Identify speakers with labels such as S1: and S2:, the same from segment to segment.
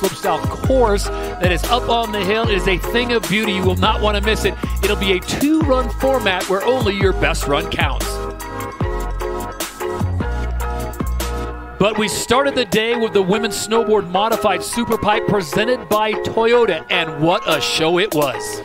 S1: Slopestyle course that is up on the hill. It is a thing of beauty. You will not want to miss it. It'll be a 2-run format where only your best run counts. But we started the day with the Women's Snowboard Modified Superpipe presented by Toyota, and what a show it was.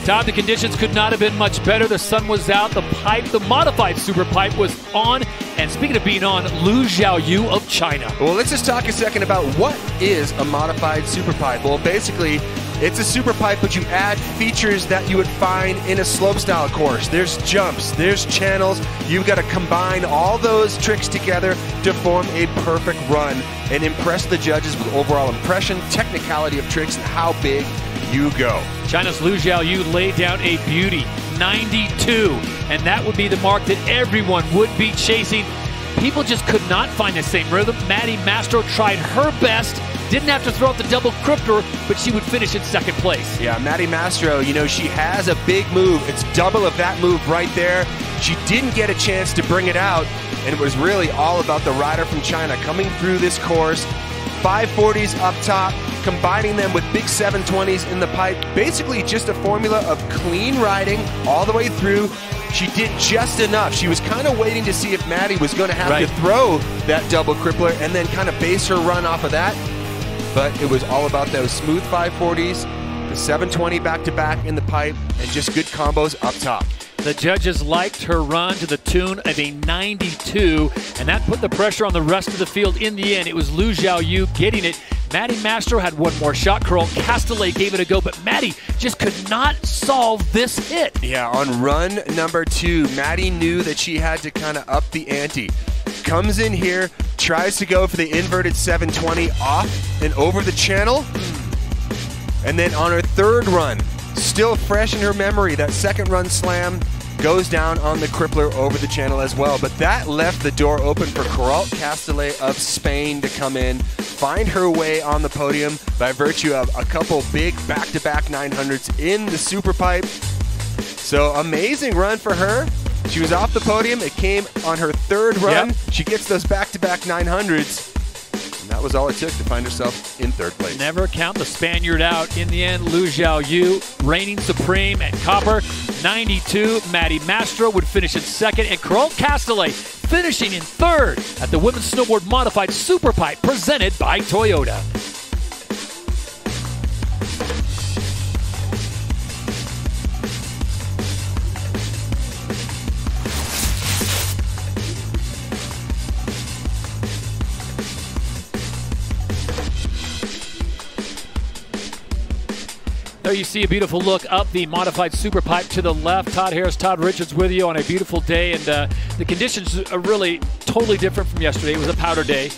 S1: Todd, the conditions could not have been much better. The sun was out, the modified Superpipe was on, and speaking of being on, Lu Xiaoyu of China.
S2: Well, let's just talk a second about what is a modified Superpipe. Well, basically, it's a Superpipe, but you add features that you would find in a slopestyle course. There's jumps, there's channels. You've got to combine all those tricks together to form a perfect run and impress the judges with overall impression, technicality of tricks, and how big you go.
S1: China's Lu Xiaoyu laid down a beauty, 92, and that would be the mark that everyone would be chasing. People just could not find the same rhythm. Maddie Mastro tried her best, didn't have to throw out the double cryptor, but she would finish in second place.
S2: Yeah, Maddie Mastro, you know, she has a big move. It's double of that move right there. She didn't get a chance to bring it out, and it was really all about the rider from China coming through this course. 540s up top, combining them with big 720s in the pipe. Basically just a formula of clean riding all the way through. She did just enough. She was kind of waiting to see if Maddie was going to have to throw that double crippler and then kind of base her run off of that. But it was all about those smooth 540s, the 720 back-to-back in the pipe, and just good combos up top.
S1: The judges liked her run to the tune of a 92, and that put the pressure on the rest of the field in the end. It was Lu Xiaoyu getting it. Maddie Mastro had one more shot. Carol Castellet gave it a go, but Maddie just could not solve this hit.
S2: Yeah, on run number 2, Maddie knew that she had to kind of up the ante. Comes in here, tries to go for the inverted 720 off and over the channel. And then on her third run, still fresh in her memory, that second run slam goes down on the crippler over the channel as well. But that left the door open for Carol Castellet of Spain to come in, find her way on the podium by virtue of a couple big back-to-back 900s in the Superpipe. So amazing run for her. She was off the podium. It came on her third run.
S1: Yep.
S2: She gets those back-to-back 900s. And that was all it took to find herself in third place.
S1: Never count the Spaniard out. In the end, Lu Xiaoyu reigning supreme at copper. 92, Maddie Mastro would finish in second, and Carol Castellet finishing in third at the Women's Snowboard Modified Superpipe presented by Toyota. There you see a beautiful look up the modified Superpipe to the left. Todd Harris, Todd Richards with you on a beautiful day, and the conditions are really totally different from yesterday. It was a powder day,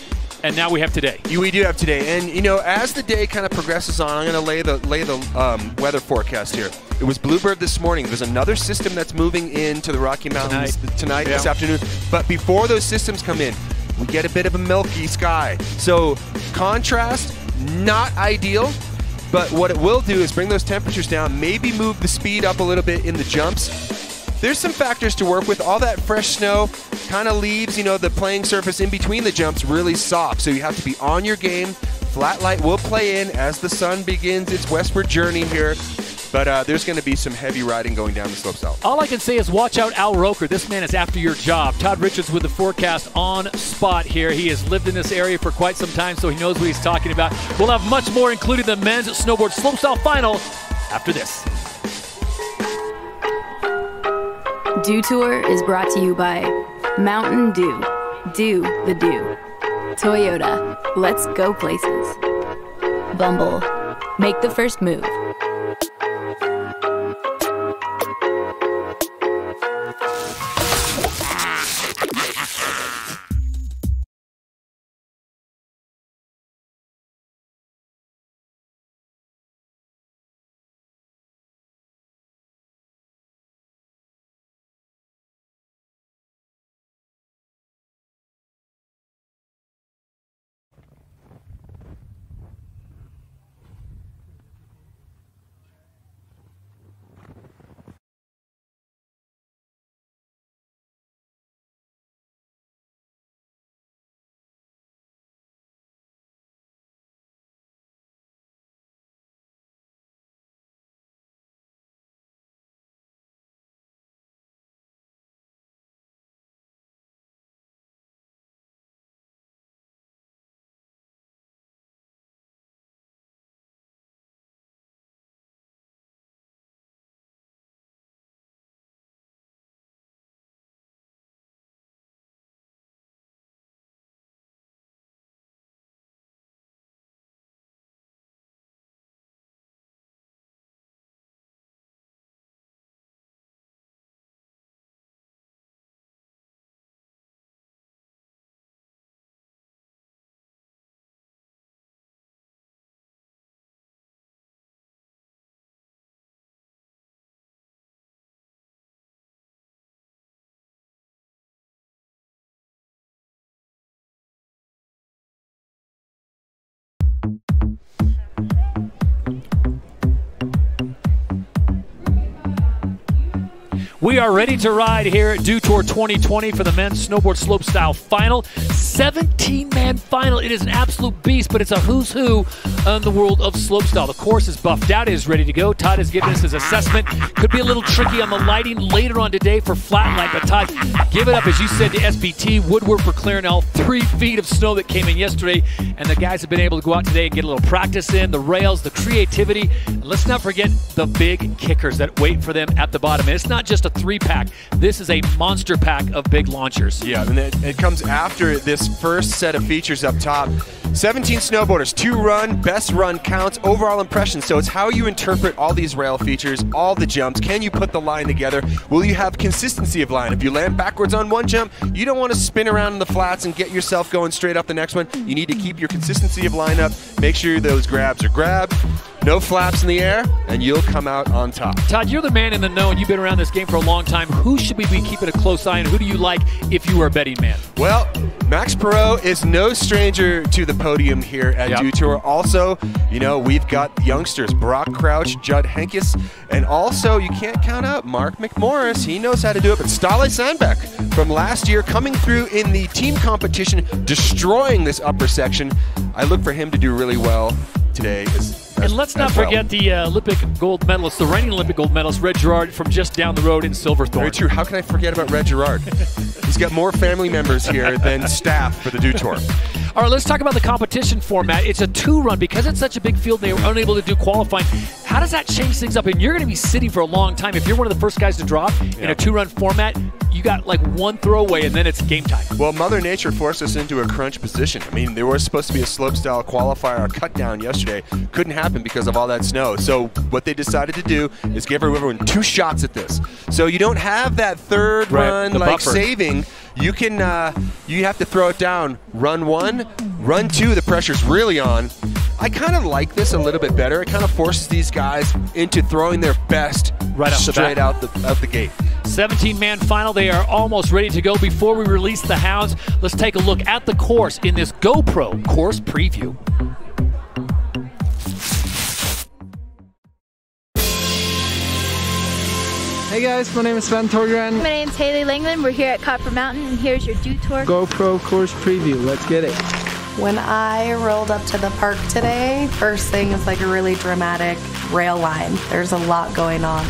S1: and now we have today.
S2: We do have today, and you know, as the day kind of progresses on, I'm going to lay the weather forecast here. It was Bluebird this morning. There's another system that's moving into the Rocky Mountains tonight, this afternoon. But before those systems come in, we get a bit of a milky sky. So contrast, not ideal. But what it will do is bring those temperatures down, maybe move the speed up a little bit in the jumps. There's some factors to work with. All that fresh snow kind of leaves, you know, the playing surface in between the jumps really soft. So you have to be on your game. Flat light will play in as the sun begins its westward journey here. But there's going to be some heavy riding going down the slopestyle.
S1: All I can say is watch out Al Roker. This man is after your job. Todd Richards with the forecast on spot here. He has lived in this area for quite some time, so he knows what he's talking about. We'll have much more, including the men's snowboard slopestyle final after this.
S3: Dew Tour is brought to you by Mountain Dew. Do the Dew. Toyota. Let's go places. Bumble. Make the first move.
S1: We are ready to ride here at Dew Tour 2020 for the men's snowboard slopestyle final. 17-man final. It is an absolute beast, but it's a who's who in the world of slopestyle. The course is buffed out. It is ready to go. Todd has given us his assessment. Could be a little tricky on the lighting later on today for flat light, but Todd, give it up, as you said, to SBT Woodward for clearing all 3 feet of snow that came in yesterday, and the guys have been able to go out today and get a little practice in, the rails, the creativity, and let's not forget the big kickers that wait for them at the bottom. And it's not just a 3-pack. This is a monster pack of big launchers.
S2: Yeah, and it comes after this first set of features up top. 17 snowboarders, 2 run, best run counts, overall impressions. So it's how you interpret all these rail features, all the jumps. Can you put the line together? Will you have consistency of line? If you land backwards on one jump, you don't want to spin around in the flats and get yourself going straight up the next one. You need to keep your consistency of line up. Make sure those grabs are grabbed. No flaps in the air, and you'll come out on top.
S1: Todd, you're the man in the know, and you've been around this game for a long time. Who should we be keeping a close eye on? Who do you like if you were a betting man?
S2: Well, Max Perot is no stranger to the podium here at Dew Tour. Also, you know, we've got youngsters, Brock Crouch, Judd Henkes, and also you can't count out Mark Mcmorris. He knows how to do it, but Stale Sandbeck from last year coming through in the team competition, destroying this upper section. I look for him to do really well today.
S1: And let's not forget the Olympic gold medalist, the reigning Olympic gold medalist, Red Gerard from just down the road in Silverthorne.
S2: Very true. How can I forget about Red Gerard? He's got more family members here than staff for the Dew Tour.
S1: All right, let's talk about the competition format. It's a 2-run. Because it's such a big field, they were unable to do qualifying. How does that change things up? And you're going to be sitting for a long time. If you're one of the first guys to drop in a 2-run format, you got like one throwaway and then it's game time.
S2: Well, Mother Nature forced us into a crunch position. I mean, there was supposed to be a slopestyle qualifier, a cut down yesterday. Couldn't happen because of all that snow. So what they decided to do is give everyone 2 shots at this. So you don't have that third run like buffer. Saving. You can, you have to throw it down. Run 1, run 2, the pressure's really on. I kind of like this a little bit better. It kind of forces these guys into throwing their best right straight out the gate.
S1: 17-man final. They are almost ready to go. Before we release the hounds, let's take a look at the course in this GoPro course preview.
S4: Hey guys, my name is Sven Torgren.
S5: My name's Haley Langland. We're here at Copper Mountain, and here's your Dew Tour
S4: GoPro course preview. Let's get it.
S6: When I rolled up to the park today, first thing is like a really dramatic rail line. There's a lot going on.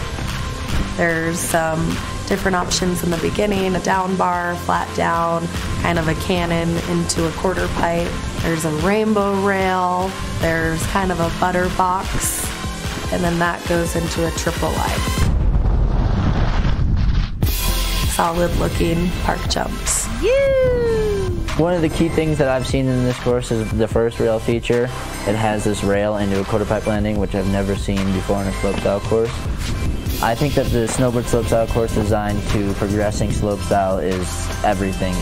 S6: There's some different options in the beginning, a down bar, flat down, kind of a cannon into a quarter pipe. There's a rainbow rail, there's kind of a butter box, and then that goes into a triple line. Solid looking park jumps.
S7: One of the key things that I've seen in this course is the first rail feature. It has this rail into a quarter pipe landing, which I've never seen before in a slopestyle course. I think that the snowboard slopestyle course designed to progressing slopestyle is everything,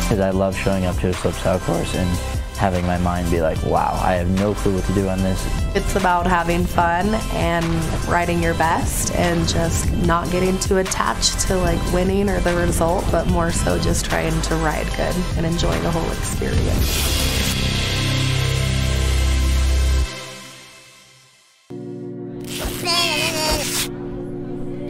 S7: because I love showing up to a slopestyle course and having my mind be like, wow, I have no clue what to do on this.
S6: It's about having fun and riding your best and just not getting too attached to like winning or the result, but more so just trying to ride good and enjoying the whole experience.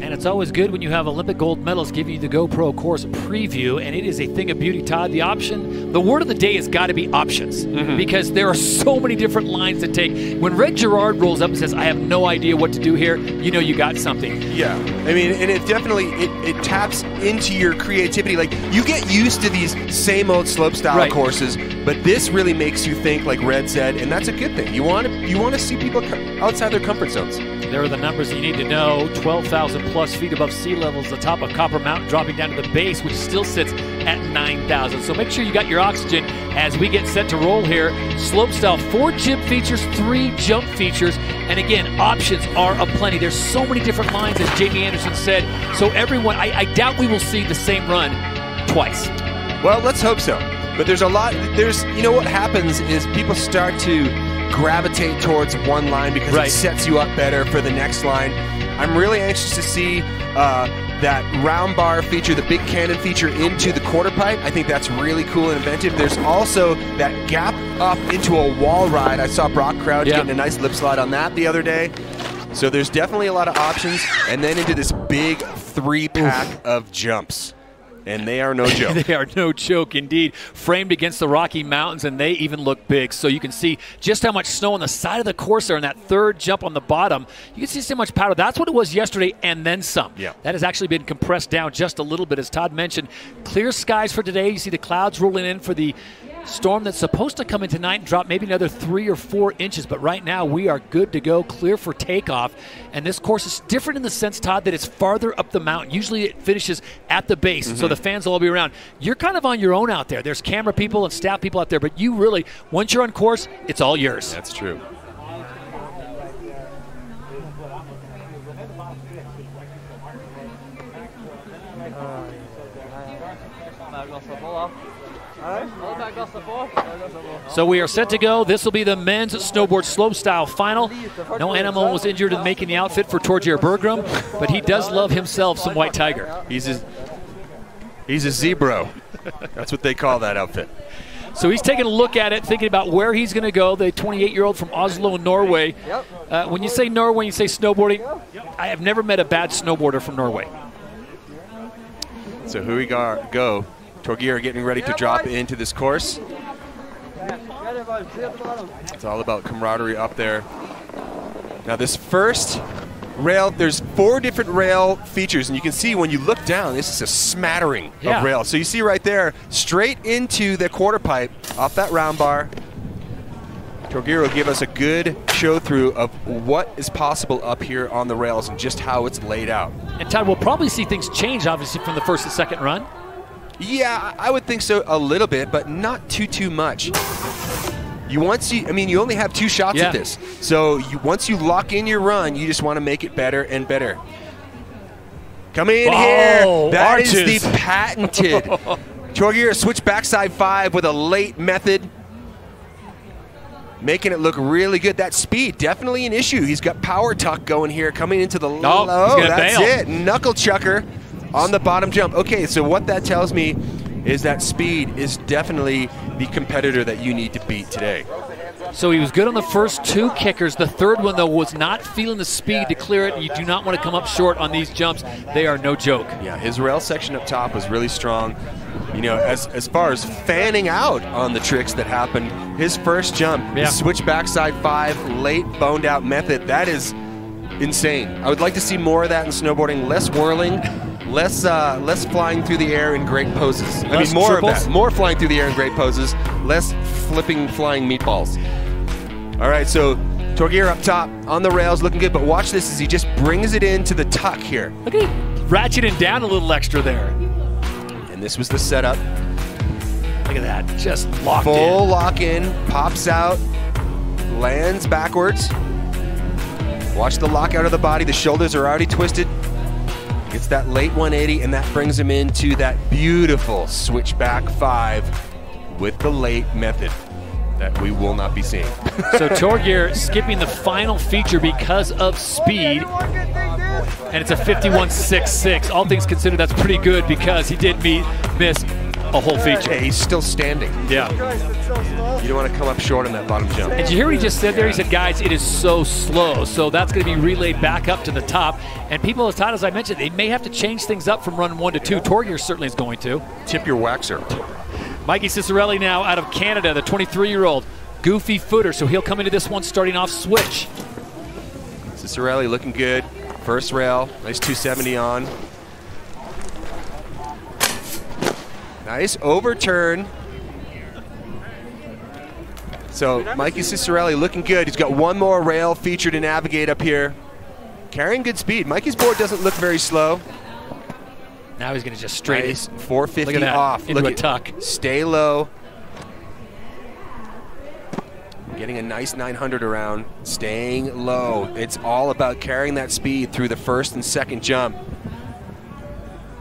S1: And it's always good when you have Olympic gold medalists give you the GoPro course preview, and it is a thing of beauty, Todd. The option, the word of the day has got to be options, because there are so many different lines to take. When Red Gerard rolls up and says, I have no idea what to do here, you know you got something.
S2: Yeah, I mean, and it definitely, it taps into your creativity. Like, you get used to these same old slopestyle courses, but this really makes you think, like Red said, and that's a good thing. You want to see people outside their comfort zones.
S1: There are the numbers you need to know. 12,000 plus feet above sea levels, the top of Copper Mountain, dropping down to the base, which still sits at 9,000. So make sure you got your oxygen as we get set to roll here. Slopestyle, 4 jib features, 3 jump features, and again, options are aplenty. There's so many different lines, as Jamie Anderson said. So everyone, I doubt we will see the same run twice.
S2: Well, let's hope so. But there's a lot, you know what happens is people start to gravitate towards one line because it sets you up better for the next line. I'm really anxious to see that round bar feature, the big cannon feature into the quarter pipe. I think that's really cool and inventive. There's also that gap up into a wall ride. I saw Brock Crouch getting a nice lip slide on that the other day. So there's definitely a lot of options. And then into this big 3-pack of jumps. And they are no joke.
S1: They are no joke indeed. Framed against the Rocky Mountains, and they even look big. So you can see just how much snow on the side of the course there, and that third jump on the bottom. You can see so much powder. That's what it was yesterday, and then some.
S2: Yeah.
S1: That has actually been compressed down just a little bit. As Todd mentioned, clear skies for today. You see the clouds rolling in for the storm that's supposed to come in tonight and drop maybe another 3 or 4 inches. But right now, we are good to go, clear for takeoff. And this course is different in the sense, Todd, that it's farther up the mountain. Usually it finishes at the base, so the fans will all be around. You're kind of on your own out there. There's camera people and staff people out there, but you really, once you're on course, it's all yours.
S2: That's true.
S1: So we are set to go. This will be the men's snowboard slopestyle final. No animal was injured in making the outfit for Torgeir Bergrum, but he does love himself some white tiger.
S2: He's a zebra. That's what they call that outfit.
S1: So he's taking a look at it, thinking about where he's going to go, the 28-year-old from Oslo, Norway. When you say Norway, you say snowboarding, I have never met a bad snowboarder from Norway.
S2: So here we go. Torgeir getting ready to drop into this course. It's all about camaraderie up there. Now this first rail, there's 4 different rail features, and you can see when you look down, this is a smattering of rail. So you see right there, straight into the quarter pipe off that round bar. Torgeir will give us a good show through of what is possible up here on the rails and just how it's laid out.
S1: And Todd, we'll probably see things change, obviously, from the first and second run.
S2: Yeah, I would think so a little bit, but not too much. You only have 2 shots at this. So once you lock in your run, you just want to make it better and better. Come in here. That is the patented Torgeir switch backside 5 with a late method. Making it look really good. That speed, definitely an issue. He's got power tuck going here, coming into the low. That's it. Knuckle chucker on the bottom jump. Okay, so what that tells me is that speed is definitely the competitor that you need to beat today.
S1: So he was good on the first 2 kickers. The third one, though, was not feeling the speed to clear it. You do not want to come up short on these jumps. They are no joke. Yeah,
S2: his rail section up top was really strong. You know, as far as fanning out on the tricks that happened, his first jump, his switch backside 5, late boned out method, that is insane. I would like to see more of that in snowboarding, less whirling, less flying through the air in great poses. I mean, more triples. Of that. More flying through the air in great poses, less flipping flying meatballs. All right, so Torgeir up top on the rails, looking good, but watch this as he just brings it into the tuck here.
S1: Look at ratcheting down a little extra there.
S2: And this was the setup.
S1: Look at that, just locked in.
S2: Full lock in, pops out, lands backwards. Watch the lock out of the body. The shoulders are already twisted. Gets that late 180, and that brings him into that beautiful switchback 5 with the late method that we will not be seeing.
S1: So Torgeir skipping the final feature because of speed, and it's a 51.66. All things considered, that's pretty good because he did miss a whole feature.
S2: Hey, he's still standing.
S1: Yeah.
S2: You don't want to come up short on that bottom jump.
S1: And did you hear what he just said there? He said, guys, it is so slow. So that's going to be relayed back up to the top. And people, as Todd, as I mentioned, they may have to change things up from run 1 to 2. Torgeir certainly is going to.
S2: Tip your waxer.
S1: Mikey Cicerelli now out of Canada, the 23-year-old goofy footer. So he'll come into this one starting off switch.
S2: Cicerelli looking good. First rail, nice 270 on. Nice overturn. So Mikey Cicerelli looking good. He's got 1 more rail feature to navigate up here. Carrying good speed. Mikey's board doesn't look very slow.
S1: Now he's going to just straight.
S2: Nice. 450 off.
S1: Into a tuck.
S2: Stay low. Getting a nice 900 around. Staying low. It's all about carrying that speed through the first and second jump.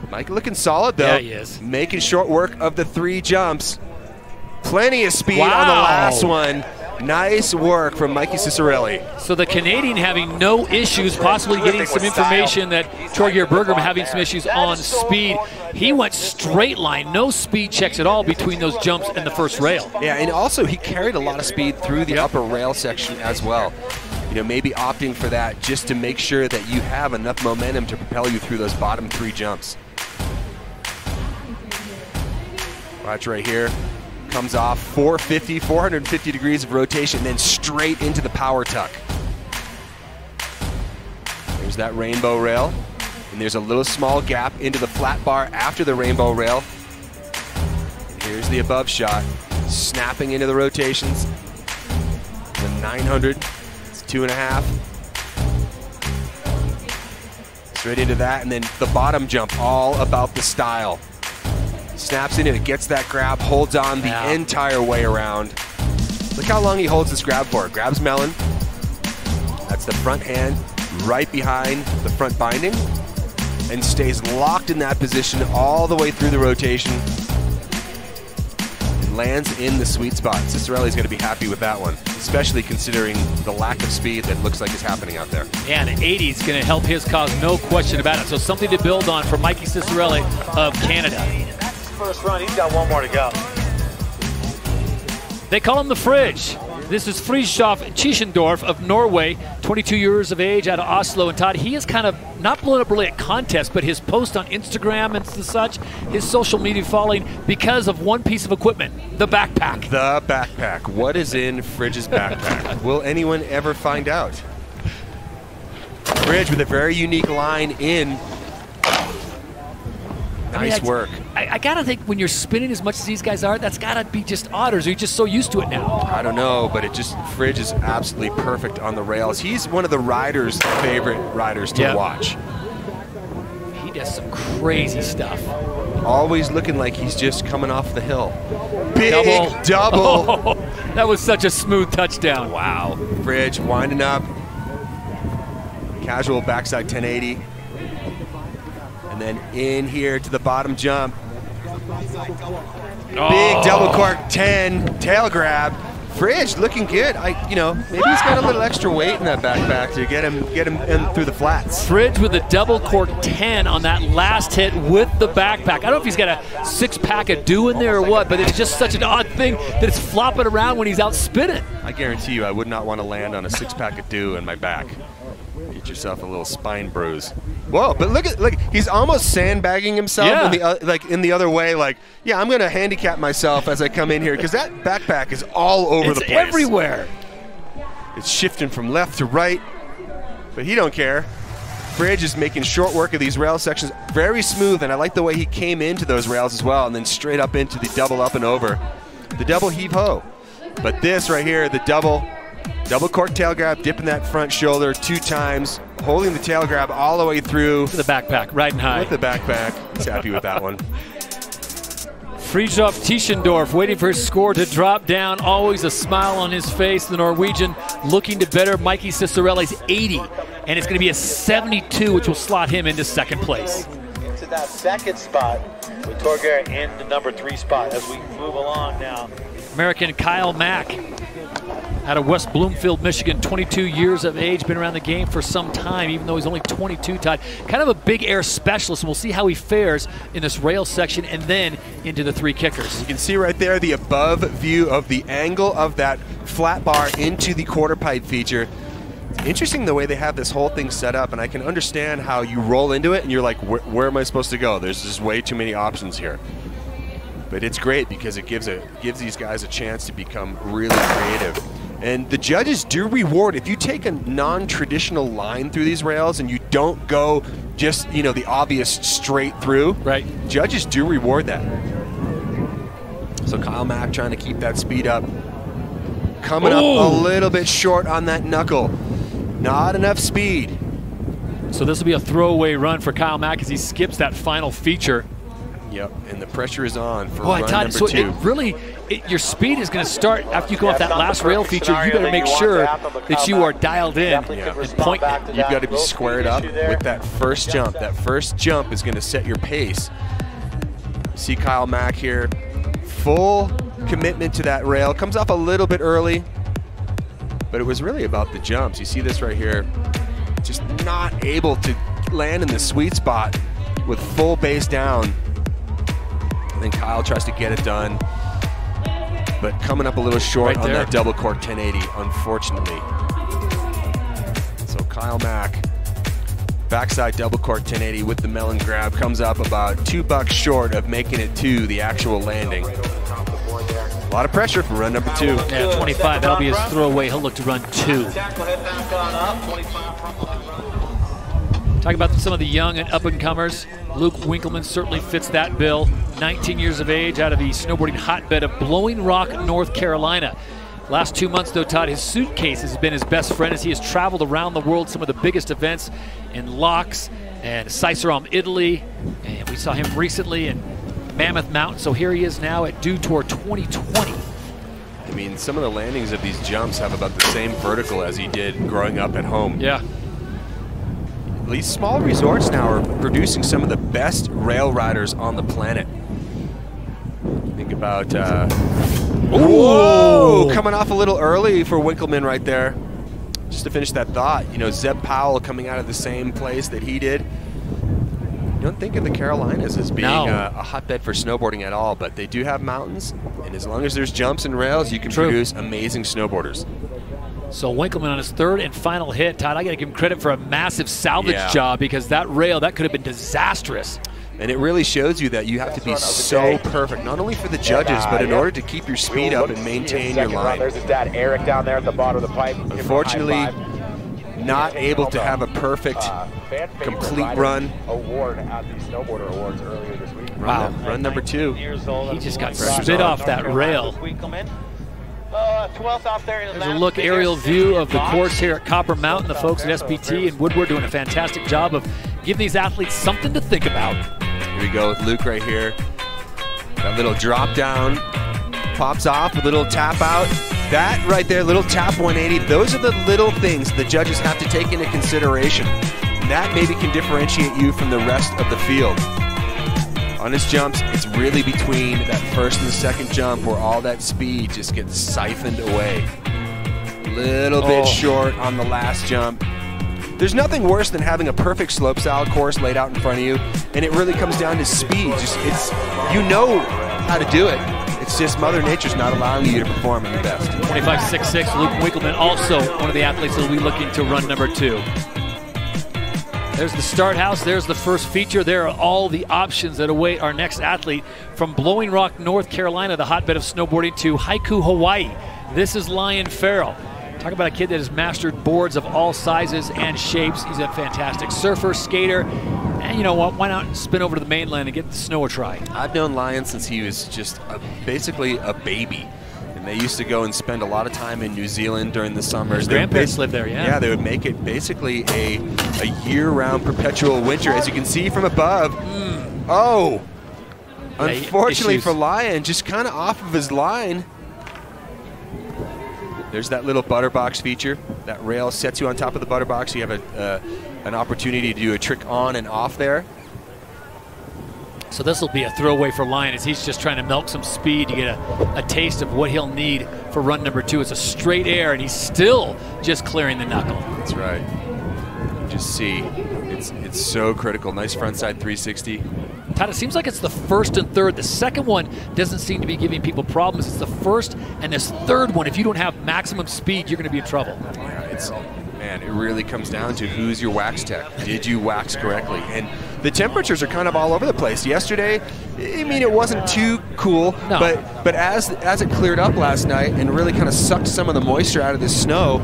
S2: Mike looking solid, though.
S1: Yeah, he is.
S2: Making short work of the 3 jumps. Plenty of speed on the last one. Nice work from Mikey Cicerelli.
S1: So the Canadian having no issues, possibly getting some information that Torgeir Bergrum having some issues on speed. He went straight line, no speed checks at all between those jumps and the first rail.
S2: Yeah, and also he carried a lot of speed through the upper rail section as well. you know, maybe opting for that just to make sure that you have enough momentum to propel you through those bottom 3 jumps. Watch right here. Comes off 450 degrees of rotation, then straight into the power tuck. There's that rainbow rail. And there's a little small gap into the flat bar after the rainbow rail. And here's the above shot. Snapping into the rotations. The 900. It's 2.5. Straight into that, and then the bottom jump, all about the style. Snaps into it, gets that grab, holds on the entire way around. Look how long he holds this grab for. Grabs melon. That's the front hand right behind the front binding, and stays locked in that position all the way through the rotation. And lands in the sweet spot. Cicerelli's going to be happy with that one, especially considering the lack of speed that looks like is happening out there.
S1: Yeah, and 80 is going to help his cause, no question about it. So something to build on for Mikey Cicerelli of Canada.
S8: First run, he's got one more to go.
S1: They call him the Fridge. This is Fridtjof Tischendorf of Norway, 22 years of age, out of Oslo. And Todd, he is kind of not blown up really at contests, but his post on Instagram and such, his social media following because of one piece of equipment, the backpack.
S2: The backpack. What is in Fridge's backpack? Will anyone ever find out? Fridge with a very unique line in. Nice work.
S1: I gotta think when you're spinning as much as these guys are, that's gotta be just odd, or are you just so used to it now?
S2: I don't know, but Fridge is absolutely perfect on the rails. He's one of the riders' favorite riders to watch.
S1: He does some crazy stuff.
S2: Always looking like he's just coming off the hill. Big double.
S1: Oh, that was such a smooth touchdown.
S2: Wow. Fridge winding up. Casual backside 1080. And then in here to the bottom jump. Big double cork 10, tail grab. Fridge looking good. Maybe he's got a little extra weight in that backpack to get him in through the flats.
S1: Fridge with a double cork 10 on that last hit with the backpack. I don't know if he's got a 6-pack of dew in there or what, but it's just such an odd thing that it's flopping around when he's out spinning.
S2: I guarantee you I would not want to land on a 6-pack of dew in my back. Get yourself a little spine bruise. Whoa, but look, he's almost sandbagging himself in the other way, like, yeah, I'm going to handicap myself as I come in here, because that backpack is all over the place.
S1: It's everywhere.
S2: It's shifting from left to right, but he don't care. Fridge is making short work of these rail sections. Very smooth, and I like the way he came into those rails as well, and then straight up into the double up and over. The double heave-ho. But this right here, the double cork tail grab, dipping that front shoulder 2 times, holding the tail grab all the way through.
S1: The backpack, riding high.
S2: With the backpack. He's happy with that one.
S1: Fridtjof Tischendorf waiting for his score to drop down. Always a smile on his face. The Norwegian looking to better Mikey Cicerelli's 80. And it's going to be a 72, which will slot him into second place.
S8: Into that second spot with Torgeir in the number 3 spot as we move along now.
S1: American Kyle Mack out of West Bloomfield, Michigan, 22 years of age, been around the game for some time, even though he's only 22, Todd. Kind of a big air specialist, and we'll see how he fares in this rail section and then into the 3 kickers.
S2: You can see right there the above view of the angle of that flat bar into the quarter pipe feature. It's interesting the way they have this whole thing set up, and I can understand how you roll into it and you're like, where am I supposed to go? There's just way too many options here. But it's great because it gives these guys a chance to become really creative. And the judges do reward, if you take a non-traditional line through these rails and you don't go just, the obvious straight through,
S1: right?
S2: Judges do reward that. So Kyle Mack trying to keep that speed up. Coming up a little bit short on that knuckle. Not enough speed.
S1: So this will be a throwaway run for Kyle Mack as he skips that final feature.
S2: Yep, and the pressure is on for run number 2.
S1: So your speed is going to start after you go off that last rail feature. You better make sure that you are dialed in and point.
S2: You've got to be squared up with that first jump. That first jump is going to set your pace. See Kyle Mack here, full commitment to that rail. Comes off a little bit early, but it was really about the jumps. You see this right here, just not able to land in the sweet spot with full base down. And then Kyle tries to get it done, but coming up a little short on that double cork 1080, unfortunately. Kyle Mack. Backside double cork 1080 with the melon grab. Comes up about $2 short of making it to the actual landing. A lot of pressure for run number 2.
S1: Yeah, 25. That'll be his throwaway. He'll look to run 2. Talk about some of the young and up-and-comers. Luke Winkleman certainly fits that bill. 19 years of age, out of the snowboarding hotbed of Blowing Rock, North Carolina. Last 2 months, though, Todd, his suitcase has been his best friend as he has traveled around the world, some of the biggest events in Locks and Cicerone, Italy. And we saw him recently in Mammoth Mountain. So here he is now at Dew Tour 2020.
S2: I mean, some of the landings of these jumps have about the same vertical as he did growing up at home.
S1: Yeah.
S2: These small resorts now are producing some of the best rail riders on the planet. Think about, whoa! Coming off a little early for Winkleman right there. Just to finish that thought, you know, Zeb Powell coming out of the same place that he did. You don't think of the Carolinas as being a hotbed for snowboarding at all, but they do have mountains, and as long as there's jumps and rails, you can produce amazing snowboarders.
S1: So Winkleman on his 3rd and final hit. Todd, I got to give him credit for a massive salvage job, because that rail, that could have been disastrous.
S2: And it really shows you that you have to be so perfect, not only for the judges, but in order to keep your speed up and maintain your line.
S8: There's his dad, Eric, down there at the bottom of the pipe.
S2: Unfortunately, not able to have a perfect, complete run.
S8: Award at the Snowboarder Awards earlier this week.
S1: Wow.
S2: Run number 2.
S1: He just got spit off that rail.
S8: 12th off there.
S1: There's a look aerial view of the course here at Copper Mountain. The folks at SPT and Woodward doing a fantastic job of giving these athletes something to think about.
S2: Here we go with Luke right here. That little drop down, pops off, a little tap out. That right there, little tap 180, those are the little things the judges have to take into consideration. That maybe can differentiate you from the rest of the field. On his jumps, it's really between that first and the second jump where all that speed just gets siphoned away. A little bit short on the last jump. There's nothing worse than having a perfect slopestyle course laid out in front of you, and it really comes down to speed. You know how to do it. It's just Mother Nature's not allowing you to perform at your best.
S1: 25.66, Luke Winkleman, also one of the athletes that will be looking to run number 2. There's the start house, there's the first feature. There are all the options that await our next athlete from Blowing Rock, North Carolina, the hotbed of snowboarding, to Haiku, Hawaii. This is Lion Farrell. Talk about a kid that has mastered boards of all sizes and shapes. He's a fantastic surfer, skater, and you know what? Why not spin over to the mainland and get the snow a try?
S2: I've known Lion since he was just basically a baby. And they used to go and spend a lot of time in New Zealand during the summers.
S1: His grandparents lived there, yeah.
S2: Yeah, they would make it basically a year-round perpetual winter. As you can see from above, unfortunately for Lion, just kind of off of his line. There's that little butter box feature. That rail sets you on top of the butter box. You have an opportunity to do a trick on and off there.
S1: So this will be a throwaway for Lion as he's just trying to milk some speed to get a taste of what he'll need for run number 2. It's a straight air, and he's still just clearing the knuckle.
S2: That's right. Just see, it's so critical. Nice frontside 360.
S1: Todd, it seems like it's the first and third. The second one doesn't seem to be giving people problems. It's the first and this third one. If you don't have maximum speed, you're going to be in trouble.
S2: Yeah, man, it really comes down to who's your wax tech. Did you wax correctly? And the temperatures are kind of all over the place. Yesterday, I mean, it wasn't too cool, but as it cleared up last night and really kind of sucked some of the moisture out of the snow,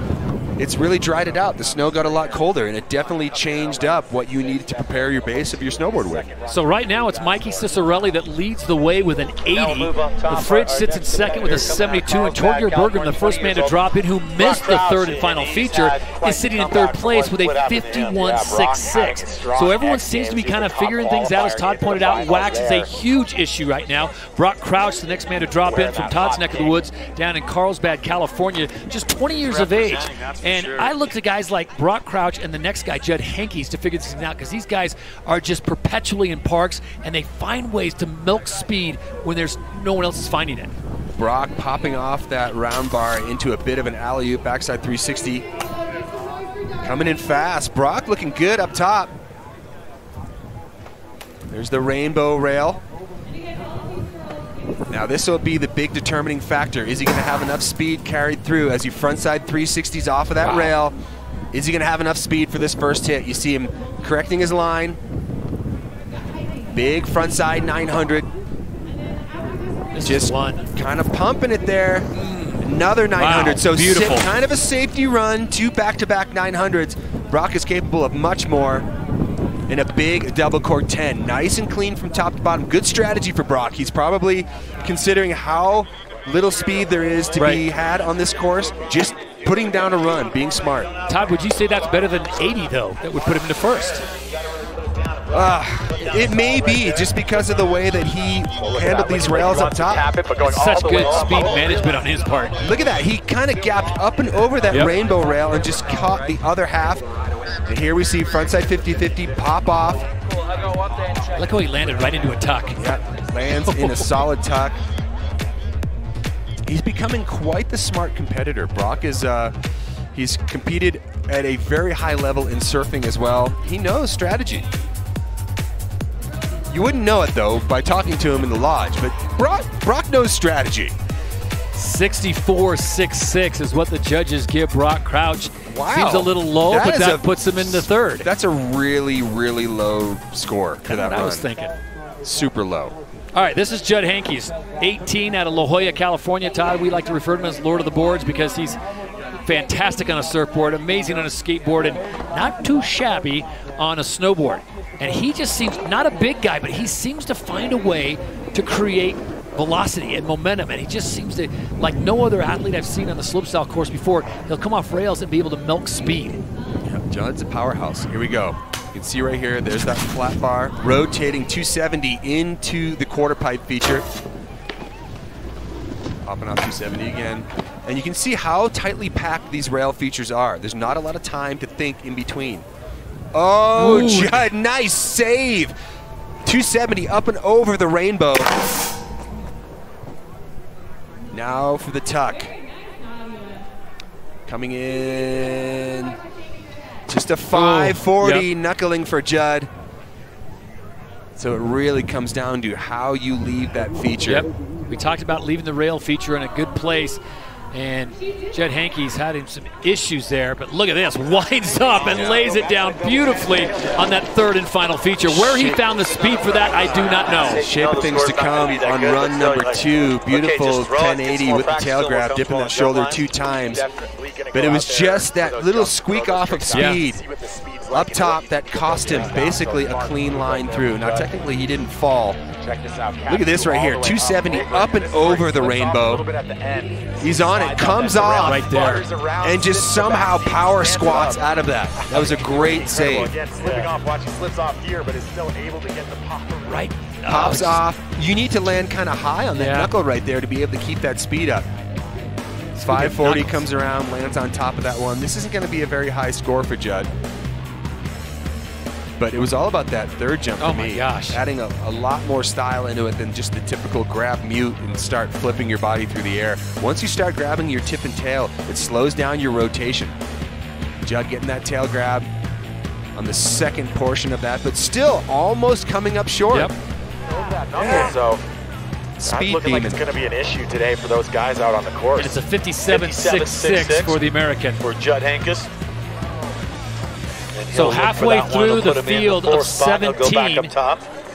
S2: it's really dried it out. The snow got a lot colder, and it definitely changed up what you needed to prepare your base of your snowboard with.
S1: So right now, it's Mikey Cicerelli that leads the way with an 80. The Fridge sits in second with a 72, and Torgeir Bergman, the first man to drop in, who missed the third and final feature, is sitting in third place with a 51.66. So everyone seems to be kind of figuring things out. As Todd pointed out, wax is a huge issue right now. Brock Crouch, the next man to drop in from Todd's neck of the woods, down in Carlsbad, California, just 20 years of age. And I look at guys like Brock Crouch and the next guy, Judd Hankes, to figure this out, because these guys are just perpetually in parks, and they find ways to milk speed when there's no one else is finding it.
S2: Brock popping off that round bar into a bit of an alley-oop backside 360. Coming in fast. Brock looking good up top. There's the rainbow rail. Now this will be the big determining factor. Is he going to have enough speed carried through as he frontside 360s off of that rail Is he going to have enough speed for this first hit? You see him correcting his line. Big front side 900. Just kind of pumping it there. Another 900.
S1: Wow,
S2: so
S1: beautiful.
S2: Kind of a safety run. 2 back-to-back 900s. Brock is capable of much more. And a big double cork 10. Nice and clean from top to bottom. Good strategy for Brock. He's probably considering how little speed there is to be had on this course. Just putting down a run, being smart.
S1: Todd, would you say that's better than 80, though? That would put him into first.
S2: It may be, just because of the way that he handled these rails up top.
S1: Such good speed management on his part.
S2: Look at that. He kind of gapped up and over that rainbow rail and just caught the other half. And here we see frontside 50-50 pop off.
S1: Look how he landed right into a tuck.
S2: Yeah, lands in a solid tuck. He's becoming quite the smart competitor. Brock is, he's competed at a very high level in surfing as well. He knows strategy. You wouldn't know it, though, by talking to him in the lodge, but Brock knows strategy.
S1: 64.66 is what the judges give Brock Crouch.
S2: Wow.
S1: Seems a little low, but that puts him in the third.
S2: That's a really, really low score for that run.
S1: I was thinking.
S2: Super low.
S1: All right, this is Judd Hankey's 18 out of La Jolla, California. Todd, we like to refer to him as Lord of the Boards because he's fantastic on a surfboard, amazing on a skateboard, and not too shabby on a snowboard. And he just seems, not a big guy, but he seems to find a way to create velocity and momentum, and he just seems to, like no other athlete I've seen on the slopestyle course before, he'll come off rails and be able to milk speed.
S2: Yeah, Judd's a powerhouse. Here we go. You can see right here, there's that flat bar, rotating 270 into the quarter pipe feature. Popping off 270 again. And you can see how tightly packed these rail features are. There's not a lot of time to think in between. Oh, ooh. Judd, nice save. 270 up and over the rainbow. Now for the tuck. Coming in. Just a 540 knuckling for Judd. So it really comes down to how you leave that feature.
S1: Yep. We talked about leaving the rail feature in a good place. And Judd Hankey's had some issues there, but look at this, winds up and lays it down beautifully on that third and final feature. Where he found the speed for that, I do not know.
S2: Shape of things to come on run number 2. Beautiful 1080 with the tail grab, dipping that shoulder 2 times. But it was just that little squeak off of speed up top that cost him basically a clean line through. Now technically he didn't fall. Look at this right here, 270 up and over the rainbow. He's on it, comes off
S1: right there,
S2: and just somehow power squats out of that. That was a great save.
S1: Right.
S2: Pops off. You need to land kind of high on that knuckle right there to be able to keep that speed up. 540 comes around, lands on top of that one. This isn't going to be a very high score for Judd. But it was all about that third jump for me.
S1: Oh my gosh.
S2: Adding a lot more style into it than just the typical grab mute and start flipping your body through the air. Once you start grabbing your tip and tail, it slows down your rotation. Judd getting that tail grab on the second portion of that, but still almost coming up short.
S1: Yep.
S8: So
S2: speed
S8: looking
S2: demon.
S8: like it's going to be an issue today for those guys out on the course.
S1: And it's a 57.66 for the American.
S8: For Judd Hankes.
S1: So halfway through the field of 17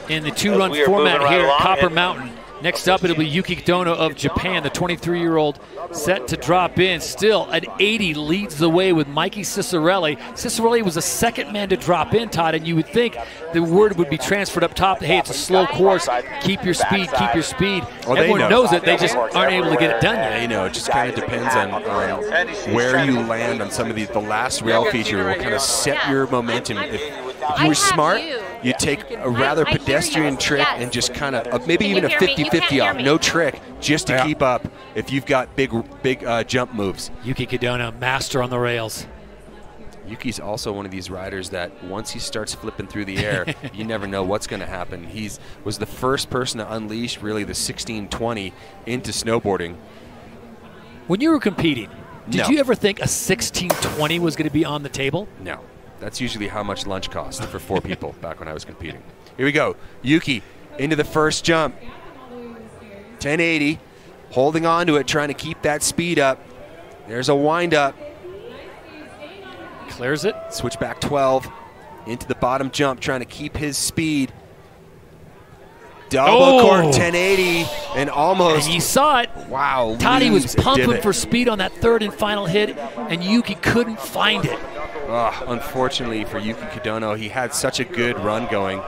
S1: in the 2-run format here at Copper Mountain. Next up, it'll be Yuki Dono of Japan, the 23-year-old, set to drop in. Still, an 80 leads the way with Mikey Cicerelli. Cicerelli was the second man to drop in, Todd, and you would think the word would be transferred up top. Hey, it's a slow course. Keep your speed, keep your speed.
S2: Well,
S1: everyone knows it. They just aren't able to get it done yet.
S2: Yeah, you know, it just kind of depends on where you land on some of the last rail feature. Will kind of set your momentum. If you were smart, you take a rather pedestrian trick and just kind of maybe even a 50-50 off, no trick, just to keep up if you've got big jump moves.
S1: Yuki Dono, master on the rails.
S2: Yuki's also one of these riders that once he starts flipping through the air, you never know what's going to happen. He was the first person to unleash really the 1620 into snowboarding.
S1: When you were competing, did you ever think a 1620 was going to be on the table?
S2: No. That's usually how much lunch cost for 4 people back when I was competing. Here we go. Yuki into the first jump. 1080. Holding on to it, trying to keep that speed up. There's a wind up.
S1: Clears it.
S2: Switch back 12 into the bottom jump, trying to keep his speed. Double cork 1080 and almost.
S1: And you saw it.
S2: Wow.
S1: Toddy was pumping for speed on that third and final hit, and Yuki couldn't find it.
S2: Oh, unfortunately for Yuki Kidono, he had such a good run going.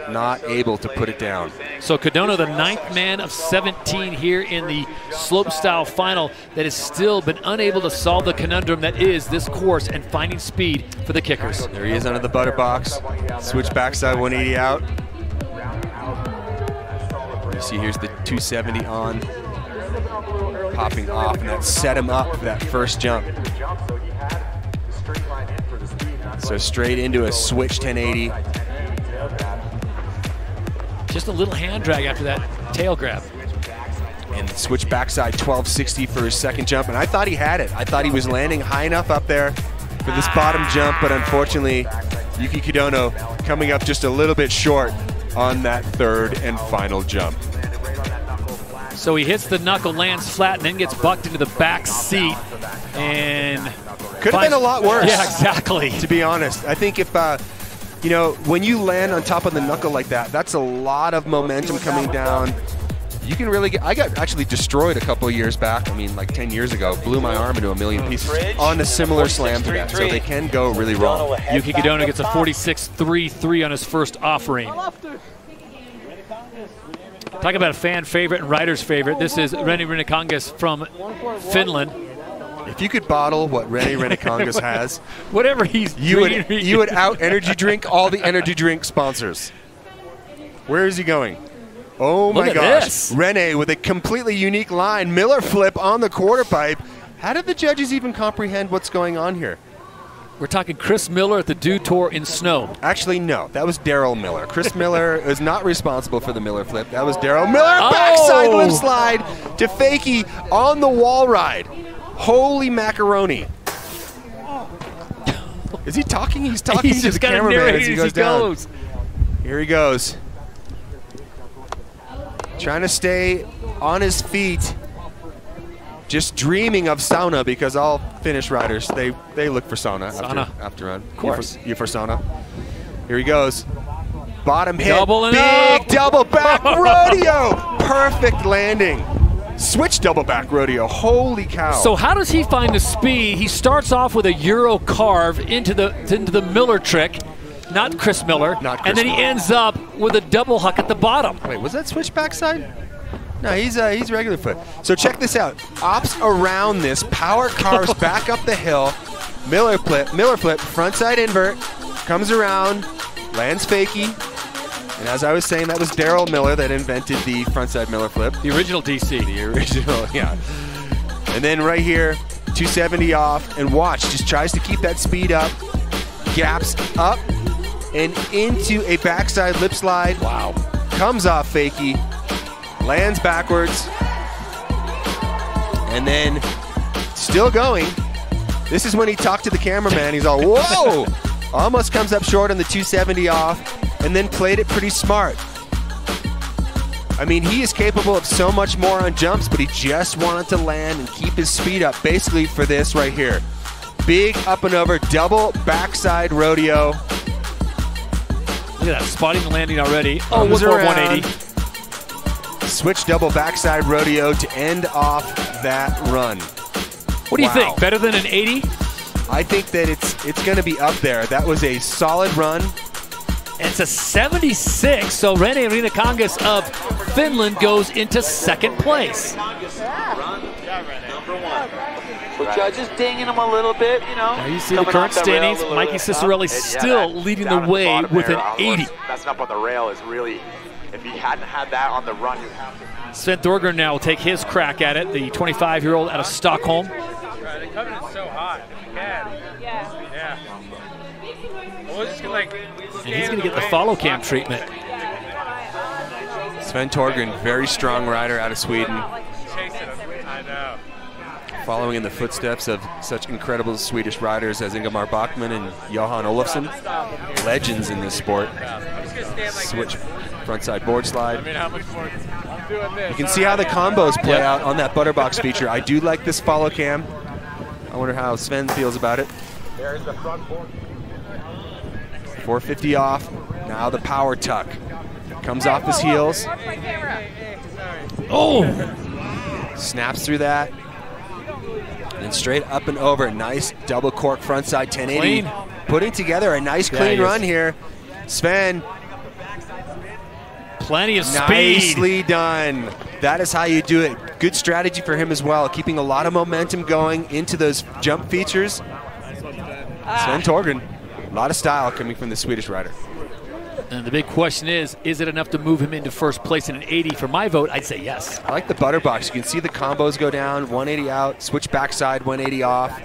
S2: Not able to put it down.
S1: So Kidono, the 9th man of 17 here in the slopestyle final, that has still been unable to solve the conundrum that is this course and finding speed for the kickers.
S2: There he is under the butter box. Switch backside 180 out. You see here's the 270 on, popping off, and that set him up for that first jump. So straight into a switch 1080.
S1: Just a little hand drag after that tail grab.
S2: And switch backside 1260 for his second jump, and I thought he had it. I thought he was landing high enough up there for this bottom jump, but unfortunately, Yuki Kidono coming up just a little bit short on that third and final jump.
S1: So he hits the knuckle, lands flat, and then gets bucked into the back seat. And
S2: could have been a lot worse.
S1: Yeah, exactly.
S2: To be honest, I think if you know, when you land on top of the knuckle like that, that's a lot of momentum coming down. You can really get. I got actually destroyed a couple of years back. I mean, like 10 years ago, blew my arm into a million pieces on a similar slam to that. So they can go really wrong.
S1: Yuki Kidono gets a 46.33 on his first offering. Talk about a fan favorite and rider's favorite. This is Rene Rinikangas from Finland.
S2: If you could bottle what Rene Rinikangas has,
S1: whatever you
S2: would out energy drink all the energy drink sponsors. Where is he going? Oh my gosh.
S1: This.
S2: Rene with a completely unique line. Miller flip on the quarter pipe. How did the judges even comprehend what's going on here?
S1: We're talking Chris Miller at the Dew Tour in snow.
S2: Actually, no. That was Daryl Miller. Chris Miller is not responsible for the Miller flip. That was Daryl Miller. Backside lip slide to Fakey on the wall ride. Holy macaroni. Is he talking? He's talking to the cameraman as he goes down. Here he goes. Trying to stay on his feet. Just dreaming of sauna, because all Finnish riders, they look for sauna after run.
S1: Of course.
S2: You for sauna. Here he goes. Bottom hit.
S1: Doubling
S2: big
S1: up.
S2: double back rodeo. Perfect landing. Switch double back rodeo. Holy cow.
S1: So how does he find the speed? He starts off with a Euro carve into the Miller trick. Not Chris Miller. And then he ends up with a double huck at the bottom.
S2: Wait, was that switch backside? No, he's regular foot. So check this out. Ops around this, power carves back up the hill. Miller flip, frontside invert, comes around, lands fakie. And as I was saying, that was Daryl Miller that invented the frontside Miller flip.
S1: The original DC.
S2: The original, yeah. And then right here, 270 off, and watch, just tries to keep that speed up, gaps up, and into a backside lip slide.
S1: Wow.
S2: Comes off fakie. Lands backwards, and then still going. This is when he talked to the cameraman. He's all, whoa! Almost comes up short on the 270 off, and then played it pretty smart. I mean, he is capable of so much more on jumps, but he just wanted to land and keep his speed up, basically for this right here. Big up and over, double backside rodeo.
S1: Look at that, spotting the landing already. Oh, was 180.
S2: Switch double backside rodeo to end off that run.
S1: What do you think? Better than an 80?
S2: I think that it's going to be up there. That was a solid run.
S1: And it's a 76, so Rene Rinikangas of Finland goes into second place.
S8: So judges dinging him a little bit, you know.
S1: Now you see the current standings. Mikey Cicerelli still leading the way with an 80.
S9: Messing up on the rail is really... If he hadn't had that on the run, you have to.
S1: Sven Thorgren now will take his crack at it, the 25-year-old out of Stockholm.
S10: Right, the covenant's so hot. If you can. Yeah. We're just gonna,
S1: and he's going to get the follow cam treatment.
S2: Sven Thorgren, very strong rider out of Sweden.
S10: I know.
S2: Following in the footsteps of such incredible Swedish riders as Ingemar Bachmann and Johan Olofsson. Legends in this sport. Switch frontside board slide. You can see how the combos play out on that Butterbox feature. I do like this follow cam. I wonder how Sven feels about it.
S9: There's the front fork.
S2: 450 off. Now the power tuck. Comes off his heels.
S1: Oh!
S2: Snaps through that. And then straight up and over. Nice double cork frontside 1080.
S1: Clean.
S2: Putting together a nice clean run here. Sven.
S1: Plenty of speed.
S2: Nicely done. That is how you do it. Good strategy for him as well. Keeping a lot of momentum going into those jump features. Sven Torgren. A lot of style coming from the Swedish rider.
S1: And the big question is it enough to move him into first place in an 80? For my vote, I'd say yes.
S2: I like the butter box. You can see the combos go down, 180 out, switch backside, 180 off.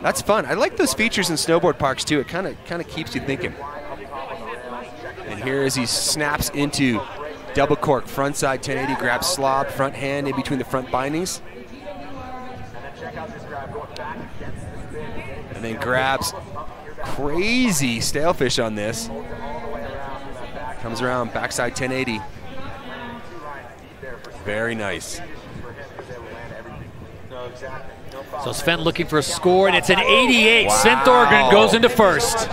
S2: That's fun. I like those features in snowboard parks too. It kind of keeps you thinking. And here as he snaps into double cork, frontside 1080, grabs slob, front hand in between the front bindings. And then grabs crazy stalefish on this. Comes around, backside 1080. Very nice.
S1: So Sven looking for a score, and it's an 88.
S2: Wow.
S1: Sven Torgren goes into first.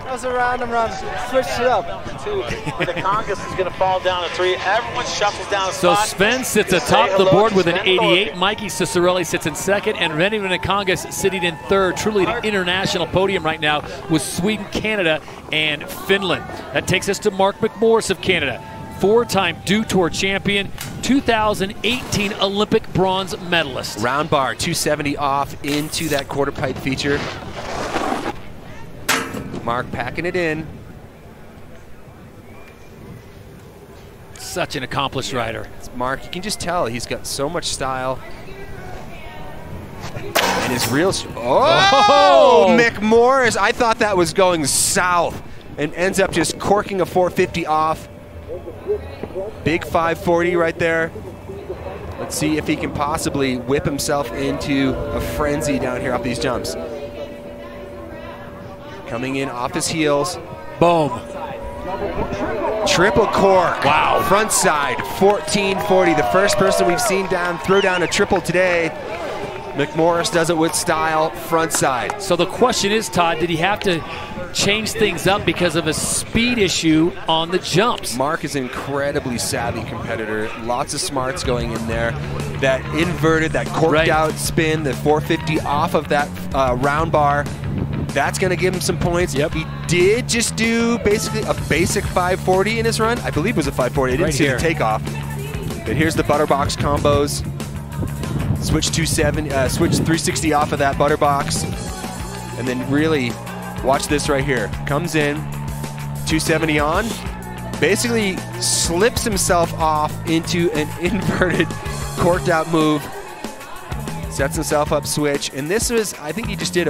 S8: That was a random run. Switched it up. The Congas is going to fall down to 3. Everyone shuffles down a
S1: So
S8: spot.
S1: Sven sits atop the board with an 88. Mikey Cicerelli sits in second, and Rennie Congas sitting in third. Truly an international podium right now with Sweden, Canada, and Finland. That takes us to Mark Mcmorris of Canada. 4-time Dew Tour champion, 2018 Olympic bronze medalist.
S2: Round bar, 270 off into that quarter pipe feature. Mark packing it in.
S1: Such an accomplished rider.
S2: It's Mark, you can just tell he's got so much style. And his real, oh! Mcmorris, I thought that was going south and ends up just corking a 450 off. Big 540 right there. Let's see if he can possibly whip himself into a frenzy down here off these jumps. Coming in off his heels.
S1: Boom.
S2: Triple cork.
S1: Wow.
S2: Front side, 1440. The first person we've seen throw down a triple today. Mcmorris does it with style, front side.
S1: So the question is, Todd, did he have to change things up because of a speed issue on the jumps?
S2: Mark is an incredibly savvy competitor. Lots of smarts going in there. That inverted, that corked out spin, the 450 off of that round bar. That's going to give him some points.
S1: Yep.
S2: He did just do basically a basic 540 in his run. I believe it was a 540. I didn't see the takeoff. But here's the butterbox combos. Switch 360 off of that butterbox. And then really, watch this right here. Comes in, 270 on. Basically slips himself off into an inverted corked out move. Sets himself up switch. And this was, I think he just did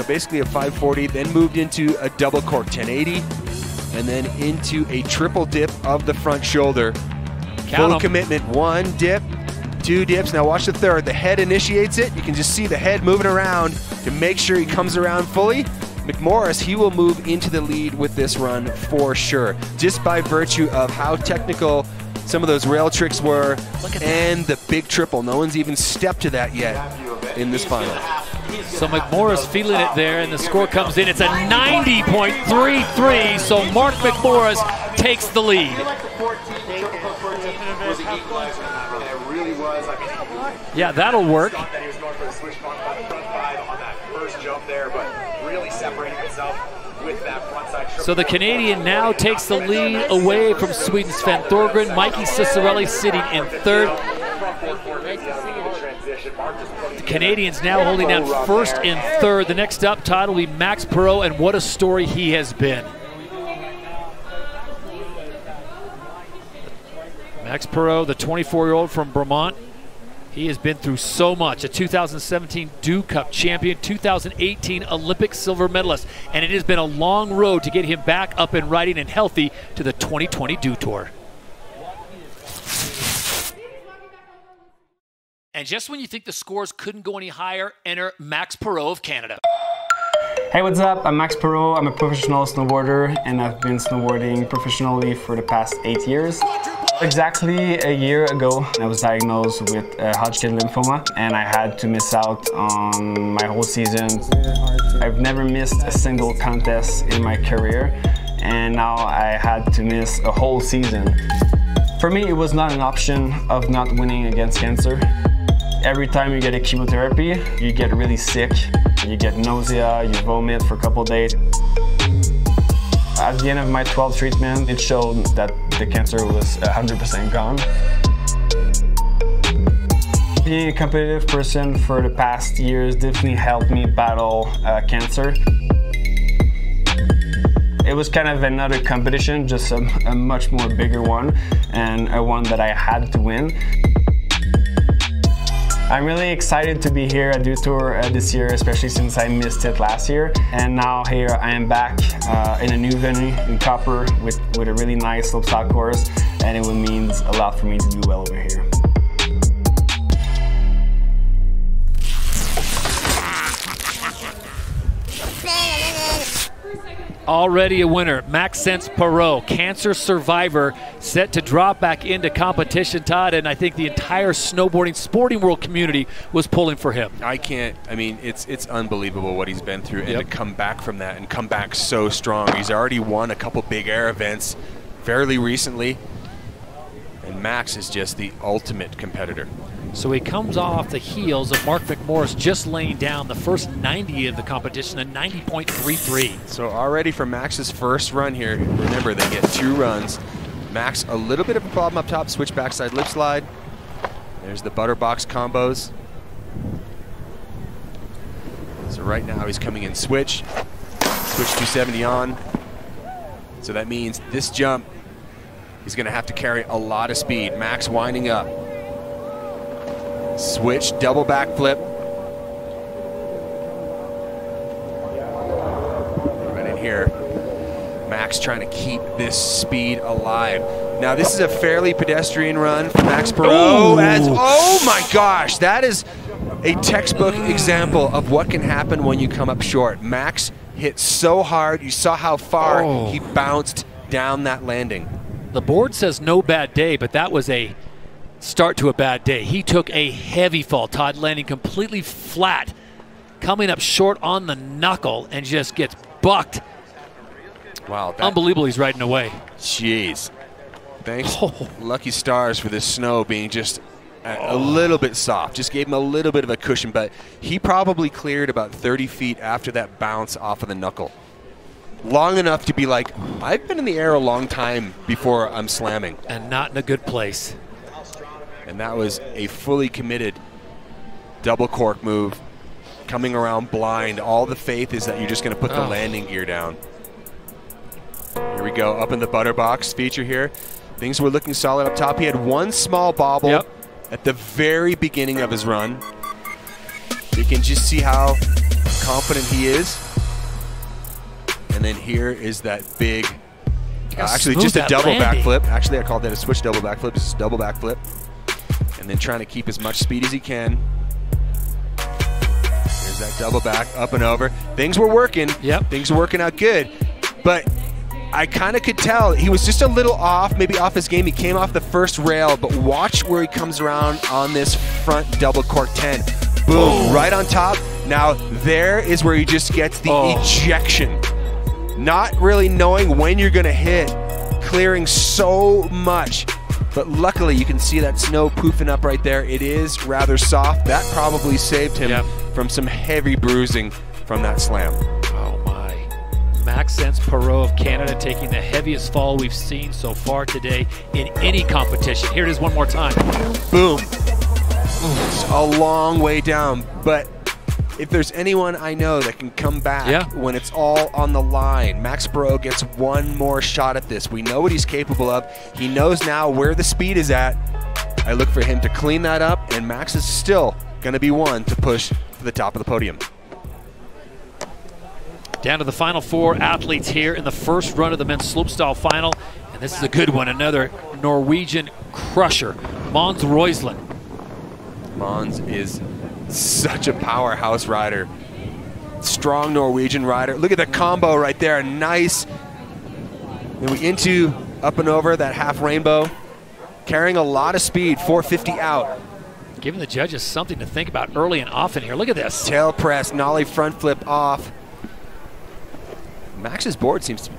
S2: basically a 540, then moved into a double cork 1080, and then into a triple dip of the front shoulder. Full commitment, 1 dip, 2 dips. Now watch the third. The head initiates it. You can just see the head moving around to make sure he comes around fully. Mcmorris, he will move into the lead with this run for sure, just by virtue of how technical some of those rail tricks were and the big triple. No one's even stepped to that yet in this final.
S1: So Mcmorris feeling it there, and the score comes in. It's a 90.33, so Mark Mcmorris takes the lead. Yeah, that'll work. So the Canadian now takes the lead away from Sweden's Sven Torgren. Mikey Cicerelli sitting in third. The Canadians now holding down first and third. The next up, Todd, will be Max Perot, and what a story he has been. Max Perot, the 24-year-old from Vermont. He has been through so much. A 2017 Dew Cup champion, 2018 Olympic silver medalist, and it has been a long road to get him back up and riding and healthy to the 2020 Dew Tour. And just when you think the scores couldn't go any higher, enter Max Perot of Canada.
S11: Hey, what's up? I'm Max Perot. I'm a professional snowboarder, and I've been snowboarding professionally for the past 8 years. Exactly a year ago, I was diagnosed with Hodgkin lymphoma, and I had to miss out on my whole season. I've never missed a single contest in my career, and now I had to miss a whole season. For me, it was not an option of not winning against cancer. Every time you get a chemotherapy, you get really sick. You get nausea, you vomit for a couple of days. At the end of my 12th treatment, it showed that the cancer was 100% gone. Being a competitive person for the past years definitely helped me battle cancer. It was kind of another competition, just a much more bigger one, and a one that I had to win. I'm really excited to be here at Dew Tour this year, especially since I missed it last year. And now here I am back in a new venue in Copper with a really nice slopestyle course, and it means a lot for me to do well over here.
S1: Already a winner, Maxence Perot, cancer survivor, set to drop back into competition, Todd, and I think the entire snowboarding sporting world community was pulling for him.
S2: I mean, it's unbelievable what he's been through, and to come back from that and come back so strong. He's already won a couple big air events fairly recently, and Max is just the ultimate competitor.
S1: So he comes off the heels of Mark Mcmorris just laying down the first 90 of the competition, a 90.33.
S2: So already for Max's first run here, remember they get 2 runs. Max, a little bit of a problem up top, switch backside lip slide. There's the butterbox combos. So right now he's coming in switch 270 on. So that means this jump, he's gonna have to carry a lot of speed. Max winding up. Switch, double backflip. Right in here. Max trying to keep this speed alive. Now this is a fairly pedestrian run for Max Perot. Oh my gosh, that is a textbook example of what can happen when you come up short. Max hit so hard, you saw how far he bounced down that landing.
S1: The board says no bad day, but that was a start to a bad day. He took a heavy fall, Todd, landing completely flat, coming up short on the knuckle, and just gets bucked.
S2: Wow.
S1: Unbelievable he's riding away.
S2: Jeez. Thanks, lucky stars, for this snow being just a little bit soft. Just gave him a little bit of a cushion, but he probably cleared about 30 feet after that bounce off of the knuckle. Long enough to be like, I've been in the air a long time before I'm slamming.
S1: And not in a good place.
S2: And that was a fully committed double cork move, coming around blind. All the faith is that you're just going to put the landing gear down. Here we go, up in the butterbox feature here. Things were looking solid up top. He had one small bobble at the very beginning of his run. You can just see how confident he is. And then here is that big, actually just a double backflip. Actually, I called that a switch double backflip. It's a double backflip. And then trying to keep as much speed as he can. There's that double back, up and over. Things were working. Things were working out good. But I kind of could tell he was just a little off, maybe off his game. He came off the first rail, but watch where he comes around on this front double cork 10. Boom, right on top. Now there is where he just gets the ejection. Not really knowing when you're going to hit, clearing so much. But luckily, you can see that snow poofing up right there. It is rather soft. That probably saved him from some heavy bruising from that slam.
S1: Oh my. Maxence Perot of Canada taking the heaviest fall we've seen so far today in any competition. Here it is one more time.
S2: Boom. It's a long way down, but if there's anyone I know that can come back when it's all on the line, Max Perot gets one more shot at this. We know what he's capable of. He knows now where the speed is at. I look for him to clean that up, and Max is still going to be one to push to the top of the podium.
S1: Down to the final 4 athletes here in the first run of the men's slopestyle final. And this is a good one, another Norwegian crusher, Mons Roysland.
S2: Mons is such a powerhouse rider. Strong Norwegian rider. Look at the combo right there, nice. Then we into up and over that half rainbow. carrying a lot of speed, 450 out.
S1: Giving the judges something to think about early and often here. Look at this.
S2: Tail press, nollie front flip off. Max's board seems to,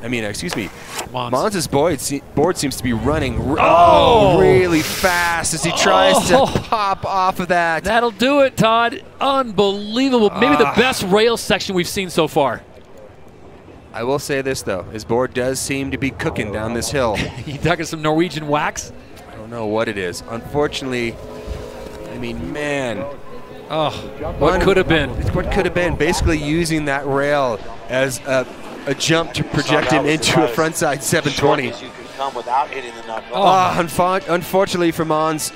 S2: Mons' board seems to be running really fast as he tries to pop off of that.
S1: That'll do it, Todd. Unbelievable. Maybe the best rail section we've seen so far.
S2: I will say this, though. His board does seem to be cooking down this hill.
S1: You talking some Norwegian wax?
S2: I don't know what it is. Unfortunately, I mean, man.
S1: Oh, what could have been?
S2: What could have been. Basically using that rail as a jump to project him into a frontside 720. Unfortunately for Mons,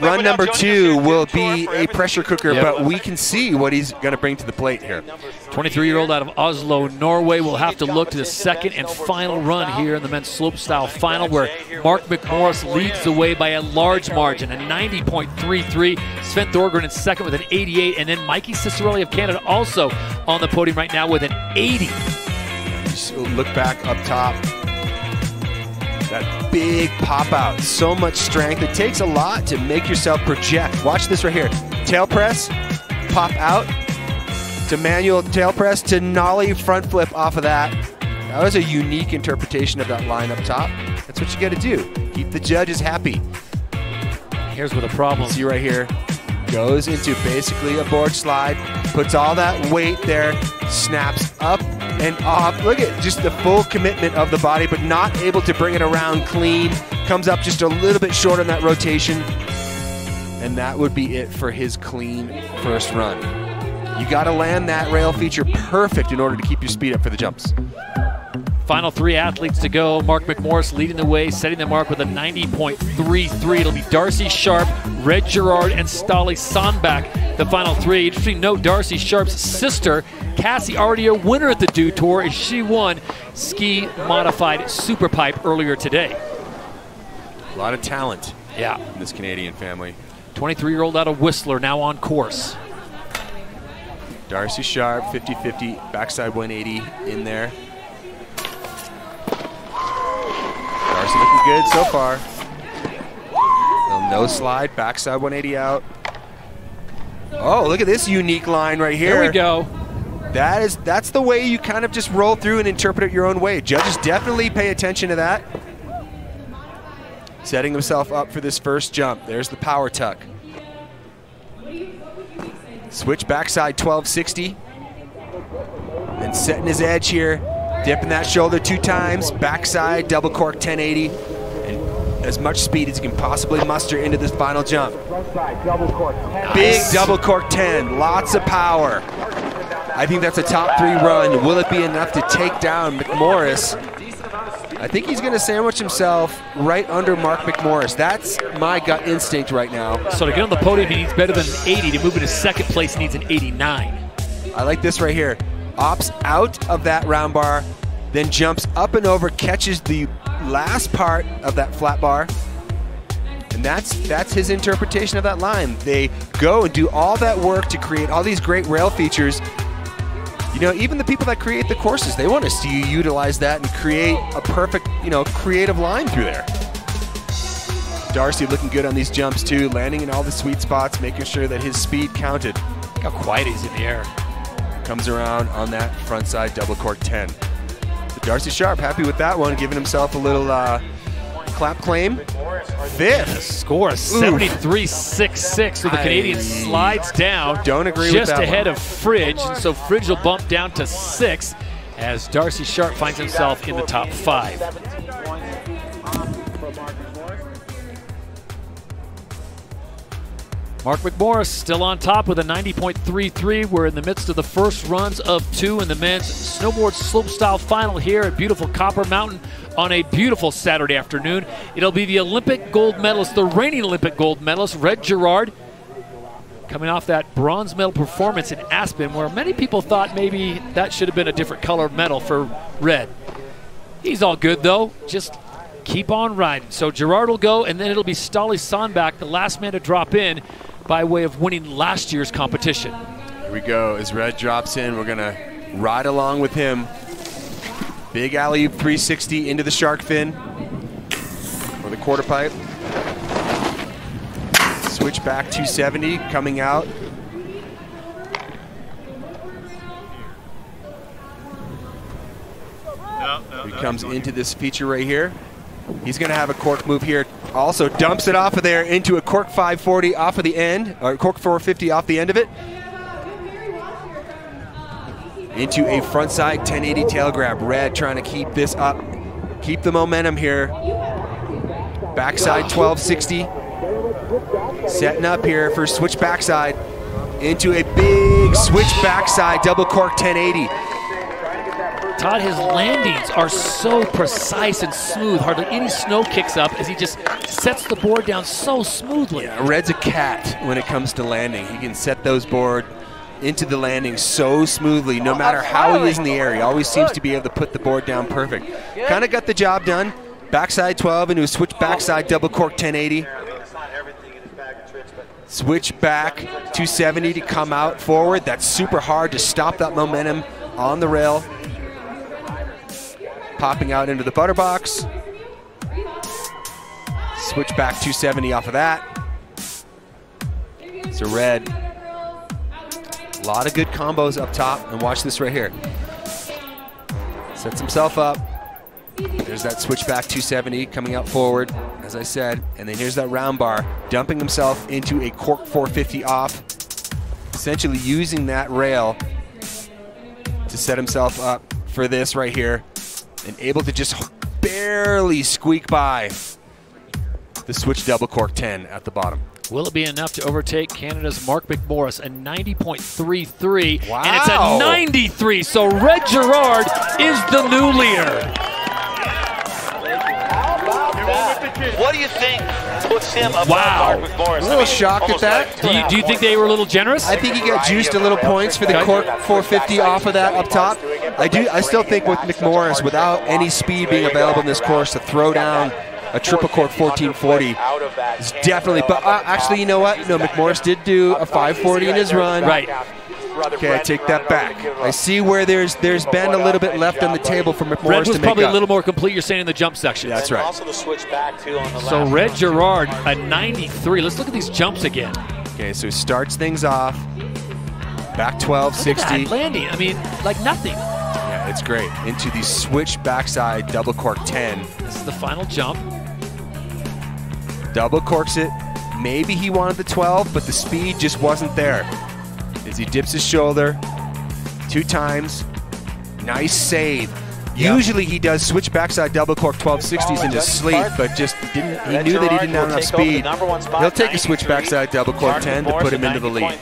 S2: run number 2 will be a pressure cooker, but we can see what he's going to bring to the plate here.
S1: 23-year-old out of Oslo, Norway, will have to look to the second and final run here in the men's slopestyle final, where Mark Mcmorris leads the way by a large margin, a 90.33. Sven Thorgren in second with an 88, and then Mikey Cicerelli of Canada also on the podium right now with an 80.
S2: Just look back up top. That big pop out, so much strength. It takes a lot to make yourself project. Watch this right here. Tail press, pop out, to manual tail press, to nollie front flip off of that. That was a unique interpretation of that line up top. That's what you got to do. Keep the judges happy.
S1: Here's where the problem.
S2: See right here. Goes into basically a board slide, puts all that weight there, snaps up and off. Look at just the full commitment of the body, but not able to bring it around clean. Comes up just a little bit short on that rotation. And that would be it for his clean first run. You got to land that rail feature perfect in order to keep your speed up for the jumps.
S1: Final 3 athletes to go. Mark Mcmorris leading the way, setting the mark with a 90.33. It'll be Darcy Sharp, Red Gerard, and Ståle Sandbäck, the final 3. Interesting note, Darcy Sharp's sister, Cassie, already a winner at the Dew Tour, as she won ski modified Superpipe earlier today.
S2: A lot of talent
S1: in
S2: this Canadian family.
S1: 23-year-old out of Whistler, now on course.
S2: Darcy Sharp, 50-50, backside 180 in there. Darcy looking good so far. No slide, backside 180 out. Oh, look at this unique line right here.
S1: There we go.
S2: That's the way you kind of just roll through and interpret it your own way. Judges definitely pay attention to that. Setting himself up for this first jump. There's the power tuck. Switch backside 1260. And setting his edge here. Dipping that shoulder 2 times. Backside double cork 1080. And as much speed as you can possibly muster into this final jump. Big double cork 10. Lots of power. I think that's a top 3 run. Will it be enough to take down Mcmorris? I think he's going to sandwich himself right under Mark Mcmorris. That's my gut instinct right now.
S1: So to get on the podium, he needs better than an 80. To move into second place, he needs an 89.
S2: I like this right here. Opts out of that round bar, then jumps up and over, catches the last part of that flat bar. And that's his interpretation of that line. They go and do all that work to create all these great rail features. You know, even the people that create the courses, they want to see you utilize that and create a perfect, creative line through there. Darcy looking good on these jumps too, landing in all the sweet spots, making sure that his speed counted.
S1: Look how quiet he's in the air.
S2: Comes around on that front side double cork 10. So Darcy Sharp happy with that one, giving himself a little clap claim. 5th.
S1: Score of 73.66. So the Canadian slides down.
S2: Don't agree with that
S1: just ahead
S2: one.
S1: of Fridge. And so Fridge will bump down to 6 as Darcy Sharp finds himself in the top 5. Mark Mcmorris still on top with a 90.33. We're in the midst of the first runs of 2 in the men's snowboard slopestyle final here at beautiful Copper Mountain on a beautiful Saturday afternoon. It'll be the Olympic gold medalist, the reigning Olympic gold medalist, Red Gerard, coming off that bronze medal performance in Aspen, where many people thought maybe that should have been a different color medal for Red. He's all good though, just keep on riding. So Gerard will go, and then it'll be Ståle Sandbäck, the last man to drop in, by way of winning last year's competition.
S2: Here we go. As Red drops in, we're going to ride along with him. Big alley-oop 360 into the shark fin or the quarter pipe. switchback 270 coming out. He comes into this feature right here. He's going to have a cork move here. Also dumps it off of there into a cork 540 off of the end, or cork 450 off the end of it. Into a frontside 1080 tail grab. Red trying to keep this up, keep the momentum here. Backside 1260. Setting up here for switch backside. Into a big switch backside double cork 1080.
S1: Todd, his landings are so precise and smooth. Hardly any snow kicks up as he just sets the board down so smoothly.
S2: Yeah, Red's a cat when it comes to landing. He can set those board into the landing so smoothly, no matter how he is in the air. He always seems to be able to put the board down perfect. Kind of got the job done. Backside 12 into a switch backside double cork 1080. Switch back 270 to come out forward. That's super hard to stop that momentum on the rail. Popping out into the butter box. Switch back 270 off of that. So Red, a lot of good combos up top, and watch this right here. Sets himself up. There's that switch back 270 coming out forward, as I said, and then here's that round bar, dumping himself into a cork 450 off, essentially using that rail to set himself up for this right here, and able to just barely squeak by the switch double cork 10 at the bottom.
S1: Will it be enough to overtake Canada's Mark Mcmorris, a 90.33?
S2: Wow.
S1: And it's a 93, so Red Gerard is the new leader.
S8: What do you think puts him above
S1: Wow.
S8: Mark Mcmorris?
S2: A little shocked at that.
S1: Do you think they were a little generous?
S2: I think he got juiced a little points for the cork 450 off of that up top. I still think with Mcmorris, without any speed being available in this course, to throw down a triple cork 1440 is definitely. But actually, you know what? No, Mcmorris did do a 540 in his run.
S1: Right.
S2: Okay, I take that back. I see where there's been a little bit left on the table for Mcmorris
S1: Red was
S2: to make
S1: probably
S2: up.
S1: a little more complete, you're saying, in the jump section.
S2: Yeah, that's right.
S8: Also the switch back too on the
S1: So
S8: left.
S1: Red Gerard, a 93. Let's look at these jumps again.
S2: Okay, so he starts things off. Back 1260.
S1: Landing, I mean, like nothing.
S2: Yeah, it's great. Into the switch backside double cork 10.
S1: This is the final jump.
S2: Double corks it. Maybe he wanted the 12, but the speed just wasn't there. As he dips his shoulder 2 times. Nice save. Yep. Usually he does switch backside double cork 1260s into sleep, but just didn't. He knew that he didn't have enough speed. He'll take a switch backside double cork 10 to put him into the lead.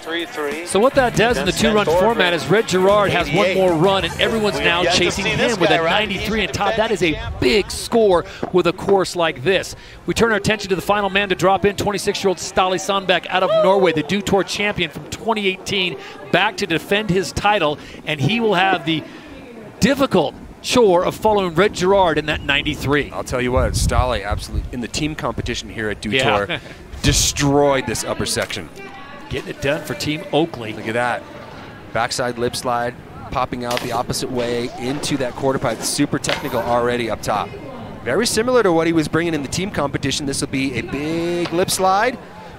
S1: So what that does in the 2-run format is Red Gerard has one more run, and everyone's now chasing him with a 93. And Todd, that is a big score with a course like this. We turn our attention to the final man to drop in, 26-year-old Ståle Sandbæk out of Norway, the Dew Tour champion from 2018, back to defend his title, and he will have the difficult chore of following Red Gerard in that 93.
S2: I'll tell you what, Ståle absolutely, in the team competition here at Dew Tour, destroyed this upper section.
S1: Getting it done for Team Oakley.
S2: Look at that. Backside lip slide, popping out the opposite way into that quarter pipe. Super technical already up top. Very similar to what he was bringing in the team competition. This will be a big lip slide.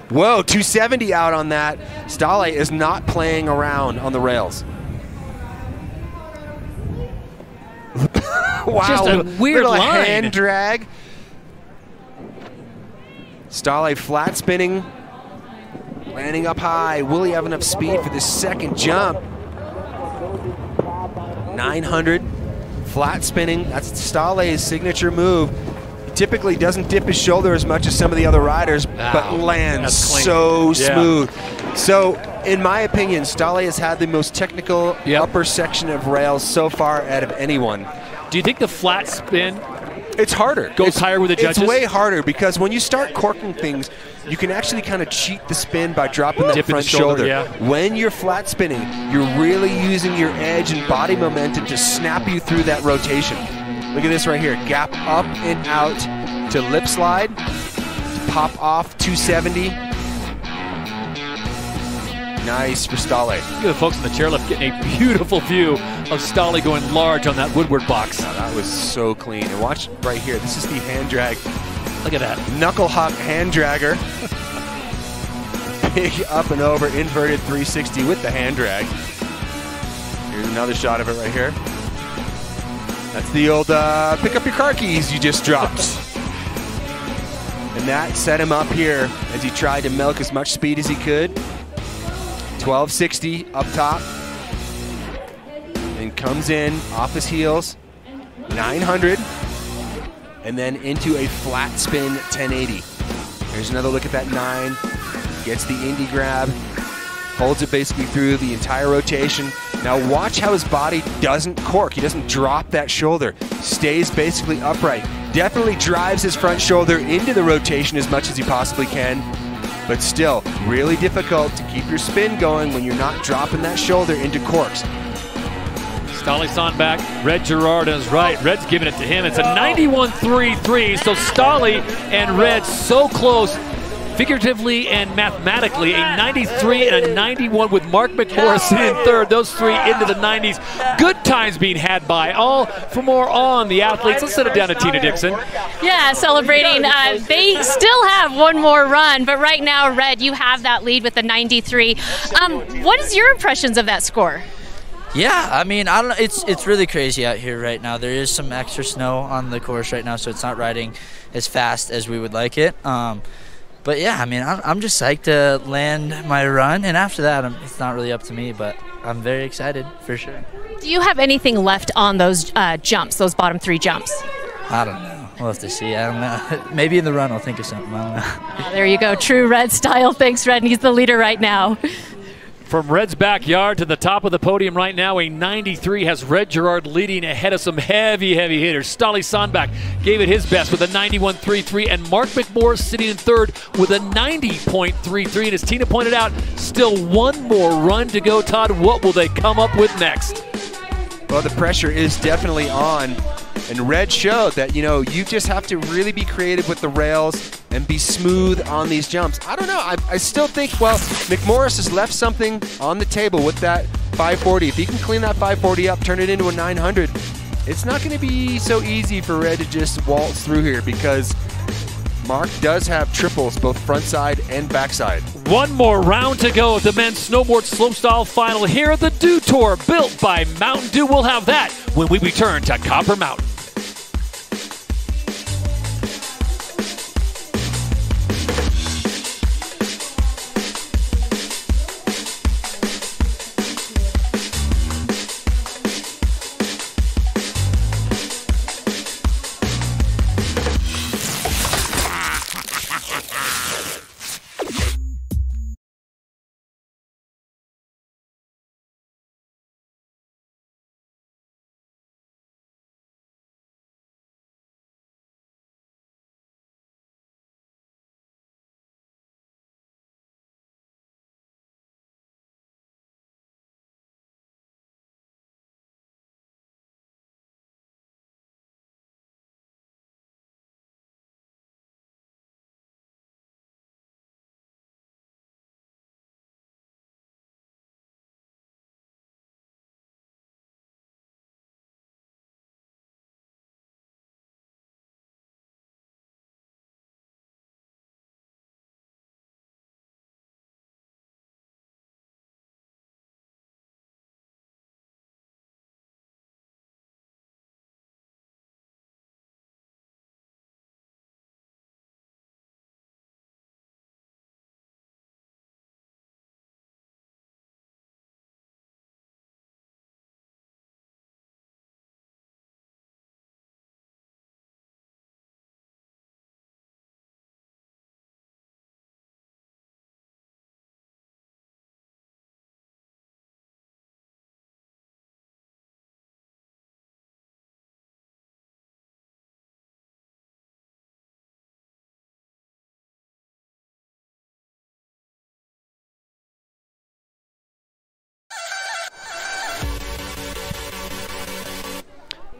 S2: Whoa, 270 out on that. Ståle is not playing around on the rails. Wow,
S1: just a weird
S2: little
S1: line.
S2: hand drag. Ståle flat spinning, landing up high. Will he have enough speed for this second jump? 900, flat spinning. That's Ståle's signature move. He typically doesn't dip his shoulder as much as some of the other riders, but lands so smooth. So, in my opinion, Ståle has had the most technical upper section of rails so far out of anyone.
S1: Do you think the flat spin
S2: It's harder.
S1: Goes higher with the judges?
S2: It's way harder because when you start corking things, you can actually kind of cheat the spin by dropping that front shoulder. When you're flat spinning, you're really using your edge and body momentum to snap you through that rotation. Look at this right here. Gap up and out to lip slide. Pop off 270. Nice for Ståle.
S1: Look at the folks in the chairlift getting a beautiful view of Ståle going large on that woodward box.
S2: Oh, that was so clean. And watch right here. This is the hand drag.
S1: Look at that.
S2: Knuckle hop hand dragger. big up and over inverted 360 with the hand drag. Here's another shot of it right here. That's the old pick up your car keys you just dropped. And that set him up here as he tried to milk as much speed as he could. 1260 up top. And comes in off his heels. 900. And then into a flat spin 1080. Here's another look at that 9. Gets the indie grab. Holds it basically through the entire rotation. Now watch how his body doesn't cork. He doesn't drop that shoulder. Stays basically upright. Definitely drives his front shoulder into the rotation as much as he possibly can. But still, really difficult to keep your spin going when you're not dropping that shoulder into corks.
S1: Stolly's on back. Red Gerard is right. Red's giving it to him. It's a 91.33. So Stolly and Red so close, figuratively and mathematically. A 93 and a 91 with Mark Mcmorris in third. Those three into the 90s. Good times being had by all. For more on the athletes, let's send it down to Tina Dixon.
S12: Yeah, celebrating. They still have one more run, but right now, Red, you have that lead with the 93. What is your impressions of that score?
S13: Yeah, I mean, I don't know. It's really crazy out here right now. There is some extra snow on the course right now, so it's not riding as fast as we would like it. But yeah, I mean, I'm just psyched to land my run, and after that, it's not really up to me, but I'm very excited for sure.
S12: Do you have anything left on those jumps, those bottom 3 jumps?
S13: I don't know. We'll have to see. I don't know. Maybe in the run I'll think of something. I don't know.
S12: There you go. True Red style. Thanks, Red. And he's the leader right now.
S1: From Red's backyard to the top of the podium right now, a 93 has Red Gerard leading ahead of some heavy hitters. Stolly Sonbach gave it his best with a 91.33, and Mark Mcmorris sitting in third with a 90.33. And as Tina pointed out, still one more run to go. Todd, what will they come up with next?
S2: Well, the pressure is definitely on. And Red showed that, you know, you just have to really be creative with the rails and be smooth on these jumps. I don't know. I still think, well, Mcmorris has left something on the table with that 540. If he can clean that 540 up, turn it into a 900, it's not going to be so easy for Red to just waltz through here because Mark does have triples, both front side and backside.
S1: One more round to go at the men's snowboard slopestyle final here at the Dew Tour, built by Mountain Dew. We'll have that when we return to Copper Mountain.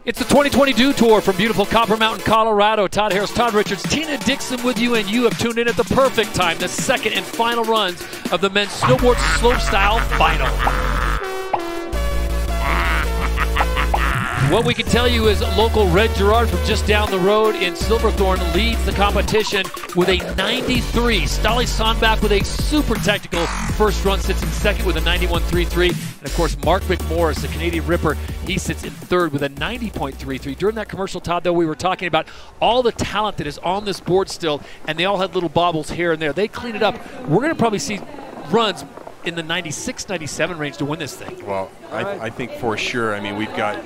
S1: It's the 2020 Dew Tour from beautiful Copper Mountain, Colorado. Todd Harris, Todd Richards, Tina Dixon with you, and you have tuned in at the perfect time, the second and final runs of the men's snowboard slopestyle final. What we can tell you is local Red Gerard from just down the road in Silverthorne leads the competition with a 93. Stolly Sonback with a super technical first run sits in second with a 91.33. And of course, Mark Mcmorris, the Canadian Ripper, he sits in third with a 90.33. During that commercial, Todd, though, we were talking about all the talent that is on this board still, and they all had little bobbles here and there. They clean it up. We're going to probably see runs in the 96, 97 range to win this thing.
S2: Well, I think for sure. I mean, we've got,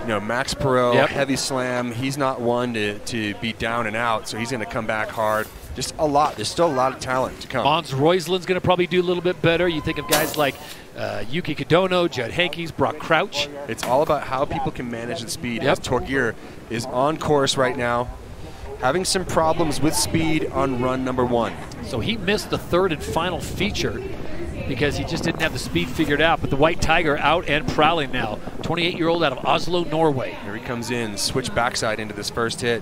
S2: you know, Max Perot, heavy slam. He's not one to be down and out, so he's going to come back hard. Just a lot. There's still a lot of talent to come.
S1: Mons Roisland's going to probably do a little bit better. You think of guys like Yuki Kadono, Judd Hankes, Brock Crouch.
S2: It's all about how people can manage the speed. As Torgier is on course right now, having some problems with speed on run number 1.
S1: So he missed the third and final feature because he just didn't have the speed figured out. But the White Tiger out and prowling now. 28-year-old out of Oslo, Norway.
S2: Here he comes in, switch backside into this first hit.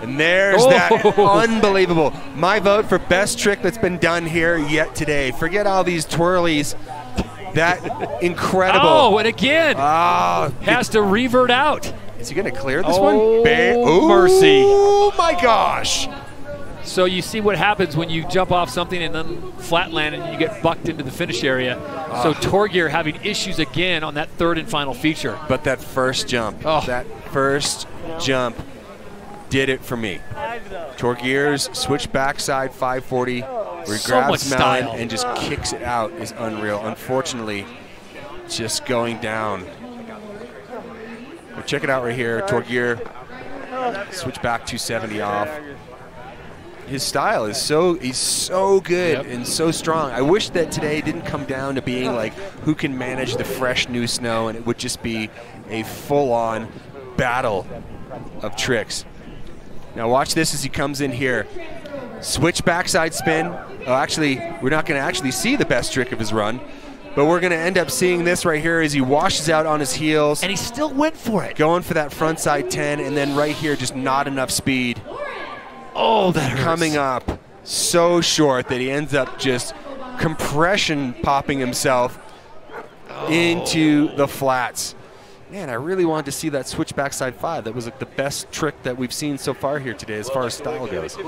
S2: And there's that unbelievable. My vote for best trick that's been done here yet today. Forget all these twirlies. That incredible.
S1: Oh, and again, has to revert out.
S2: Is he going to clear this one?
S1: Oh, mercy.
S2: Oh, my gosh.
S1: So you see what happens when you jump off something and then flatland and you get bucked into the finish area. So Torgier having issues again on that third and final feature.
S2: But that first jump, did it for me. Torgier's switch backside 540, where he grabs Mellon and just kicks it out is unreal. Unfortunately, just going down. But check it out right here. Torgier, switch back 270 off. His style is he's so good and so strong. I wish that today didn't come down to being like who can manage the fresh new snow, and it would just be a full-on battle of tricks. Now watch this as he comes in here. Switch backside spin. Oh, actually, we're not going to actually see the best trick of his run, but we're going to end up seeing this right here as he washes out on his heels.
S1: And he still went for it.
S2: Going for that front side 10, and then right here, just not enough speed.
S1: Oh, that hurts.
S2: Coming up so short that he ends up just compression popping himself into the flats. Man, I really wanted to see that switch backside 5. That was like the best trick that we've seen so far here today as far as style goes.
S1: So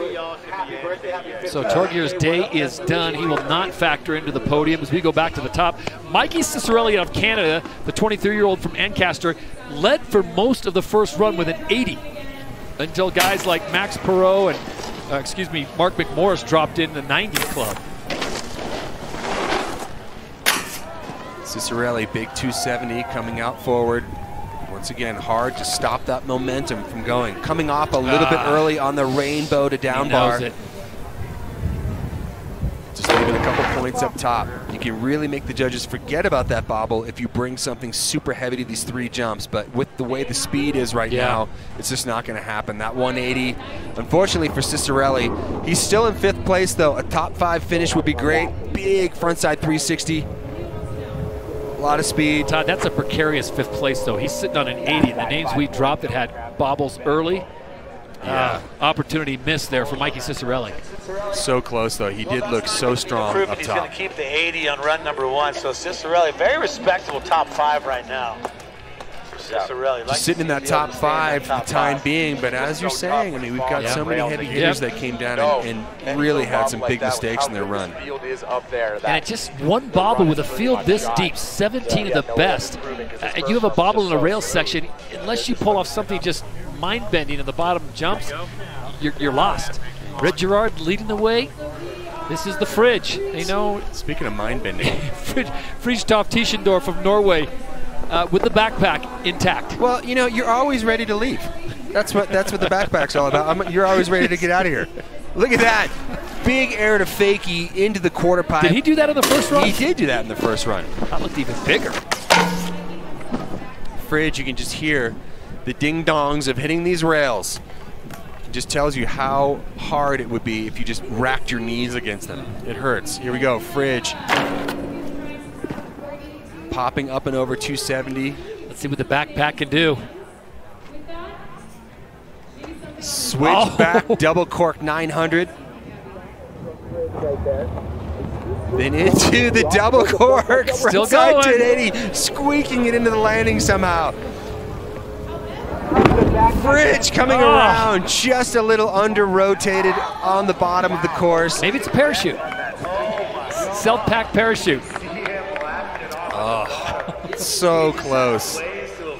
S1: Torgier's day is done. He will not factor into the podium as we go back to the top. Mikey Cicerelli out of Canada, the 23-year-old from Ancaster, led for most of the first run with an 80 until guys like Max Perot and, Mark Mcmorris dropped in the 90 club.
S2: Cicerelli, big 270 coming out forward. Once again, hard to stop that momentum from going. Coming off a little bit early on the rainbow to down bar. Just leaving a couple points up top. You can really make the judges forget about that bobble if you bring something super heavy to these 3 jumps. But with the way the speed is right now, it's just not going to happen. That 180, unfortunately for Cicerelli, he's still in 5th place though. A top 5 finish would be great. Big frontside 360. A lot of speed.
S1: Todd, that's a precarious 5th place though. He's sitting on an 80. The names we dropped that had bobbles early. Opportunity missed there for Mikey Cicerelli.
S2: So close though. He did look so strong up top.
S8: He's going to keep the 80 on run number 1. So Cicerelli, very respectable top 5 right now. Cicerelli,
S2: just sitting in that top 5 for the time being, but as you're saying, I mean, we've got so many heavy hitters that came down and really had some big mistakes in their run.
S1: And it's just one bobble with a field this deep, 17 of the best. You have a bobble in the rail section, unless you pull off something just mind-bending in the bottom jumps, you're lost. Red Gerard leading the way. This is the Fridge. They know.
S2: Speaking of mind-bending,
S1: Fridtjof Tischendorf from Norway. With the backpack intact.
S2: Well, you know, you're always ready to leave. That's what the backpack's all about. You're always ready to get out of here. Look at that. Big air to fakie into the quarter pipe.
S1: Did he do that in the first run?
S2: He did do that in the first run.
S1: That looked even bigger.
S2: Fridge, you can just hear the ding-dongs of hitting these rails. It just tells you how hard it would be if you just racked your knees against them. It hurts. Here we go, Fridge. Popping up and over 270.
S1: Let's see what the backpack can do.
S2: Switch back, double cork 900. Then into the double cork.
S1: Still
S2: going.
S1: going.
S2: 1080, squeaking it into the landing somehow. Fridge coming around, just a little under-rotated on the bottom of the course.
S1: Maybe it's a parachute. Self-pack parachute.
S2: Oh, so close.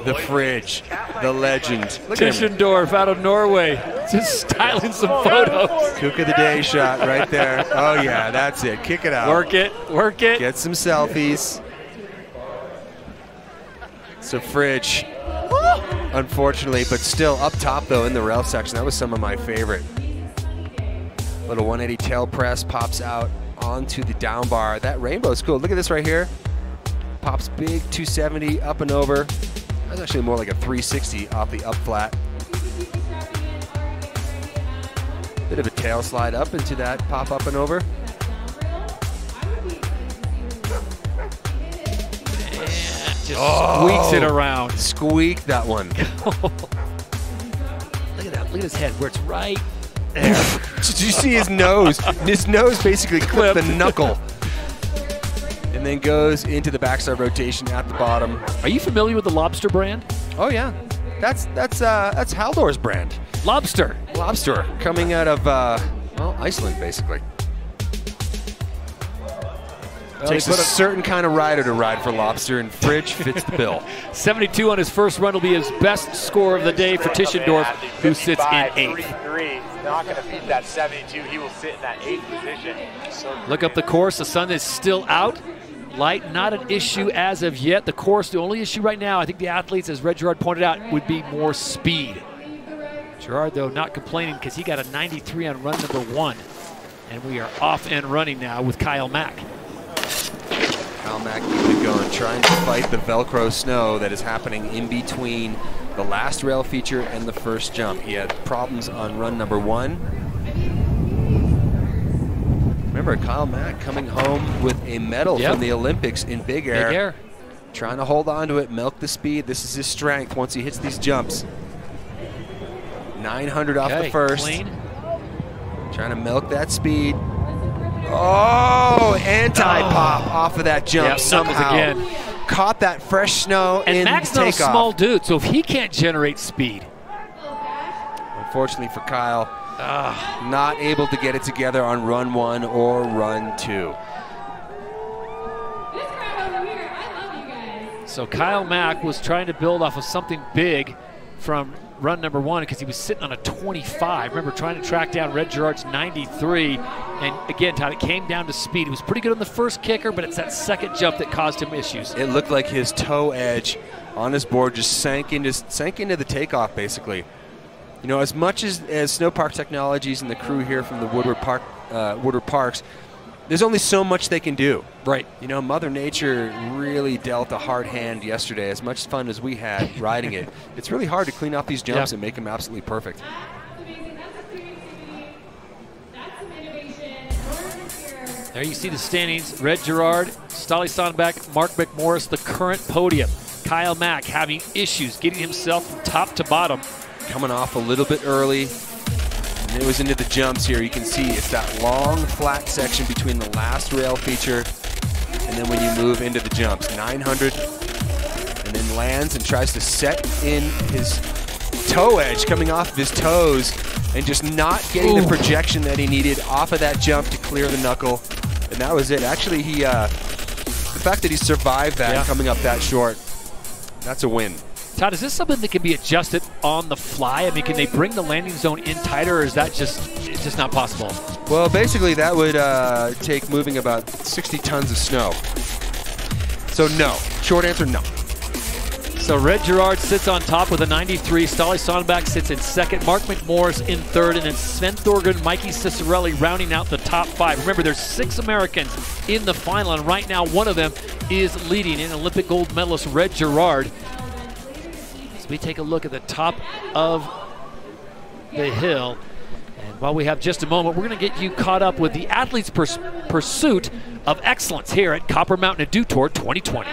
S2: The Fridge, the legend.
S1: Tischendorf out of Norway, just styling some photos.
S2: Kook of the day shot right there. Oh yeah, that's it. Kick it out.
S1: Work it, work it.
S2: Get some selfies. So Fridge, unfortunately, but still up top though in the rail section. That was some of my favorite. Little 180 tail press pops out onto the down bar. That rainbow's cool. Look at this right here. Pops big 270 up and over. That's actually more like a 360 off the up flat. Bit of a tail slide up into that pop up and over.
S1: Just squeaks it around.
S2: Squeak that one.
S1: Look at that. Look at his head where it's right there.
S2: Did you see his nose? His nose basically clipped the knuckle. And then goes into the backside rotation at the bottom.
S1: Are you familiar with the Lobster brand?
S2: Oh yeah, that's Haldor's brand.
S1: Lobster
S2: coming out of well, Iceland basically. Well, takes a certain kind of rider to ride for Lobster, and Fridge fits the bill.
S1: 72 on his first run will be his best score of the day for Tischendorf, who sits in 8th.
S9: Not going to beat that 72. He will sit in that 8th position.
S1: Look up the course. The sun is still out. Light, not an issue as of yet. The course, the only issue right now, I think the athletes, as Red Gerard pointed out, would be more speed. Gerard, though, not complaining because he got a 93 on run number 1. And we are off and running now with Kyle Mack.
S2: Kyle Mack keeping it going, trying to fight the Velcro snow that is happening in between the last rail feature and the first jump. He had problems on run number 1. Remember, Kyle Mack coming home with a medal from the Olympics in big air. Trying to hold on to it, milk the speed. This is his strength once he hits these jumps. 900 off the first.
S1: Clean.
S2: Trying to milk that speed. Oh, anti-pop off of that jump somehow. Again. Caught that fresh snow in
S1: Mack's
S2: takeoff.
S1: Not a small dude, so if he can't generate speed.
S2: Unfortunately for Kyle, not able to get it together on run 1 or run 2.
S1: So Kyle Mack was trying to build off of something big from run number 1 because he was sitting on a 25. Remember, trying to track down Red Gerard's 93. And again, Todd, it came down to speed. He was pretty good on the first kicker, but it's that second jump that caused him issues.
S2: It looked like his toe edge on his board just sank into the takeoff, basically. You know, as much as Snowpark Technologies and the crew here from the Woodward Parks, there's only so much they can do.
S1: Right.
S2: You know, Mother Nature really dealt a hard hand yesterday. As much fun as we had riding it, it's really hard to clean off these jumps and make them absolutely perfect.
S1: There you see the standings. Red Gerard, Ståle Sandbæk, Mark Mcmorris, the current podium. Kyle Mack having issues getting himself from top to bottom.
S2: Coming off a little bit early. And it was into the jumps here. You can see it's that long flat section between the last rail feature and then when you move into the jumps. 900 and then lands and tries to set in his toe edge coming off of his toes and just not getting the projection that he needed off of that jump to clear the knuckle. And that was it. Actually, he the fact that he survived that coming up that short, that's a win.
S1: Todd, is this something that can be adjusted on the fly? I mean, can they bring the landing zone in tighter, or is that it's just not possible?
S2: Well, basically, that would take moving about 60 tons of snow. So no. Short answer, no.
S1: So Red Gerard sits on top with a 93. Ståle Sandbæk sits in second. Mark Mcmorris in third. And then Sven Thorgren, Mikey Cicerelli rounding out the top 5. Remember, there's 6 Americans in the final, and right now one of them is leading in Olympic gold medalist Red Gerard. As we take a look at the top of the hill. And while we have just a moment, we're going to get you caught up with the athletes' pursuit of excellence here at Copper Mountain Dew Tour 2020.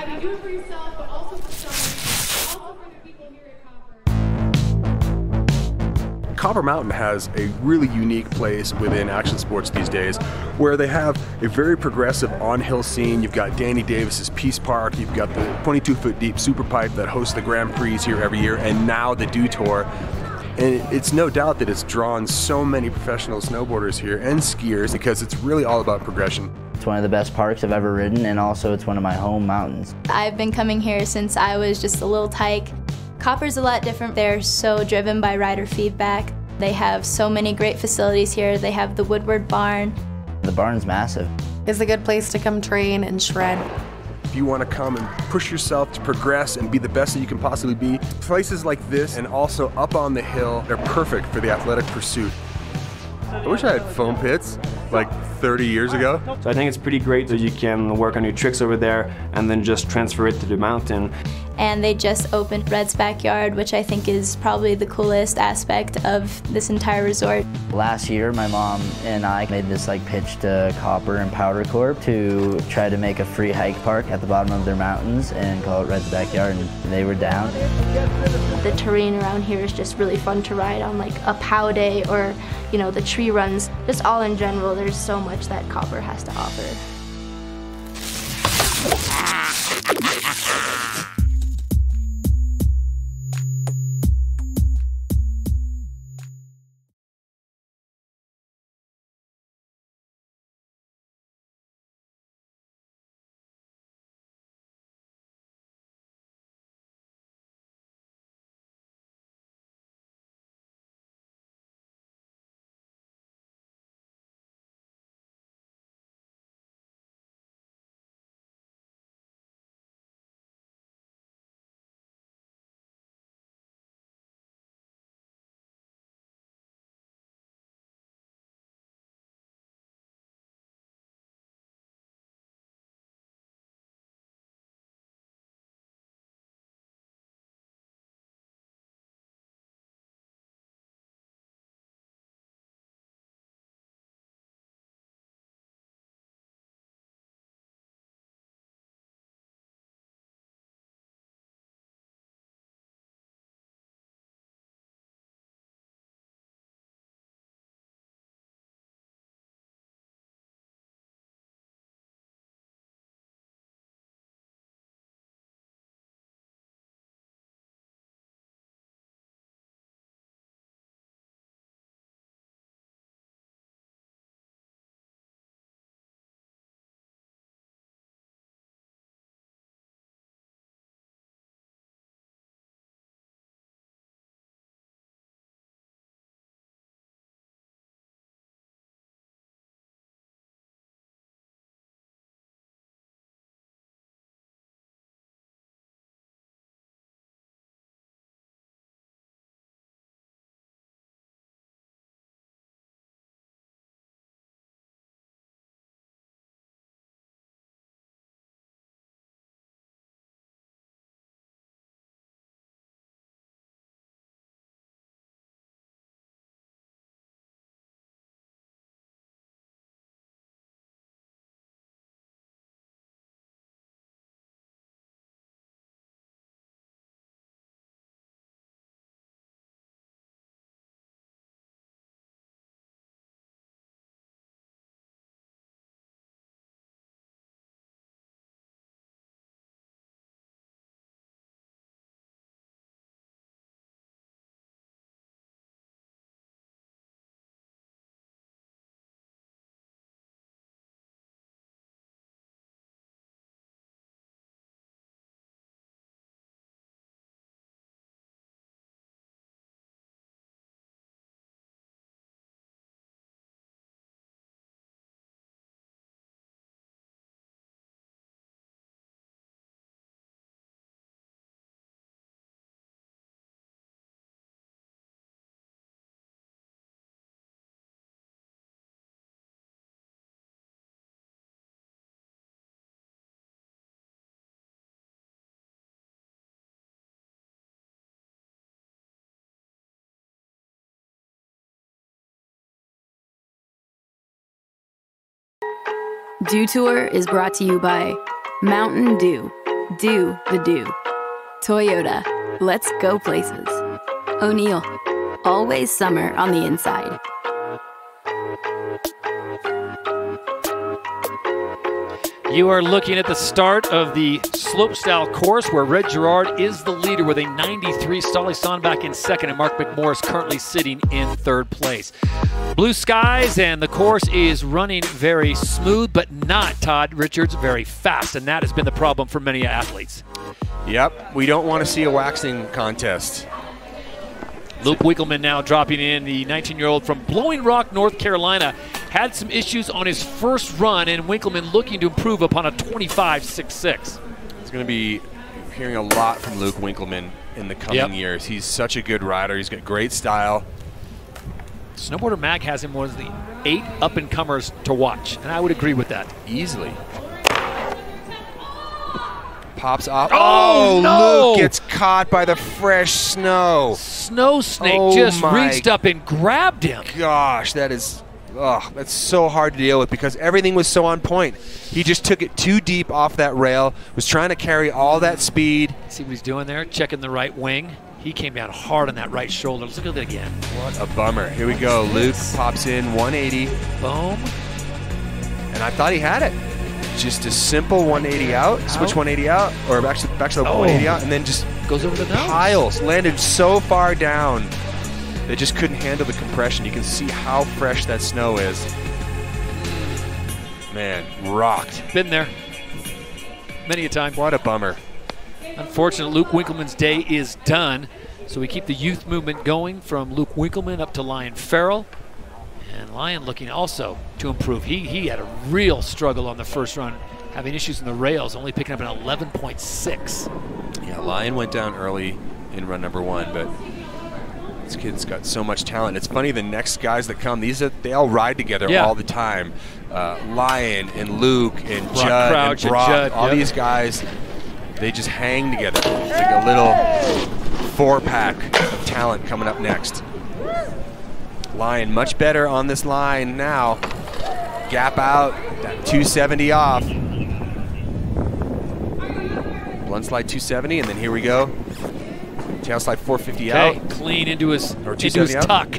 S14: Copper Mountain has a really unique place within action sports these days, where they have a very progressive on-hill scene. You've got Danny Davis's Peace Park, you've got the 22-foot deep Superpipe that hosts the Grand Prix here every year, and now the Dew Tour. And it's no doubt that it's drawn so many professional snowboarders here and skiers because it's really all about progression.
S7: It's one of the best parks I've ever ridden, and also it's one of my home mountains.
S15: I've been coming here since I was just a little tyke. Copper's a lot different. They're so driven by rider feedback. They have so many great facilities here. They have the Woodward Barn.
S7: The barn's massive.
S6: It's a good place to come train and shred.
S14: If you want to come and push yourself to progress and be the best that you can possibly be, places like this and also up on the hill are perfect for the athletic pursuit. I wish I had foam pits like 30 years ago.
S11: So I think it's pretty great that you can work on your tricks over there and then just transfer it to the mountain.
S15: And they just opened Red's Backyard, which I think is probably the coolest aspect of this entire resort.
S7: Last year, my mom and I made this pitch to Copper and Powder Corp to try to make a free hike park at the bottom of their mountains and call it Red's Backyard, and they were down.
S16: The terrain around here is just really fun to ride on, like a POW day or, you know, the tree runs. Just all in general, there's so much that Copper has to offer.
S3: Dew Tour is brought to you by Mountain Dew. Do the Dew. Toyota. Let's go places. O'Neill. always summer on the inside.
S1: You are looking at the start of the slopestyle course where Red Gerard is the leader with a 93. Stolly Sonback in second and Mark Mcmorris currently sitting in third place. Blue skies and the course is running very smooth, but not, Todd Richards, very fast. And that has been the problem for many athletes.
S2: Yep, we don't want to see a waxing contest.
S1: Luke Winkleman now dropping in, the 19-year-old from Blowing Rock, North Carolina. Had some issues on his first run, and Winkleman looking to improve upon a 25.66.
S2: He's going to be hearing a lot from Luke Winkleman in the coming years. He's such a good rider. He's got great style.
S1: Snowboarder Mack has him one of the 8 up-and-comers to watch, and I would agree with that.
S2: Easily. Pops off.
S1: Oh, no!
S2: Luke gets caught by the fresh snow.
S1: Snow snake just reached up and grabbed him.
S2: Gosh, that is, that's so hard to deal with because everything was so on point. He just took it too deep off that rail, was trying to carry all that speed.
S1: See what he's doing there? Checking the right wing. He came down hard on that right shoulder. Let's look at it again.
S2: What a bummer. Here we go. Luke pops in 180.
S1: Boom.
S2: And I thought he had it. Just a simple 180 out, switch 180 out, or back to the 180 out, and then just
S1: goes over the nose.
S2: Piles, landed so far down, they just couldn't handle the compression. You can see how fresh that snow is. Man, rocked.
S1: Been there many a time.
S2: What a bummer.
S1: Unfortunate, Luke Winkleman's day is done, so we keep the youth movement going from Luke Winkleman up to Lion Farrell. And Lion looking also to improve. He had a real struggle on the first run, having issues in the rails, only picking up an 11.6.
S2: Yeah, Lion went down early in run number 1, but this kid's got so much talent. It's funny, the next guys that come, they all ride together all the time. Lion and Luke and Judd and Brock, all these guys, they just hang together. It's like a little 4-pack of talent coming up next. Lion much better on this line now. Gap out, that 270 off. Blunt slide 270, and then here we go. Tail slide 450 out.
S1: Clean into his tuck.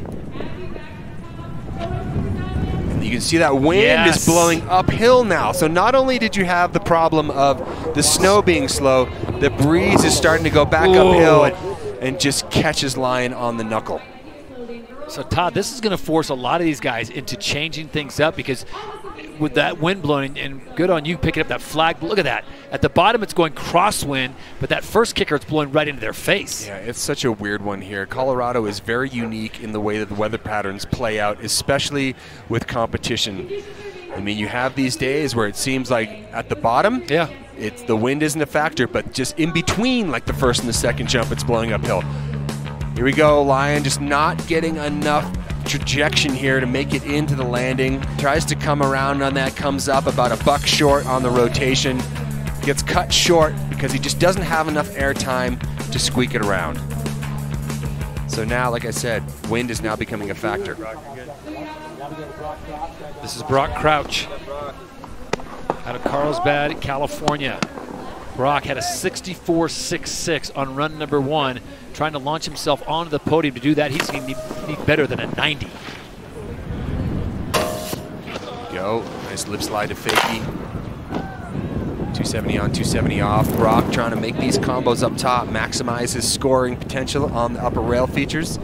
S2: You can see that wind is blowing uphill now. So not only did you have the problem of the snow being slow, the breeze is starting to go back uphill and just catches Lion on the knuckle.
S1: So, Todd, this is going to force a lot of these guys into changing things up because with that wind blowing, and good on you picking up that flag. Look at that. At the bottom, it's going crosswind, but that first kicker, it's blowing right into their face.
S2: Yeah, it's such a weird one here. Colorado is very unique in the way that the weather patterns play out, especially with competition. I mean, you have these days where it seems like at the bottom, the wind isn't a factor, but just in between like the first and the second jump, it's blowing uphill. Here we go, Lion just not getting enough trajection here to make it into the landing. Tries to come around on that, comes up about a buck short on the rotation. Gets cut short because he just doesn't have enough air time to squeak it around. So now, like I said, wind is now becoming a factor.
S1: This is Brock Crouch out of Carlsbad, California. Brock had a 64.66 on run number 1, trying to launch himself onto the podium. To do that, he's going to need better than a 90.
S2: Go, nice lip slide to fakie. 270 on, 270 off. Brock trying to make these combos up top, maximize his scoring potential on the upper rail features.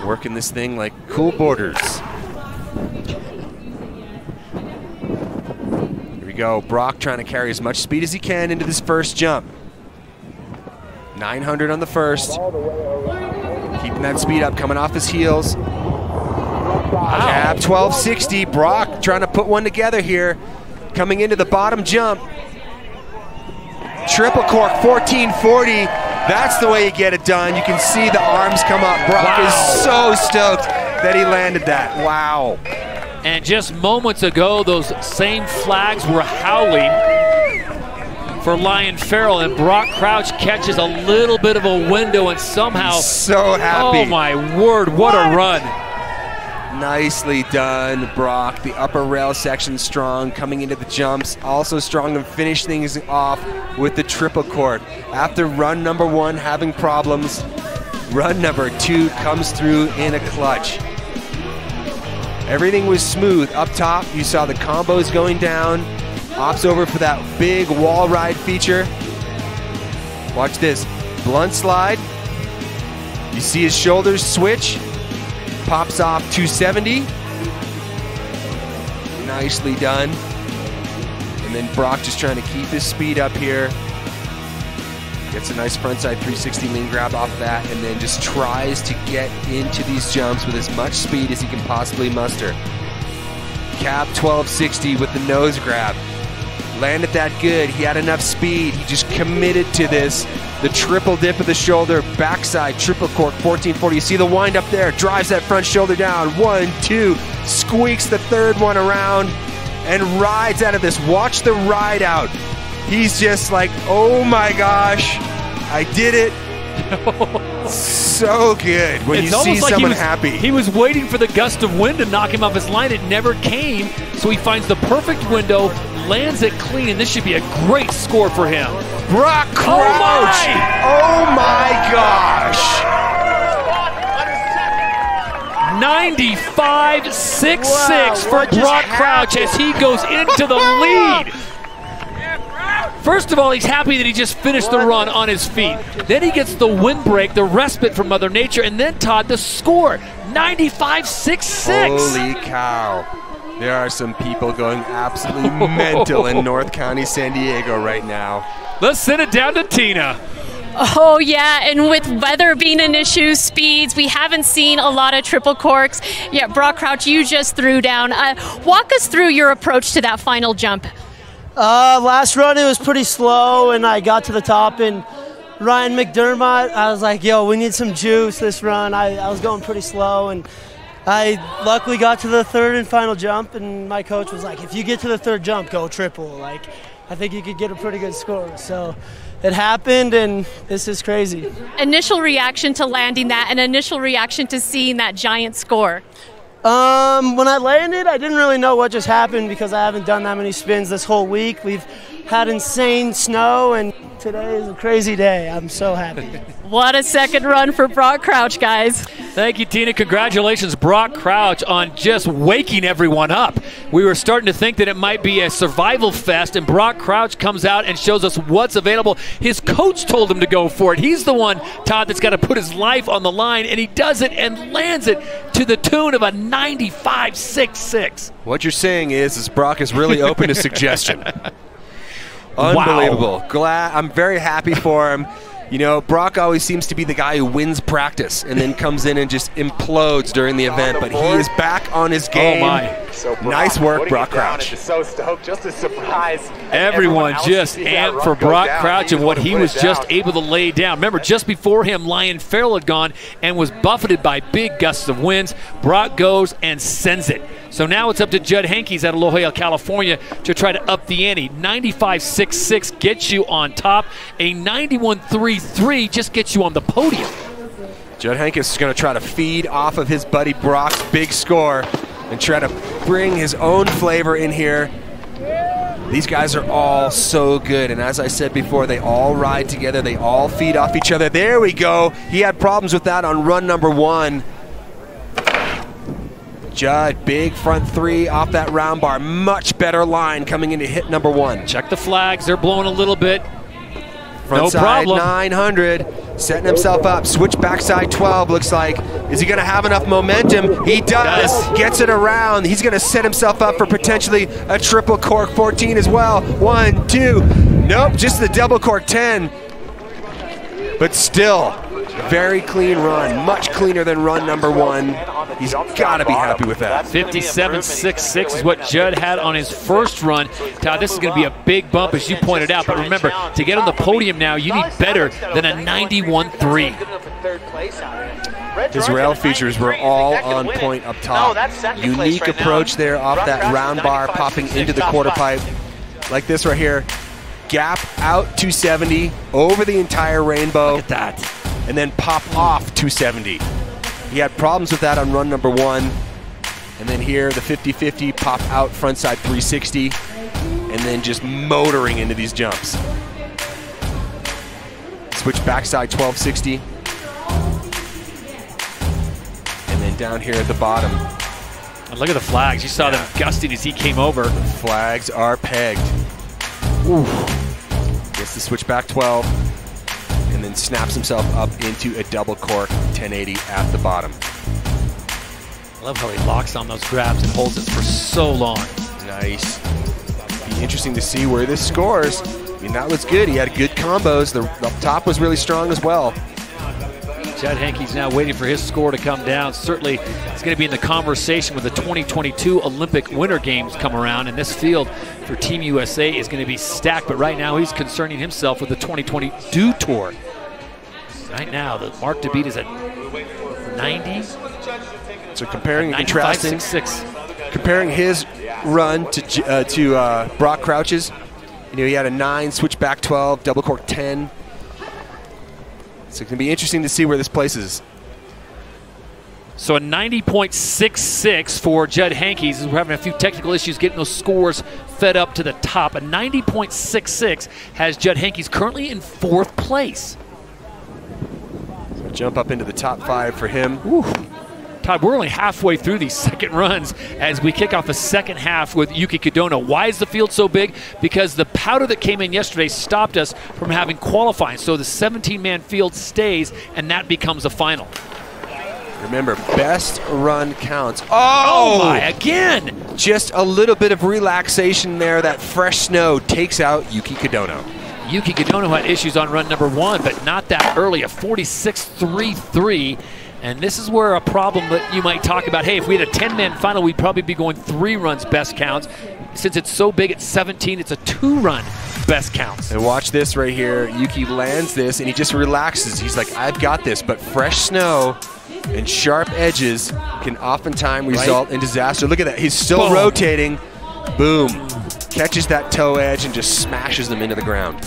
S2: Working this thing like cool borders. Go. Brock trying to carry as much speed as he can into this first jump. 900 on the first. Keeping that speed up, coming off his heels. Cab 1260. Brock trying to put one together here. Coming into the bottom jump. Triple cork 1440. That's the way you get it done. You can see the arms come up. Brock is so stoked that he landed that. Wow.
S1: And just moments ago, those same flags were howling for Lion Farrell, and Brock Crouch catches a little bit of a window and somehow...
S2: So happy.
S1: Oh my word, what a run.
S2: Nicely done, Brock. The upper rail section strong, coming into the jumps. Also strong to finish things off with the triple cork. After run number 1 having problems, Run number 2 comes through in a clutch. Everything was smooth. Up top, you saw the combos going down. Opts over for that big wall ride feature. Watch this. Blunt slide. You see his shoulders switch. Pops off 270. Nicely done. And then Brock just trying to keep his speed up here. Gets a nice frontside 360 lean grab off that, and then just tries to get into these jumps with as much speed as he can possibly muster. Cab 1260 with the nose grab. Landed that good. He had enough speed. He just committed to this. The triple dip of the shoulder, backside triple cork 1440. You see the wind up there. Drives that front shoulder down. 1, 2. Squeaks the third one around and rides out of this. Watch the ride out. He's just like, oh my gosh, I did it. So good when you see someone happy.
S1: He was waiting for the gust of wind to knock him off his line. It never came, so he finds the perfect window, lands it clean, and this should be a great score for him.
S2: Brock Crouch! Oh my gosh!
S1: 95.66 for Brock Crouch as he goes into the lead. First of all, he's happy that he just finished the run on his feet. Then he gets the windbreak, the respite from Mother Nature, and then, Todd, the score, 95.66.
S2: Holy cow. There are some people going absolutely mental in North County, San Diego right now.
S1: Let's send it down to Tina.
S12: Oh, yeah, and with weather being an issue, speeds, we haven't seen a lot of triple corks. Yeah, Brock Crouch, you just threw down. Walk us through your approach to that final jump.
S17: Last run, it was pretty slow, and I got to the top, and Ryan McDermott, I was like, yo, we need some juice this run. I was going pretty slow, and I luckily got to the third and final jump, and my coach was like, if you get to the third jump, go triple. Like, I think you could get a pretty good score. So it happened, and this is crazy.
S12: Initial reaction to landing that, and initial reaction to seeing that giant score?
S17: When I landed, I didn't really know what just happened because I haven't done that many spins this whole week. We've had insane snow, and today is a crazy day. I'm so happy.
S12: What a second run for Brock Crouch, guys.
S1: Thank you, Tina. Congratulations, Brock Crouch, on just waking everyone up. We were starting to think that it might be a survival fest, and Brock Crouch comes out and shows us what's available. His coach told him to go for it. He's the one, Todd, that's got to put his life on the line, and he does it and lands it to the tune of a 95.66.
S2: What you're saying is Brock is really open to suggestion. Unbelievable.
S1: Wow.
S2: Glad. I'm very happy for him. You know, Brock always seems to be the guy who wins practice and then comes in and just implodes during the event, but he is back on his game.
S1: Oh my.
S9: So
S2: nice work, Brock Crouch.
S9: So stoked, just a surprise.
S1: Everyone just amped for Brock Crouch and what he was just able to lay down. Remember, just before him, Lion Farrell had gone and was buffeted by big gusts of winds. Brock goes and sends it. So now it's up to Judd Hankes out of La Jolla, California, to try to up the ante. 95.66 gets you on top. A 91.33 just gets you on the podium.
S2: Judd Hankes is going to try to feed off of his buddy Brock's big score and try to bring his own flavor in here. These guys are all so good, and as I said before, they all ride together. They all feed off each other. There we go. He had problems with that on run number 1. Judd, big front 3 off that round bar. Much better line coming into hit number 1.
S1: Check the flags. They're blowing a little bit.
S2: Front
S1: no
S2: side
S1: problem.
S2: 900. Setting himself up. Switch backside 12 looks like. Is he going to have enough momentum? He does. Gets it around. He's going to set himself up for potentially a triple cork 14 as well. 1, 2. Nope, just the double cork 10. But still, very clean run. Much cleaner than run number 1. He's got to be happy with that.
S1: 57.66 is what Judd had on his first run. Todd, this is going to be a big bump, as you pointed out. But remember, to get on the podium now, you need better than a 91.3.
S2: His rail features were all on point up top. Unique approach there off that round bar, popping into the quarter pipe. Like this right here. Gap out 270 over the entire rainbow.
S1: Look at that.
S2: And then pop off 270. He had problems with that on run number 1. And then here, the 50-50 pop out frontside 360. And then just motoring into these jumps. Switch backside 1260. down here at the bottom.
S1: And look at the flags. You saw them gusting as he came over.
S2: The flags are pegged. Ooh. Gets the switchback 12 and then snaps himself up into a double cork 1080 at the bottom.
S1: I love how he locks on those grabs and holds it for so long.
S2: Nice. Be interesting to see where this scores. I mean, that was good. He had good combos. The top was really strong as well.
S1: Judd Hankey's now waiting for his score to come down. Certainly, it's going to be in the conversation when the 2022 Olympic Winter Games come around, and this field for Team USA is going to be stacked. But right now, he's concerning himself with the 2020 Dew Tour. Right now, the mark to beat is at 90.
S2: So comparing and
S1: 95,
S2: contrasting,
S1: 6'6".
S2: comparing his run to Brock Crouch's, you know, he had a 9, switchback 12, double cork 10. So it's going to be interesting to see where this places.
S1: So a 90.66 for Judd Hankey's. We're having a few technical issues getting those scores fed up to the top. A 90.66 has Judd Hankey's currently in 4th place.
S2: So jump up into the top 5 for him.
S1: Ooh. Todd, we're only halfway through these second runs as we kick off the second half with Yuki Kadona. Why is the field so big? Because the powder that came in yesterday stopped us from having qualifying. So the 17-man field stays, and that becomes a final.
S2: Remember, best run counts.
S1: Oh my, again!
S2: Just a little bit of relaxation there. That fresh snow takes out Yuki Kadona.
S1: Yuki Kadona had issues on run number 1, but not that early, a 46.33. And this is where a problem that you might talk about, hey, if we had a 10-man final, we'd probably be going 3 runs best counts. Since it's so big at 17, it's a 2-run best counts.
S2: And watch this right here. Yuki lands this, and he just relaxes. He's like, I've got this. But fresh snow and sharp edges can oftentimes result in disaster. Look at that. He's still rotating. Boom. Catches that toe edge and just smashes them into the ground.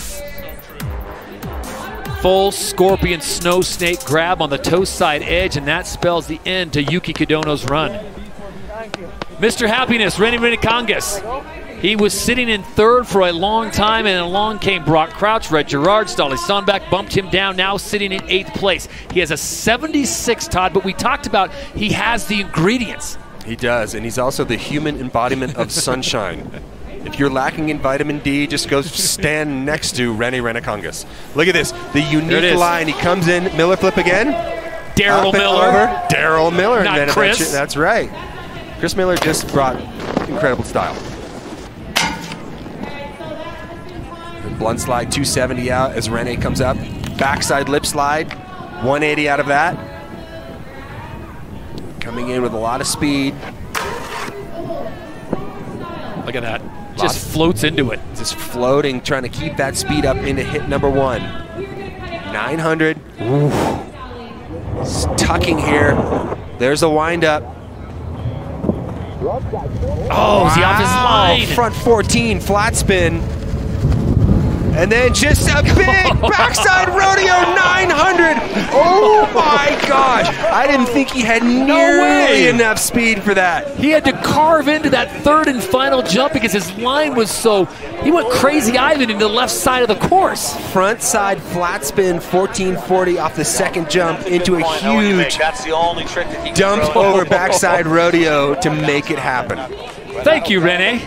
S1: Full scorpion snow snake grab on the toe side edge, and that spells the end to Yuki Kadono's run. Mr. Happiness, Rennie Renikangas. He was sitting in 3rd for a long time, and along came Brock Crouch. Red Gerard, Stolly Sonback bumped him down, now sitting in 8th place. He has a 76, Todd, but we talked about he has the ingredients.
S2: He does, and he's also the human embodiment of sunshine. If you're lacking in vitamin D, just go stand next to Rennie Renikangas. Look at this, the unique line. He comes in, Miller flip again.
S1: Daryl Miller.
S2: Daryl Miller.
S1: Not Chris.
S2: That's right. Chris Miller just brought incredible style. Blunt slide 270 out as Rennie comes up. Backside lip slide, 180 out of that. Coming in with a lot of speed.
S1: Look at that. Just floats into it.
S2: Just floating, trying to keep that speed up into hit number 1. 900. Ooh. Tucking here. There's a wind up.
S1: Oh, is he off his line?
S2: Front 14, flat spin. And then just a big backside rodeo 900. Oh my gosh. I didn't think he had nearly enough speed for that.
S1: He had to carve into that 3rd and final jump because his line was so, he went crazy Ivan into the left side of the course.
S2: Front side flat spin 1440 off the 2nd jump into a huge dump over backside rodeo to make it happen.
S1: Thank you, Renee.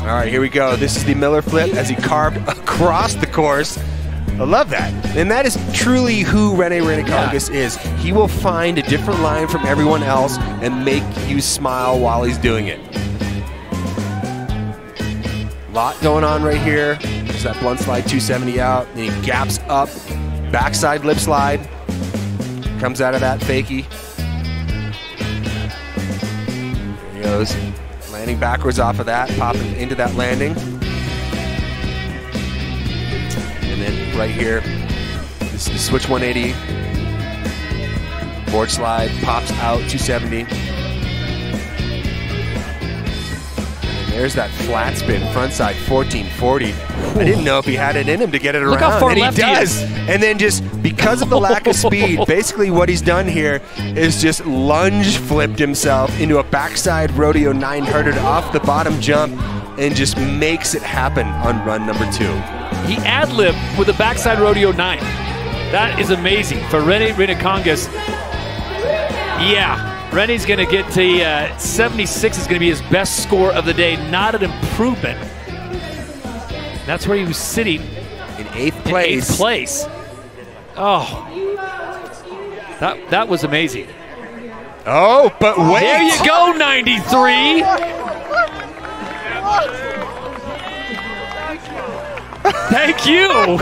S2: All right, here we go. This is the Miller flip as he carved across the course. I love that. And that is truly who Rennie Renikangas is. He will find a different line from everyone else and make you smile while he's doing it. Lot going on right here. There's that blunt slide 270 out. And he gaps up. Backside lip slide. Comes out of that fakie. There he goes. Landing backwards off of that, popping into that landing. And then right here, this is switch 180. Board slide, pops out 270. And there's that flat spin, front side 1440. I didn't know if he had it in him to get it around.
S1: Look how far left
S2: he does.
S1: He is.
S2: And then just because of the lack of speed, basically what he's done here is just lunge flipped himself into a backside rodeo 900 off the bottom jump and just makes it happen on run number 2.
S1: He ad-libbed with a backside rodeo 9. That is amazing for Rene Renecongas. Yeah, Rene's going to get to 76 is going to be his best score of the day, not an improvement. That's where he was sitting
S2: in 8th place.
S1: In 8th place. Oh, that was amazing.
S2: Oh, but wait.
S1: There you go, 93. Thank you.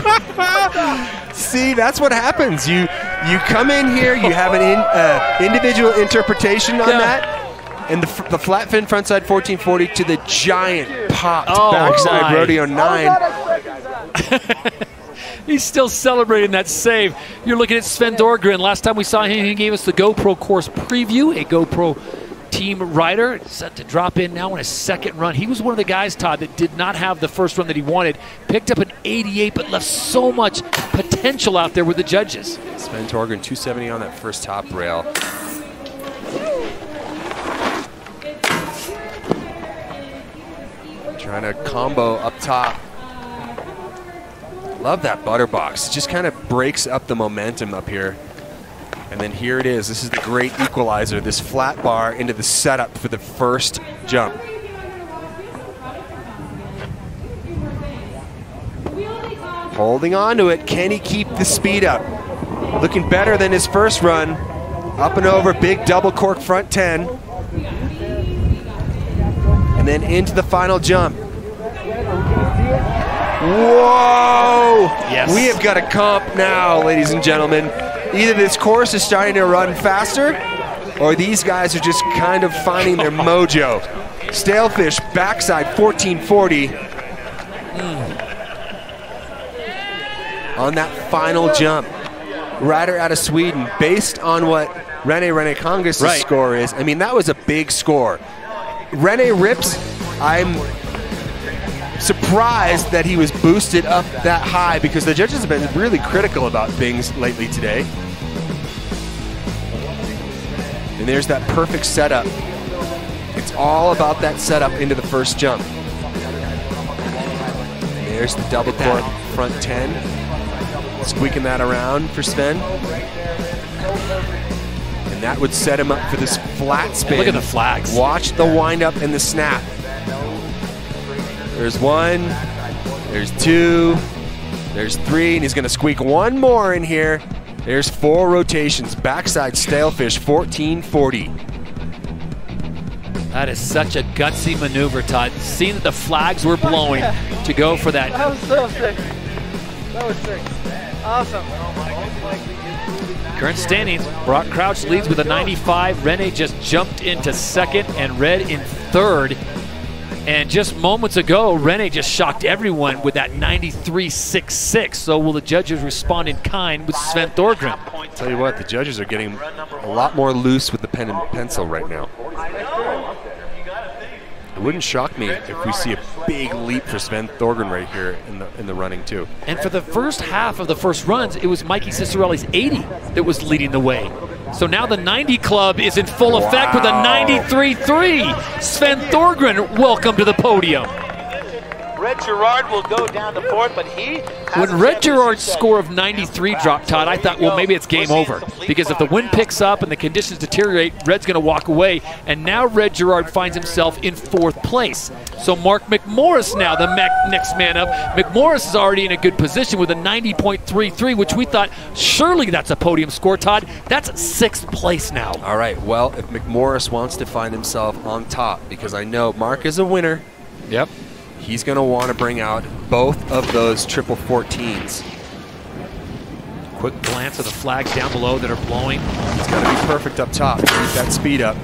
S2: See, that's what happens. You come in here, you have an individual interpretation on that, and the flat fin frontside 1440 to the giant popped backside rodeo 9.
S1: He's still celebrating that save. You're looking at Sven Dorgren. Last time we saw him, he gave us the GoPro course preview, a GoPro team rider, set to drop in now in his second run. He was one of the guys, Todd, that did not have the first run that he wanted. Picked up an 88, but left so much potential out there with the judges.
S2: Sven Dorgren, 270 on that first top rail. Trying to combo up top. Love that butter box. It just kind of breaks up the momentum up here. And then here it is. This is the great equalizer, this flat bar into the setup for the first jump. Holding on to it. Can he keep the speed up? Looking better than his first run. Up and over, big double cork front 10. And then into the final jump. Whoa!
S1: Yes.
S2: We have got a comp now, ladies and gentlemen. Either this course is starting to run faster, or these guys are just kind of finding their mojo. Stalefish, backside 1440. On that final jump. Rider out of Sweden, based on what Rene Renecongas' score is. I mean, that was a big score. Rene rips. I'm surprised that he was boosted up that high because the judges have been really critical about things lately today. And there's that perfect setup. It's all about that setup into the first jump. And there's the double cork front 10. Squeaking that around for Sven. And that would set him up for this flat spin.
S1: Look at the flags.
S2: Watch the wind up and the snap. There's one, there's two, there's three, and he's going to squeak one more in here. There's 4 rotations. Backside Stalefish, 1440.
S1: That is such a gutsy maneuver, Todd. Seeing that the flags were blowing to go for that.
S10: That was so sick. That was sick. Awesome.
S1: Current standings, Brock Crouch leads with a 95. Rene just jumped into second and Red in third. And just moments ago, Rene just shocked everyone with that 93.66. So will the judges respond in kind with Sven Thorgren?
S2: Tell you what, the judges are getting a lot more loose with the pen and pencil right now. It wouldn't shock me if we see a big leap for Sven Thorgren right here in the running too.
S1: And for the first half of the first runs, it was Mikey Cicerelli's 80 that was leading the way. So now the 90 club is in full effect with a 93.3. Sven Thorgren, welcome to the podium.
S8: Red Gerard will go down to fourth, but
S1: when Red Gerard's score of 93 dropped, Todd, I thought, well, maybe it's game over. Because if the wind picks up and the conditions deteriorate, Red's going to walk away. And now Red Gerard finds himself in 4th place. So Mark Mcmorris now, the next man up. Mcmorris is already in a good position with a 90.33, which we thought, surely that's a podium score, Todd. That's 6th place now.
S2: All right, well, if Mcmorris wants to find himself on top, because I know Mark is a winner.
S1: Yep.
S2: He's going to want to bring out both of those triple 14s.
S1: Quick glance at the flags down below that are blowing.
S2: It's got to be perfect up top to keep that speed up.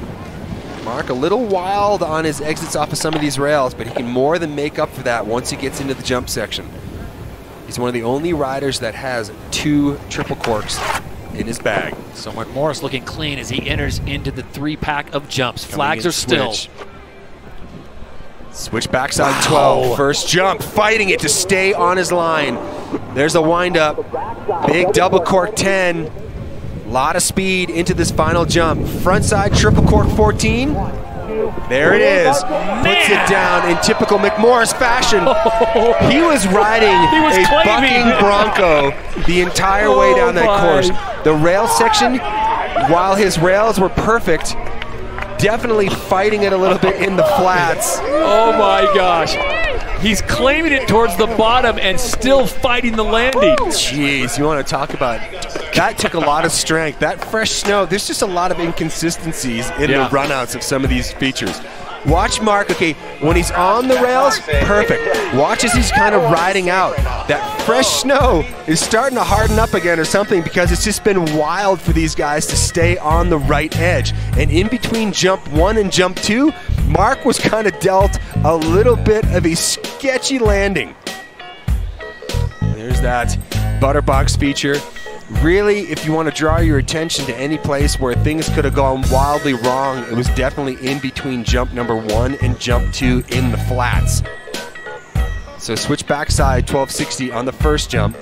S2: Mark a little wild on his exits off of some of these rails, but he can more than make up for that once he gets into the jump section. He's one of the only riders that has 2 triple corks in his bag.
S1: So Mcmorris looking clean as he enters into the 3-pack of jumps. Flags are still.
S2: Switch backside 12, first jump, fighting it to stay on his line. There's a windup, big double cork 10, lot of speed into this final jump. Frontside triple cork 14, There it is. Puts it down in typical Mcmorris fashion. He was riding a bucking Bronco the entire way down that course. The rail section, while his rails were perfect, definitely fighting it a little bit in the flats.
S1: Oh my gosh. He's claiming it towards the bottom and still fighting the landing.
S2: Jeez, you want to talk about, that took a lot of strength. That fresh snow, there's just a lot of inconsistencies in the runouts of some of these features. Watch Mark, okay, when he's on the rails, perfect. Watch as he's kind of riding out. That fresh snow is starting to harden up again or something, because it's just been wild for these guys to stay on the right edge. And in between jump 1 and jump 2, Mark was kind of dealt a little bit of a sketchy landing. There's that Butterbox feature. Really, if you want to draw your attention to any place where things could have gone wildly wrong, it was definitely in between jump number 1 and jump 2 in the flats. So switch backside 1260 on the first jump.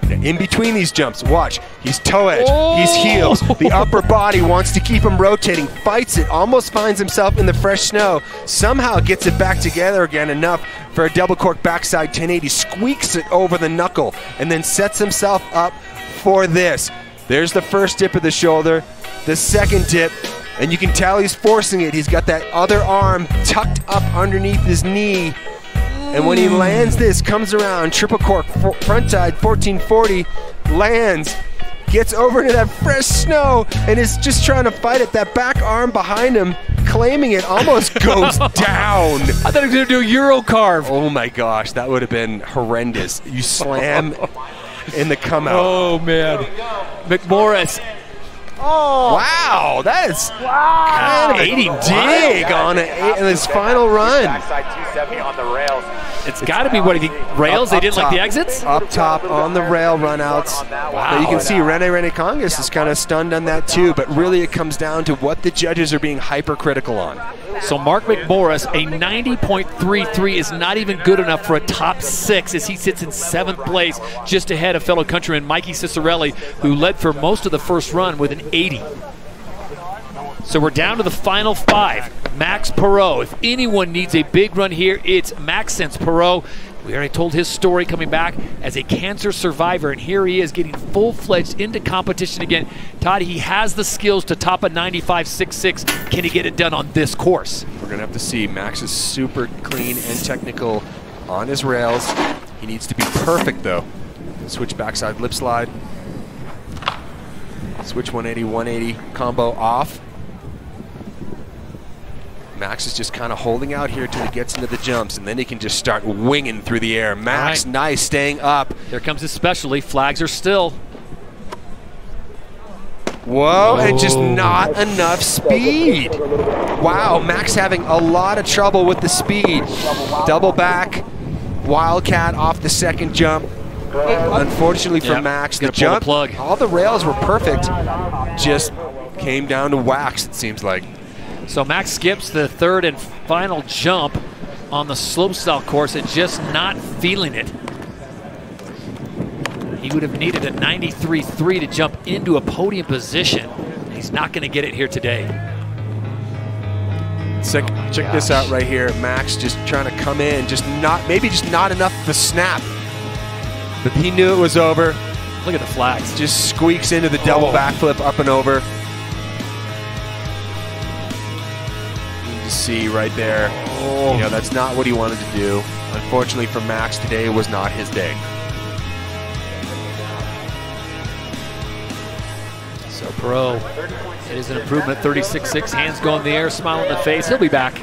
S2: Now in between these jumps, watch, he's toe edge, he's heels. The upper body wants to keep him rotating, fights it, almost finds himself in the fresh snow, somehow gets it back together again enough for a double cork backside 1080, squeaks it over the knuckle, and then sets himself up for this. There's the first dip of the shoulder, the second dip, and you can tell he's forcing it. He's got that other arm tucked up underneath his knee. And when he lands this, comes around, triple cork, front side, 1440, lands, gets over into that fresh snow, and is just trying to fight it. That back arm behind him, claiming it, almost goes down.
S1: I thought he was going to do a Euro carve.
S2: Oh my gosh, that would have been horrendous. You slam in the come out.
S1: Oh man. Mcmorris.
S2: Oh wow, that is kind of a dig on his final run.
S9: Backside 270 on the rails.
S1: It's got to be, what do you think, rails? They didn't like the exits?
S2: Up top on the rail runouts.
S1: Wow.
S2: But you can see Rene Congas is kind of stunned on that too, but really it comes down to what the judges are being hypercritical on.
S1: So Mark Mcmorris, a 90.33 is not even good enough for a top 6 as he sits in 7th place, just ahead of fellow countryman Mikey Cicerelli, who led for most of the first run with an 80. So we're down to the final 5. Max Perot. If anyone needs a big run here, it's Max since Perot. We already told his story coming back as a cancer survivor, and here he is getting full-fledged into competition again. Todd, he has the skills to top a 95.66. Can he get it done on this course?
S2: We're going to have to see. Max is super clean and technical on his rails. He needs to be perfect, though. Switch backside lip slide. Switch 180-180 combo off. Max is just kind of holding out here till he gets into the jumps, and then he can just start winging through the air. Max, nice, staying up.
S1: Here comes his specialty. Flags are still.
S2: Whoa, and just not enough speed. Wow, Max having a lot of trouble with the speed. Double back, wildcat off the second jump. Unfortunately for Max, the jump, all the rails were perfect. Just came down to wax, it seems like.
S1: So Max skips the third and final jump on the slopestyle course and just not feeling it. He would have needed a 93.3 to jump into a podium position. He's not going to get it here today.
S2: Check this out right here. Max just trying to come in, maybe just not enough of a snap. But he knew it was over.
S1: Look at the flags.
S2: Just squeaks into the double backflip up and over. You see right there, you know, that's not what he wanted to do. Unfortunately for Max, today was not his day.
S1: So Perot, it is an improvement, 36.6, hands go in the air, smile on the face. He'll be back.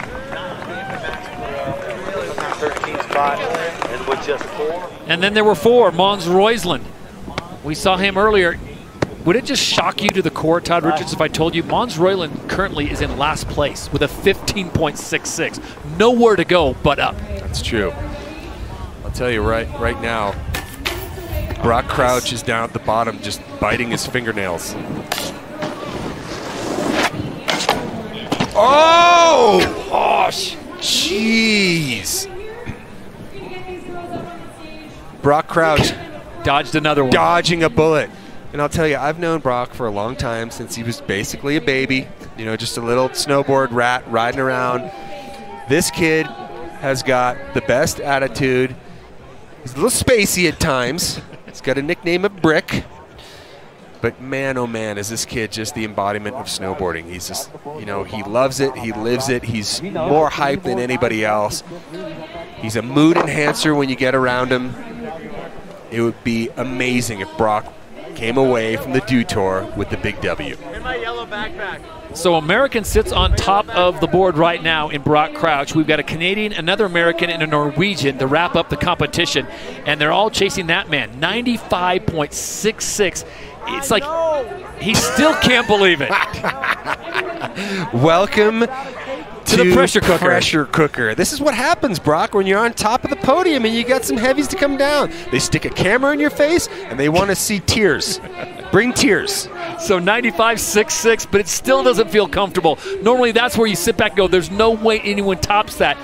S8: 13th spot, and with just 4.
S1: And then there were 4, Mons Roisland. We saw him earlier. Would it just shock you to the core, Todd Richards, if I told you Mons Roisland currently is in last place with a 15.66? Nowhere to go but up.
S2: That's true. I'll tell you right now, Brock Crouch is down at the bottom just biting his fingernails. Oh! Gosh! Jeez! Brock Crouch
S1: dodged another one.
S2: Dodging a bullet. And I'll tell you, I've known Brock for a long time, since he was basically a baby. You know, just a little snowboard rat riding around. This kid has got the best attitude. He's a little spacey at times. He's got a nickname of Brick. But man, oh man, is this kid just the embodiment of snowboarding. He's just, you know, he loves it, he lives it. He's more hyped than anybody else. He's a mood enhancer when you get around him. It would be amazing if Brock came away from the Dew Tour with the big W.
S10: In my yellow backpack.
S1: So American sits on top of the board right now in Brock Crouch. We've got a Canadian, another American, and a Norwegian to wrap up the competition. And they're all chasing that man, 95.66. It's like he still can't believe it.
S2: Welcome to
S1: the pressure cooker.
S2: Pressure cooker. This is what happens, Brock, when you're on top of the podium and you got some heavies to come down. They stick a camera in your face and they want to see tears. Bring tears.
S1: So 95.66, but it still doesn't feel comfortable. Normally that's where you sit back and go, there's no way anyone tops that.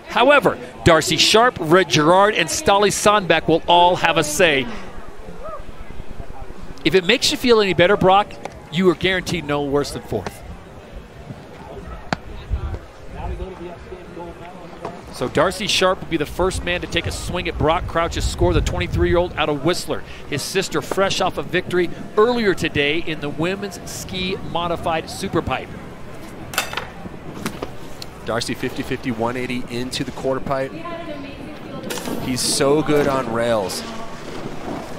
S1: However, Darcy Sharp, Red Gerard, and Ståle Sandbäck will all have a say. If it makes you feel any better, Brock, you are guaranteed no worse than fourth. So Darcy Sharp will be the first man to take a swing at Brock Crouch's score, the 23-year-old out of Whistler. His sister fresh off a victory earlier today in the women's ski modified Superpipe.
S2: Darcy 50-50, 180 into the quarter pipe. He's so good on rails.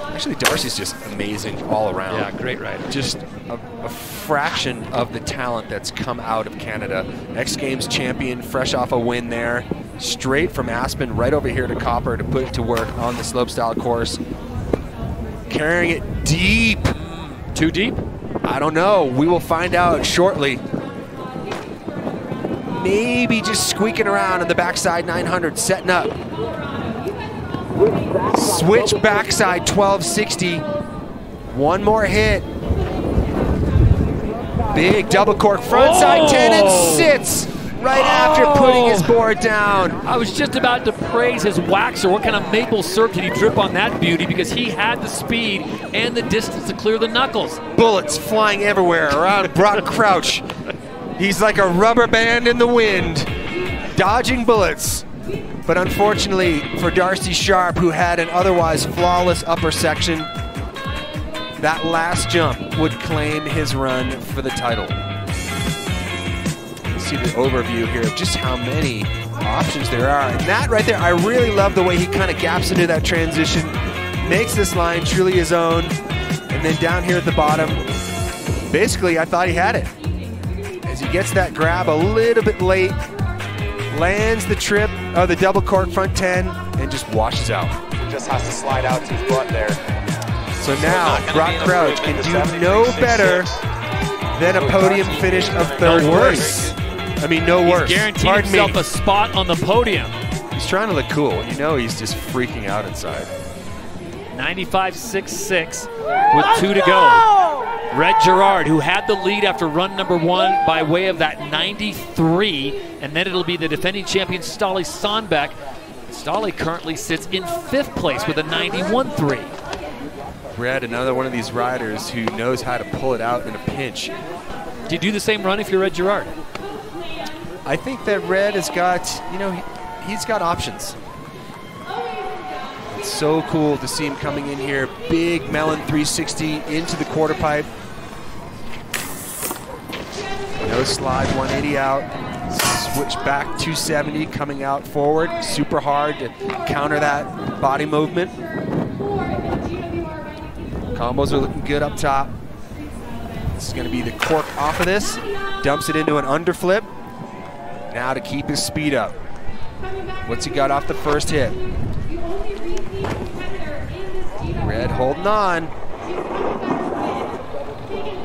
S2: Actually, Darcy's just amazing all around.
S1: Yeah, great rider.
S2: Just a fraction of the talent that's come out of Canada. X Games champion, fresh off a win there. Straight from Aspen right over here to Copper to put it to work on the slopestyle course. Carrying it deep.
S1: Too deep?
S2: I don't know. We will find out shortly. Maybe just squeaking around on the backside 900, setting up. Switch backside 1260. One more hit. Big double cork frontside 10 and sits right after putting his board down.
S1: I was just about to praise his waxer. What kind of maple syrup did he drip on that beauty? Because he had the speed and the distance to clear the knuckles.
S2: Bullets flying everywhere around Brock Crouch. He's like a rubber band in the wind, dodging bullets. But unfortunately for Darcy Sharp, who had an otherwise flawless upper section, that last jump would claim his run for the title. You see the overview here of just how many options there are. And that right there, I really love the way he kind of gaps into that transition, makes this line truly his own, and then down here at the bottom, basically I thought he had it. As he gets that grab a little bit late, lands the trip, the double cork front 10, and just washes out.
S9: He just has to slide out to his butt there.
S2: So now, Brock Crouch can do no better than a podium finish of third place. I mean, no worse.
S1: He's guaranteed himself a spot on the podium.
S2: He's trying to look cool. You know he's just freaking out inside.
S1: 95.66 with 2 to go. Red Gerard, who had the lead after run number 1 by way of that 93, and then it'll be the defending champion Ståle Sandbäck. Ståle currently sits in 5th place with a 91.3.
S2: Red, another one of these riders who knows how to pull it out in a pinch.
S1: Do you do the same run if you're Red Gerard?
S2: I think that Red has got, you know, he's got options. It's so cool to see him coming in here. Big melon 360 into the quarter pipe. No slide, 180 out. Switch back 270, coming out forward. Super hard to counter that body movement. Combos are looking good up top. This is going to be the cork off of this. Dumps it into an underflip. Now to keep his speed up. What's he got off the first hit? Red holding on.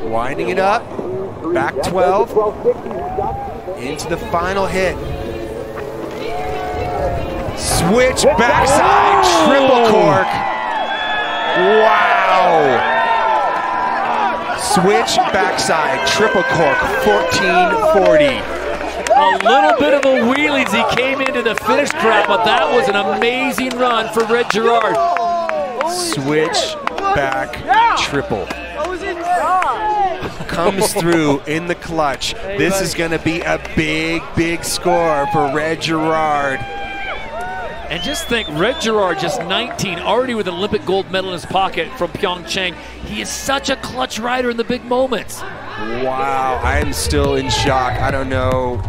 S2: Winding it up. Back 12. Into the final hit. Switch backside. Triple cork. Wow. Switch backside. Triple cork. 1440.
S1: A little bit of a wheelie as he came into the finish trap, but that was an amazing run for Red Gerard.
S2: Switch back triple. comes through in the clutch. This is going to be a big, big score for Red Gerard.
S1: And just think, Red Gerard, just 19, already with an Olympic gold medal in his pocket from Pyeongchang. He is such a clutch rider in the big moments.
S2: Wow, I am still in shock. I don't know.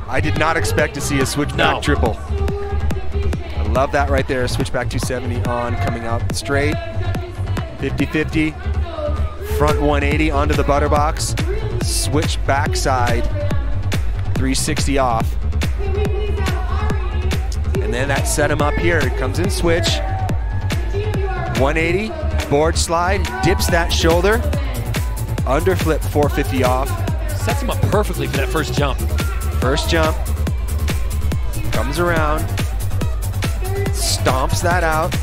S2: I did not expect to see a switchback triple. I love that right there. Switchback 270 on, coming out straight. 50-50. Front 180 onto the butter box. Switch backside. 360 off. And then that set him up here. It comes in switch. 180, board slide, dips that shoulder. Underflip 450 off.
S1: Sets him up perfectly for that first jump.
S2: First jump. Comes around. Stomps that out.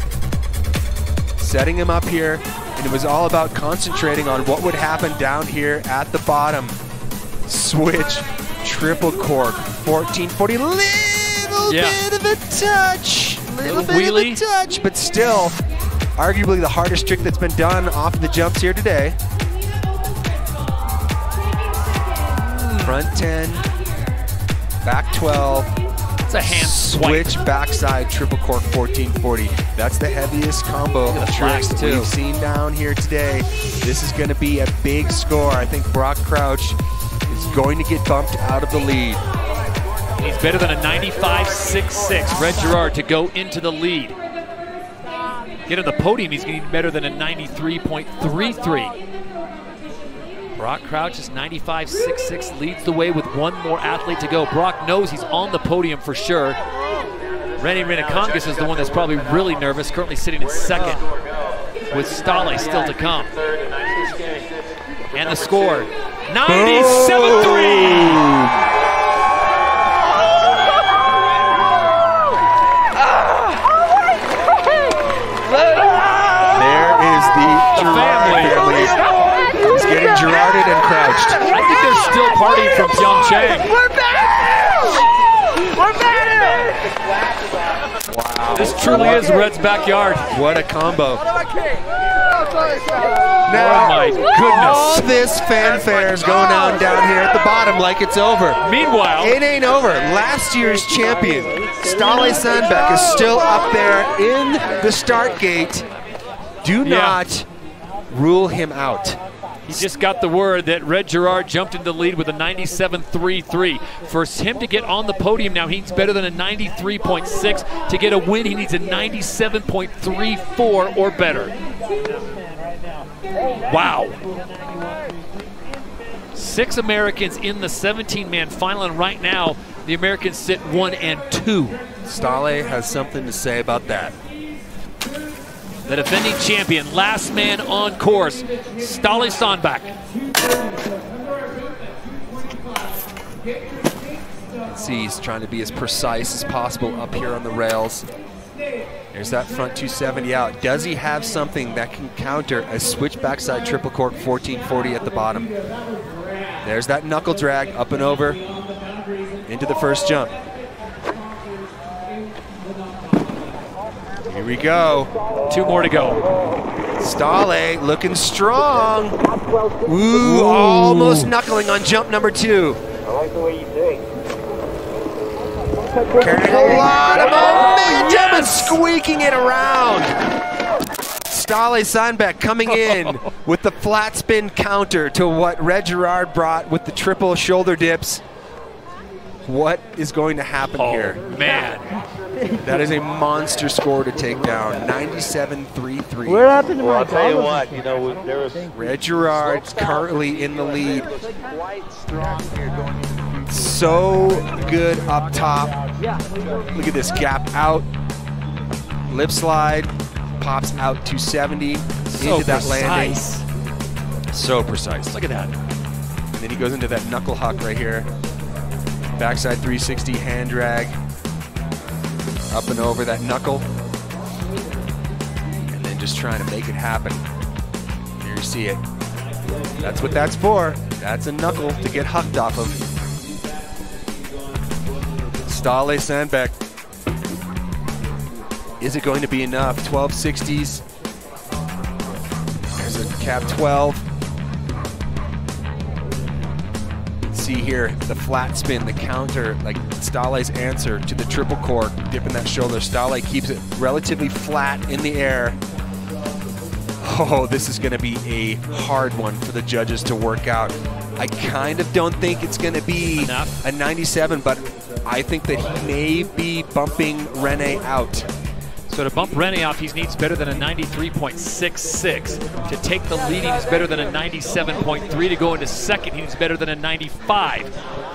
S2: Setting him up here. And it was all about concentrating on what would happen down here at the bottom. Switch, triple cork, 1440. Little bit of a touch. Little bit of a touch, but still, arguably the hardest trick that's been done off of the jumps here today. Front 10, back 12.
S1: It's a hand
S2: switch backside triple cork 1440. That's the heaviest combo of tricks we've seen down here today. This is going to be a big score. I think Brock Crouch is going to get bumped out of the lead.
S1: He's better than a 95.66. Red Gerard to go into the lead. Get on the podium, he's getting better than a 93.33. Brock Crouch is 95.66, leads the way with one more athlete to go. Brock knows he's on the podium for sure. Rennie Rinakongas is the one that's probably really nervous, currently sitting in second, with Stale still to come. And the score, 97.3!
S2: family. He's getting Gerarded and crouched.
S1: I think they're still partying from Pyeongchang.
S10: We're back! We're back!
S2: Wow.
S1: This truly is Red's backyard.
S2: What a combo.
S1: Now, oh my goodness.
S2: All this fanfare is going on down here at the bottom like it's over.
S1: Meanwhile,
S2: it ain't over. Last year's champion, Stale Sandbeck, is still up there in the start gate. Do not rule him out.
S1: He just got the word that Red Gerard jumped into the lead with a 97.33. For him to get on the podium now, he needs better than a 93.6. To get a win, he needs a 97.34 or better. Wow. 6 Americans in the 17-man final, and right now, the Americans sit 1 and 2.
S2: Stale has something to say about that.
S1: The defending champion, last man on course, Stale Sandbeck.
S2: See, he's trying to be as precise as possible up here on the rails. There's that front 270 out. Does he have something that can counter a switch backside triple cork 1440 at the bottom? There's that knuckle drag up and over into the first jump. Here we go.
S1: 2 more to go.
S2: Stale looking strong. Ooh, almost knuckling on jump number 2.
S10: I like the way you think.
S2: Carrying a lot of momentum and squeaking it around. Stale Sandbeck coming in with the flat spin counter to what Red Gerard brought with the triple shoulder dips. What is going to happen here?
S1: Man.
S2: That is a monster score to take down. 97.33.
S17: What happened to my
S8: I'll tell you what, you know, there was
S2: Red Gerard currently in the lead. So good up top. Look at this gap out. Lip slide. Pops out 270 into that landing. So precise.
S1: Look at that.
S2: And then he goes into that knuckle huck right here. Backside 360 hand drag. Up and over that knuckle. And then just trying to make it happen. Here you see it. That's what that's for. That's a knuckle to get hucked off of. Stale Sandbeck. Is it going to be enough? 1260s. There's a cap 12. see here the flat spin, the counter, like Stahle's answer to the triple cork, dipping that shoulder. Stahle keeps it relatively flat in the air. Oh, this is going to be a hard one for the judges to work out. I kind of don't think it's going to be a 97, but I think that he may be bumping Rene out.
S1: So to bump Rene off, he needs better than a 93.66. To take the lead, he needs better than a 97.3. To go into second, he needs better than a 95.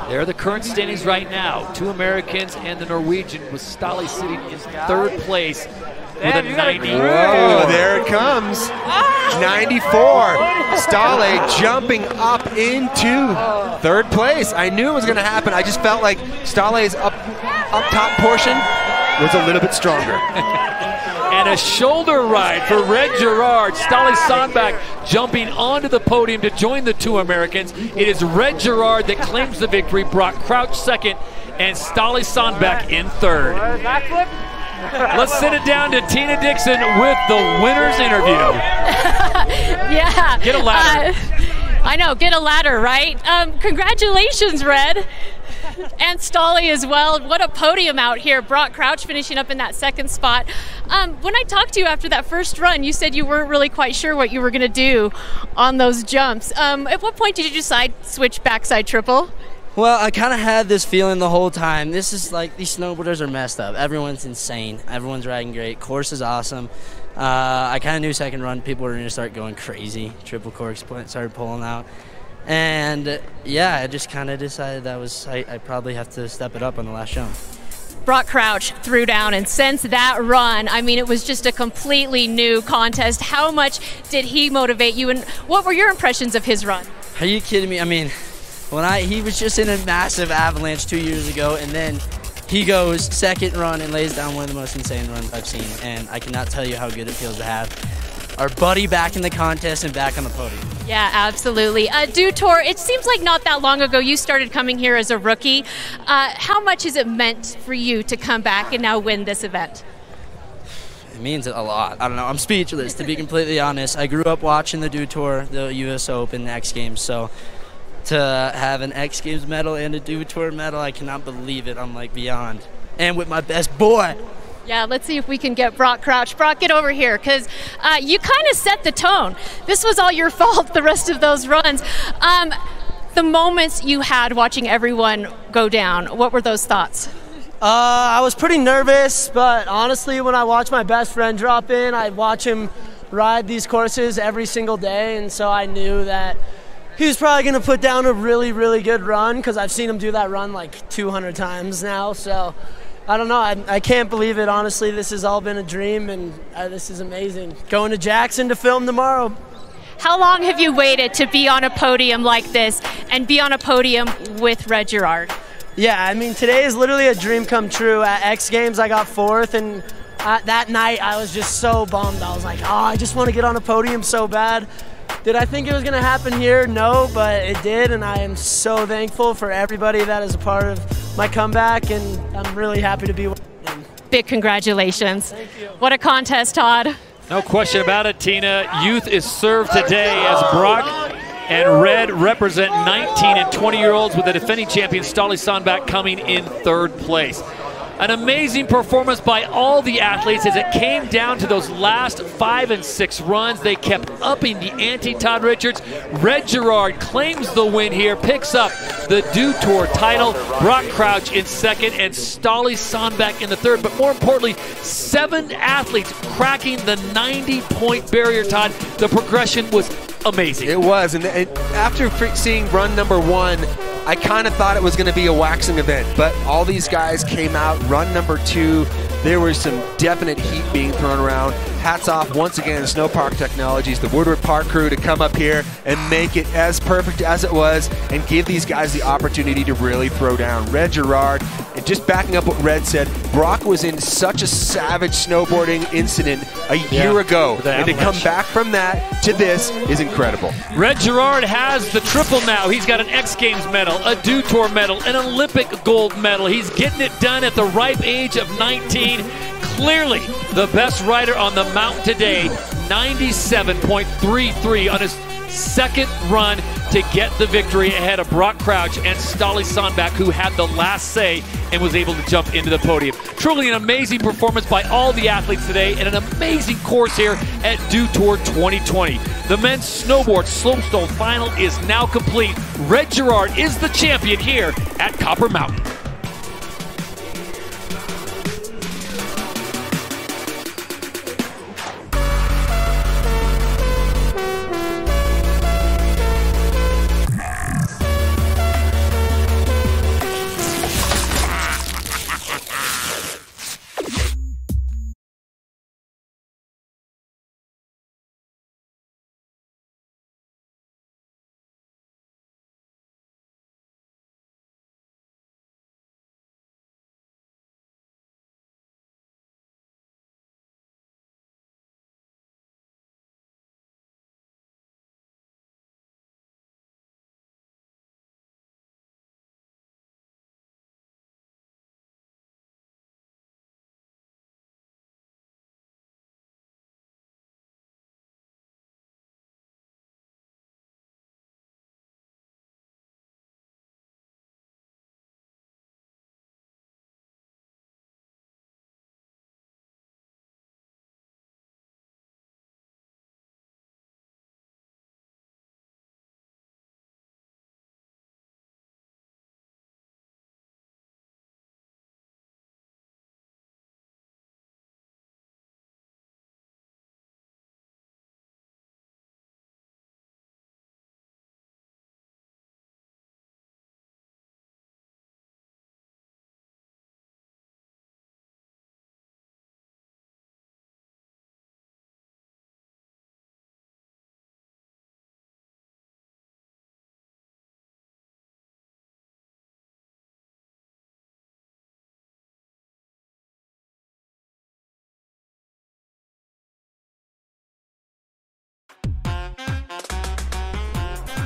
S1: There are the current standings right now. 2 Americans and the Norwegian, with Stahle sitting in third place with a 90.
S2: Whoa, there it comes. 94. Stahle jumping up into third place. I knew it was going to happen. I just felt like Stahle's up top portion was a little bit stronger.
S1: And a shoulder ride for Red Gerard. Stahle Sandbach jumping onto the podium to join the 2 Americans. It is Red Gerard that claims the victory. Brock Crouch second, and Stahle Sandbach in third. Let's send it down to Tina Dixon with the winner's interview.
S12: Yeah.
S1: Get a ladder.
S12: I know, get a ladder, right? Congratulations, Red. And Stahle as well. What a podium out here. Brock Crouch finishing up in that second spot. When I talked to you after that first run, you said you weren't really quite sure what you were going to do on those jumps. At what point did you decide switch backside triple?
S18: Well, I kind of had this feeling the whole time. This is like, these snowboarders are messed up. Everyone's insane. Everyone's riding great. Course is awesome. I kind of knew second run people were going to start going crazy. Triple corks started pulling out. And yeah, I just kind of decided that I probably have to step it up on the last jump.
S12: Brock Crouch threw down, and since that run, I mean, it was just a completely new contest. How much did he motivate you, and what were your impressions of his run?
S18: Are you kidding me? I mean, he was just in a massive avalanche 2 years ago, and then he goes second run and lays down one of the most insane runs I've seen, and I cannot tell you how good it feels to have our buddy back in the contest and back on the podium.
S12: Yeah, absolutely. Dew Tour, it seems like not that long ago you started coming here as a rookie. How much has it meant for you to come back and now win this event?
S18: It means a lot. I don't know. I'm speechless, to be completely honest. I grew up watching the Dew Tour, the U.S. Open, the X Games, so to have an X Games medal and a Dew Tour medal, I cannot believe it. I'm like beyond. And with my best boy.
S12: Yeah, let's see if we can get Brock Crouch. Brock, get over here, because you kind of set the tone. This was all your fault, the rest of those runs. The moments you had watching everyone go down, what were those thoughts?
S17: I was pretty nervous, but honestly, when I watch my best friend drop in, I watch him ride these courses every single day, and so I knew that he was probably going to put down a really, really good run, because I've seen him do that run like 200 times now, so I don't know. I can't believe it, honestly. This has all been a dream, and this is amazing. Going to Jackson to film tomorrow.
S12: How long have you waited to be on a podium like this and be on a podium with Red Gerard?
S17: Yeah, I mean, today is literally a dream come true. At X Games, I got fourth, and that night I was just so bummed. I was like, oh, I just want to get on a podium so bad. Did I think it was going to happen here? No, but it did, and I am so thankful for everybody that is a part of my comeback, and I'm really happy to be with them.
S12: Big congratulations. Thank you. What a contest, Todd.
S1: No question about it, Tina. Youth is served today as Brock and Red represent 19 and 20-year-olds, with the defending champion Stahle Sandbach coming in third place. An amazing performance by all the athletes as it came down to those last 5 and 6 runs. They kept upping the ante. Todd Richards, Red Gerard claims the win here, picks up the Dew Tour title. Brock Crouch in second and Stahle Sandbach in the third. But more importantly, 7 athletes cracking the 90-point barrier, Todd. The progression was amazing.
S2: It was, and after seeing run number 1, I kind of thought it was going to be a waxing event, but all these guys came out. Run number 2, there was some definite heat being thrown around. Hats off once again to Snow Park Technologies, the Woodward Park crew, to come up here and make it as perfect as it was and give these guys the opportunity to really throw down. Red Gerard, and just backing up what Red said, Brock was in such a savage snowboarding incident a year ago, and to come back from that to this is incredible.
S1: Red Gerard has the triple now. He's got an X Games medal, a Dew Tour medal, an Olympic gold medal. He's getting it done at the ripe age of 19. Clearly the best rider on the mountain today, 97.33 on his second run to get the victory ahead of Brock Crouch and Ståle Sandbäck, who had the last say and was able to jump into the podium. Truly an amazing performance by all the athletes today and an amazing course here at Dew Tour 2020. The men's snowboard slopestyle final is now complete. Red Gerard is the champion here at Copper Mountain.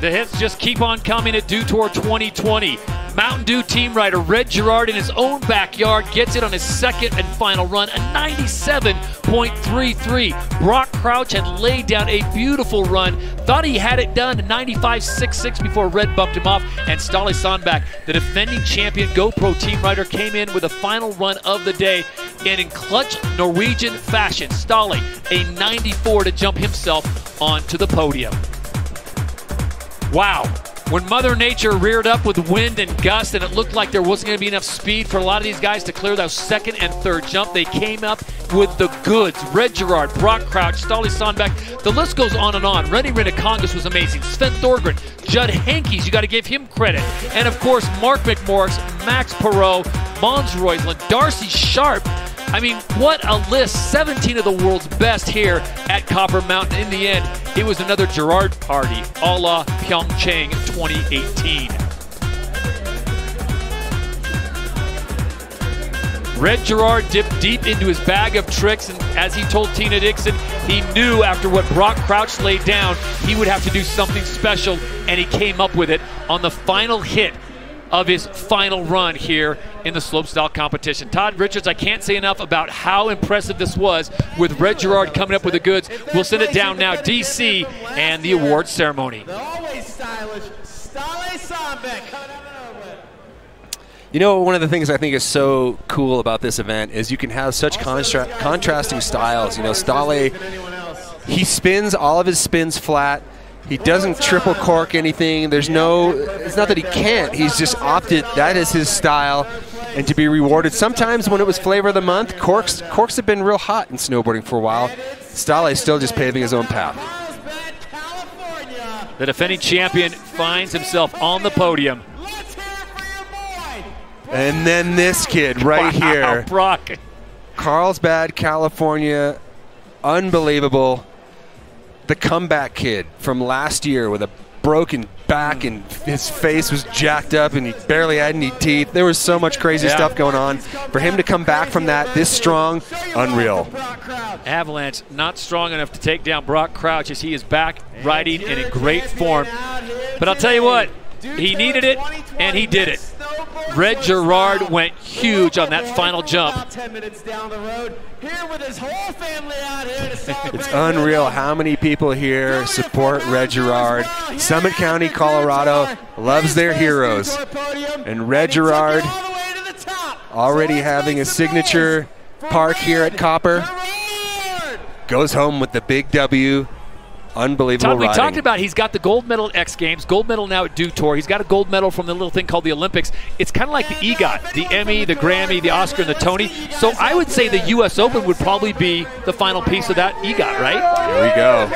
S1: The hits just keep on coming at Dew Tour 2020. Mountain Dew team rider Red Gerard in his own backyard gets it on his second and final run, a 97.33. Brock Crouch had laid down a beautiful run, thought he had it done, 95.66 before Red bumped him off, and Ståle Sandbäck, the defending champion GoPro team rider, came in with a final run of the day, and in clutch Norwegian fashion, Ståle, a 94 to jump himself onto the podium. Wow. When Mother Nature reared up with wind and gust and it looked like there wasn't going to be enough speed for a lot of these guys to clear those second and third jump, they came up with the goods. Red Gerard, Brock Crouch, Ståle Sandbäck, the list goes on and on. Rennie Rinnekongas was amazing. Sven Thorgren, Judd Hankes, you got to give him credit. And of course, Mark Mcmorris, Max Perot, Mons Roysland, Darcy Sharp. I mean, what a list. 17 of the world's best here at Copper Mountain. In the end, it was another Gerard party, a la Pyeongchang 2018. Red Gerard dipped deep into his bag of tricks, and as he told Tina Dixon, he knew after what Brock Crouch laid down, he would have to do something special, and he came up with it on the final hit of his final run here in the slopestyle competition. Todd Richards, I can't say enough about how impressive this was with Red Gerard coming up with the goods. We'll send it down now, DC, and the awards ceremony.
S19: The always stylish Ståle Sandbäck.
S2: You know, one of the things I think is so cool about this event is you can have such contrasting styles. You know, Ståle, he spins all of his spins flat. He doesn't triple cork anything. There's no, it's not that he can't. He's just opted, that is his style, and to be rewarded. Sometimes when it was flavor of the month, corks have been real hot in snowboarding for a while. Ståle is still just paving his own path.
S1: The defending champion finds himself on the podium.
S2: And then this kid right here.
S1: Brock.
S2: Carlsbad, California, unbelievable. The comeback kid from last year with a broken back and his face was jacked up and he barely had any teeth. There was so much crazy stuff going on. For him to come back from that this strong, unreal.
S1: Avalanche not strong enough to take down Brock Crouch as he is back riding in a great form. But I'll tell you what, he needed it and he did it. Red Gerard went huge on that final jump.
S19: 10 minutes down the road, here with his whole family out here to celebrate.
S2: It's unreal how many people here support Red Gerard. Summit County, Colorado loves their heroes. And Red Gerard already having a signature park here at Copper. Goes home with the big W. Unbelievable
S1: We
S2: riding.
S1: talked about he's got the gold medal at X Games, gold medal now at Dew Tour. He's got a gold medal from the little thing called the Olympics. It's kind of like the EGOT, the Emmy, the Grammy, the Oscar, and the Tony. So I would say the U.S. Open would probably be the final piece of that EGOT, right?
S2: Here we go.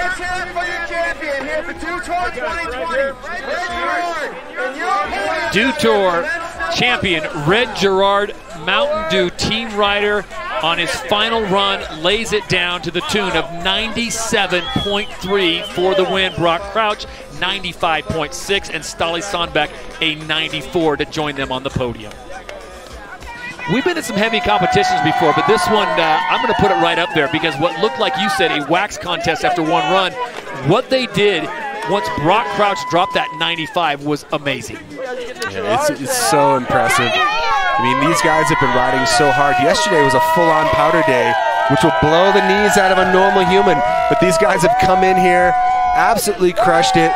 S1: Dew Tour champion Red Gerard, Mountain Dew team rider, on his final run, lays it down to the tune of 97.3 for the win. Brock Crouch, 95.6, and Ståle Sandbäck, a 94 to join them on the podium. We've been in some heavy competitions before, but this one, I'm going to put it right up there because what looked like, you said, a wax contest after one run, what they did once Brock Crouch dropped that 95 was amazing.
S2: Yeah, it's so impressive. I mean, these guys have been riding so hard. Yesterday was a full-on powder day, which will blow the knees out of a normal human. But these guys have come in here, absolutely crushed it.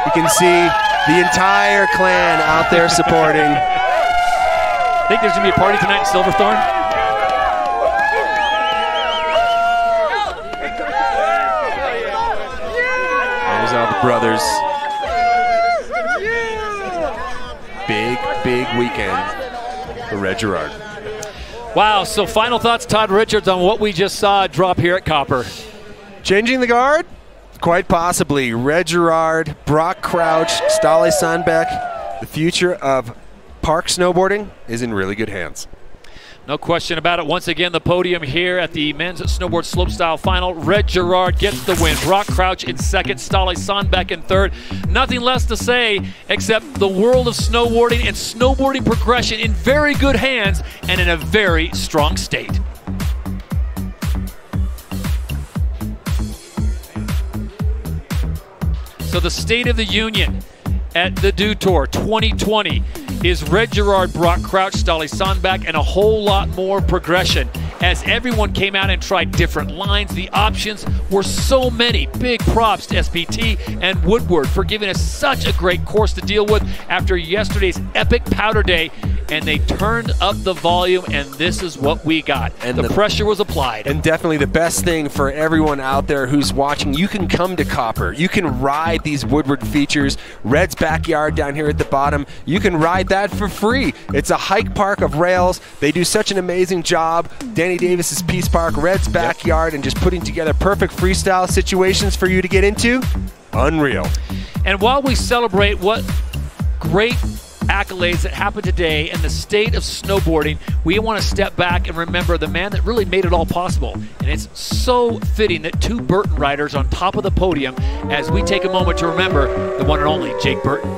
S2: You can see the entire clan out there supporting.
S1: Think there's going to be a party tonight in Silverthorne?
S2: There's all the brothers. Big weekend for Red Gerard.
S1: Wow, so final thoughts, Todd Richards, on what we just saw drop here at Copper.
S2: Changing the guard? Quite possibly. Red Gerard, Brock Crouch, Ståle Sandbäck. The future of park snowboarding is in really good hands.
S1: No question about it. Once again, the podium here at the men's snowboard slopestyle final. Red Gerard gets the win. Brock Crouch in second. Ståle Sandbäck in third. Nothing less to say except the world of snowboarding and snowboarding progression in very good hands and in a very strong state. So the State of the Union at the Dew Tour 2020 is Red Gerard, Brock Crouch, Ståle Sandbäck, and a whole lot more progression as everyone came out and tried different lines. The options were so many. Big props to SPT and Woodward for giving us such a great course to deal with after yesterday's epic powder day, and they turned up the volume, and this is what we got. And the pressure was applied.
S2: And definitely the best thing for everyone out there who's watching, you can come to Copper. You can ride these Woodward features. Red's backyard down here at the bottom. You can ride that for free. It's a hike park of rails. They do such an amazing job. Danny Davis's Peace Park, Red's backyard, and just putting together perfect freestyle situations for you to get into. Unreal.
S1: And while we celebrate what great accolades that happened today and the state of snowboarding, we want to step back and remember the man that really made it all possible. And it's so fitting that two Burton riders on top of the podium as we take a moment to remember the one and only Jake Burton.